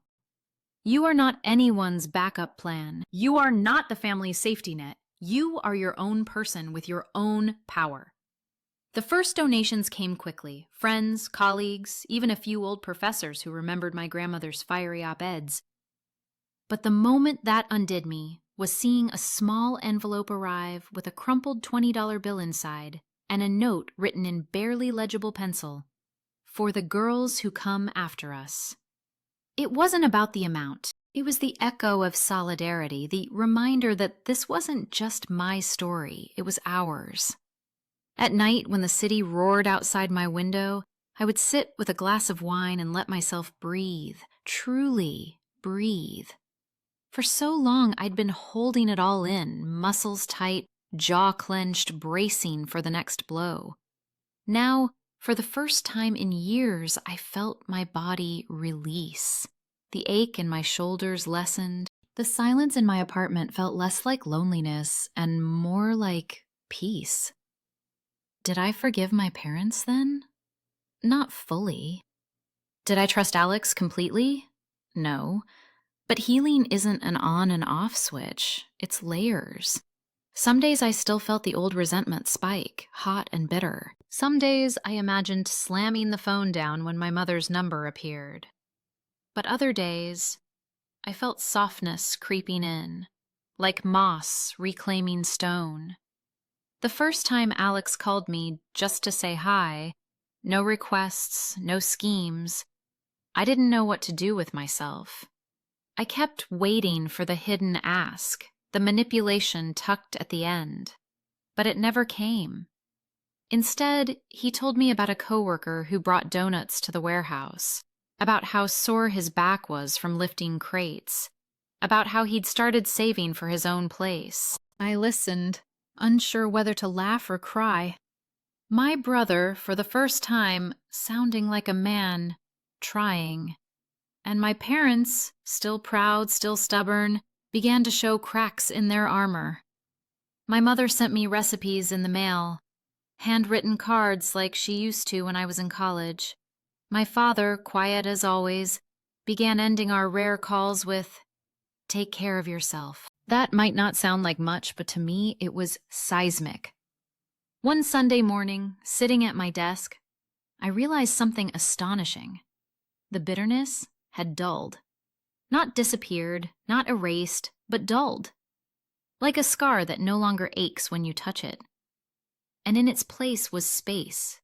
you are not anyone's backup plan. You are not the family's safety net. You are your own person with your own power. The first donations came quickly. Friends, colleagues, even a few old professors who remembered my grandmother's fiery op-eds. But the moment that undid me was seeing a small envelope arrive with a crumpled $20 bill inside and a note written in barely legible pencil, "For the girls who come after us." It wasn't about the amount. It was the echo of solidarity, the reminder that this wasn't just my story, it was ours. At night, when the city roared outside my window, I would sit with a glass of wine and let myself breathe, truly breathe. For so long, I'd been holding it all in, muscles tight, jaw clenched, bracing for the next blow. Now, for the first time in years, I felt my body release. The ache in my shoulders lessened. The silence in my apartment felt less like loneliness and more like peace. Did I forgive my parents then? Not fully. Did I trust Alex completely? No. But healing isn't an on and off switch. It's layers. Some days I still felt the old resentment spike, hot and bitter. Some days I imagined slamming the phone down when my mother's number appeared. But other days, I felt softness creeping in, like moss reclaiming stone. The first time Alex called me just to say hi, no requests, no schemes, I didn't know what to do with myself. I kept waiting for the hidden ask, the manipulation tucked at the end, but it never came. Instead, he told me about a coworker who brought donuts to the warehouse. about how sore his back was from lifting crates, about how he'd started saving for his own place. I listened, unsure whether to laugh or cry. My brother, for the first time, sounding like a man, trying. And my parents, still proud, still stubborn, began to show cracks in their armor. My mother sent me recipes in the mail, handwritten cards like she used to when I was in college. My father, quiet as always, began ending our rare calls with, "Take care of yourself." That might not sound like much, but to me it was seismic. One Sunday morning, sitting at my desk, I realized something astonishing. The bitterness had dulled. Not disappeared, not erased, but dulled. Like a scar that no longer aches when you touch it. And in its place was space.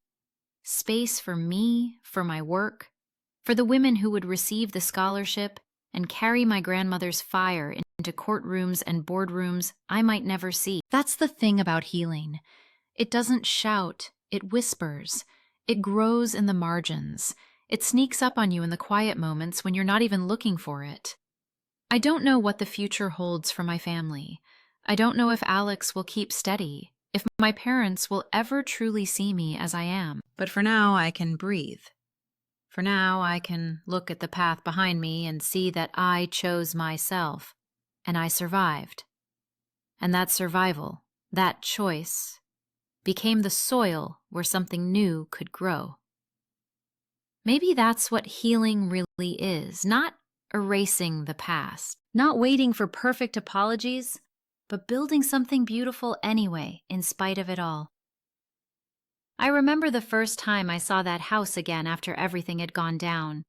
Space for me, for my work, for the women who would receive the scholarship and carry my grandmother's fire into courtrooms and boardrooms I might never see. That's the thing about healing. It doesn't shout, it whispers. It grows in the margins. It sneaks up on you in the quiet moments when you're not even looking for it. I don't know what the future holds for my family. I don't know if Alex will keep steady, if my parents will ever truly see me as I am. But for now, I can breathe. For now, I can look at the path behind me and see that I chose myself, and I survived. And that survival, that choice, became the soil where something new could grow. Maybe that's what healing really is, not erasing the past, not waiting for perfect apologies, but building something beautiful anyway, in spite of it all. I remember the first time I saw that house again after everything had gone down.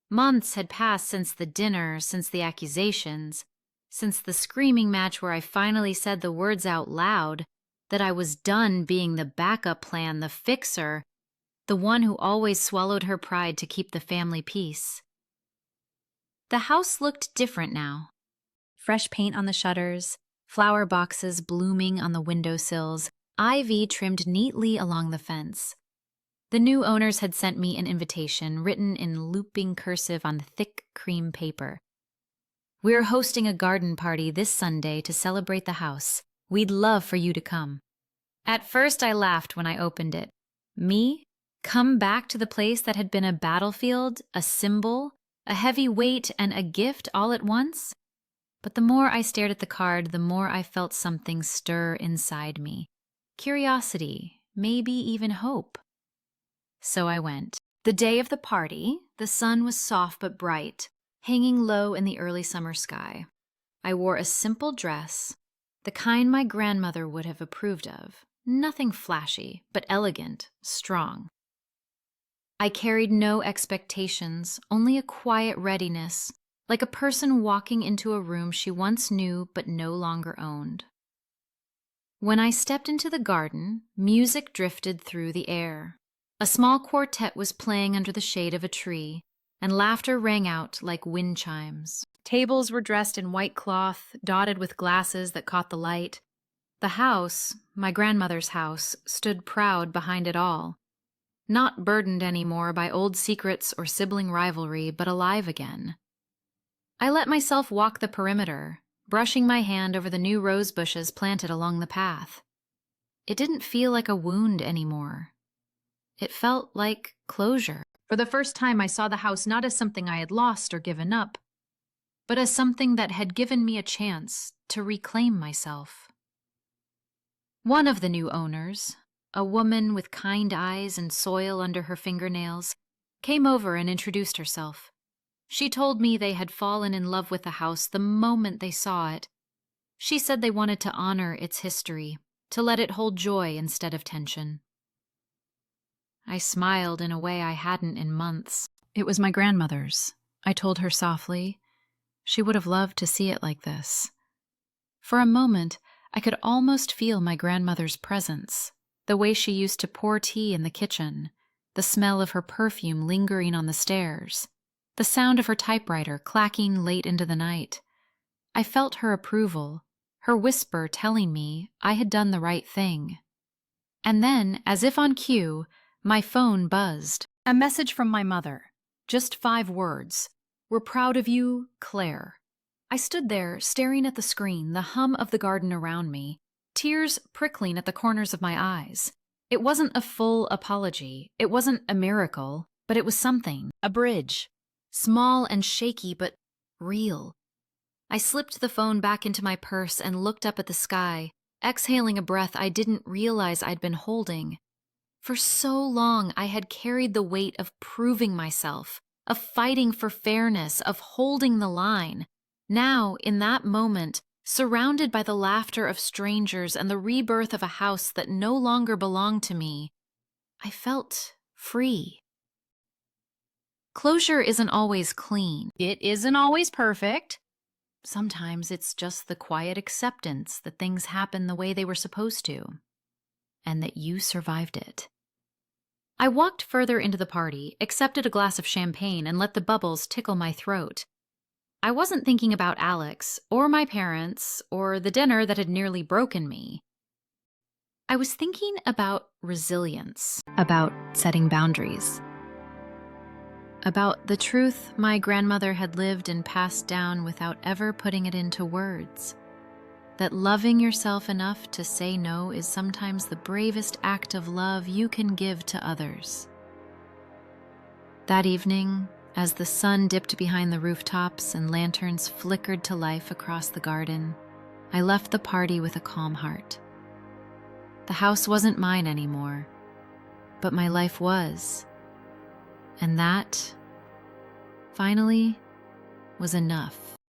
Months had passed since the dinner, since the accusations, since the screaming match where I finally said the words out loud that I was done being the backup plan, the fixer, the one who always swallowed her pride to keep the family peace. The house looked different now. Fresh paint on the shutters, flower boxes blooming on the windowsills, ivy trimmed neatly along the fence. The new owners had sent me an invitation written in looping cursive on thick cream paper. "We're hosting a garden party this Sunday to celebrate the house. We'd love for you to come." At first I laughed when I opened it. Me? Come back to the place that had been a battlefield, a symbol, a heavy weight, and a gift all at once? But the more I stared at the card, the more I felt something stir inside me. Curiosity, maybe even hope. So I went. The day of the party, the sun was soft but bright, hanging low in the early summer sky. I wore a simple dress, the kind my grandmother would have approved of. Nothing flashy, but elegant, strong. I carried no expectations, only a quiet readiness, like a person walking into a room she once knew but no longer owned. When I stepped into the garden, music drifted through the air. A small quartet was playing under the shade of a tree, and laughter rang out like wind chimes. Tables were dressed in white cloth, dotted with glasses that caught the light. The house, my grandmother's house, stood proud behind it all. Not burdened anymore by old secrets or sibling rivalry, but alive again. I let myself walk the perimeter, brushing my hand over the new rose bushes planted along the path. It didn't feel like a wound anymore. It felt like closure. For the first time, I saw the house not as something I had lost or given up, but as something that had given me a chance to reclaim myself. One of the new owners, a woman with kind eyes and soil under her fingernails, came over and introduced herself. She told me they had fallen in love with the house the moment they saw it. She said they wanted to honor its history, to let it hold joy instead of tension. I smiled in a way I hadn't in months. It was my grandmother's, I told her softly. She would have loved to see it like this. For a moment, I could almost feel my grandmother's presence, the way she used to pour tea in the kitchen, the smell of her perfume lingering on the stairs, the sound of her typewriter clacking late into the night. I felt her approval, her whisper telling me I had done the right thing. And then, as if on cue, my phone buzzed. A message from my mother. Just 5 words. We're proud of you, Claire. I stood there, staring at the screen, the hum of the garden around me, tears prickling at the corners of my eyes. It wasn't a full apology. It wasn't a miracle, but it was something. A bridge. Small and shaky, but real. I slipped the phone back into my purse and looked up at the sky, exhaling a breath I didn't realize I'd been holding. For so long, I had carried the weight of proving myself, of fighting for fairness, of holding the line. Now, in that moment, surrounded by the laughter of strangers and the rebirth of a house that no longer belonged to me, I felt free. Closure isn't always clean. It isn't always perfect. Sometimes it's just the quiet acceptance that things happen the way they were supposed to, and that you survived it. I walked further into the party, accepted a glass of champagne, and let the bubbles tickle my throat. I wasn't thinking about Alex, or my parents, or the dinner that had nearly broken me. I was thinking about resilience, about setting boundaries, about the truth my grandmother had lived and passed down without ever putting it into words. That loving yourself enough to say no is sometimes the bravest act of love you can give to others. That evening, as the sun dipped behind the rooftops and lanterns flickered to life across the garden, I left the party with a calm heart. The house wasn't mine anymore, but my life was. And that, finally, was enough.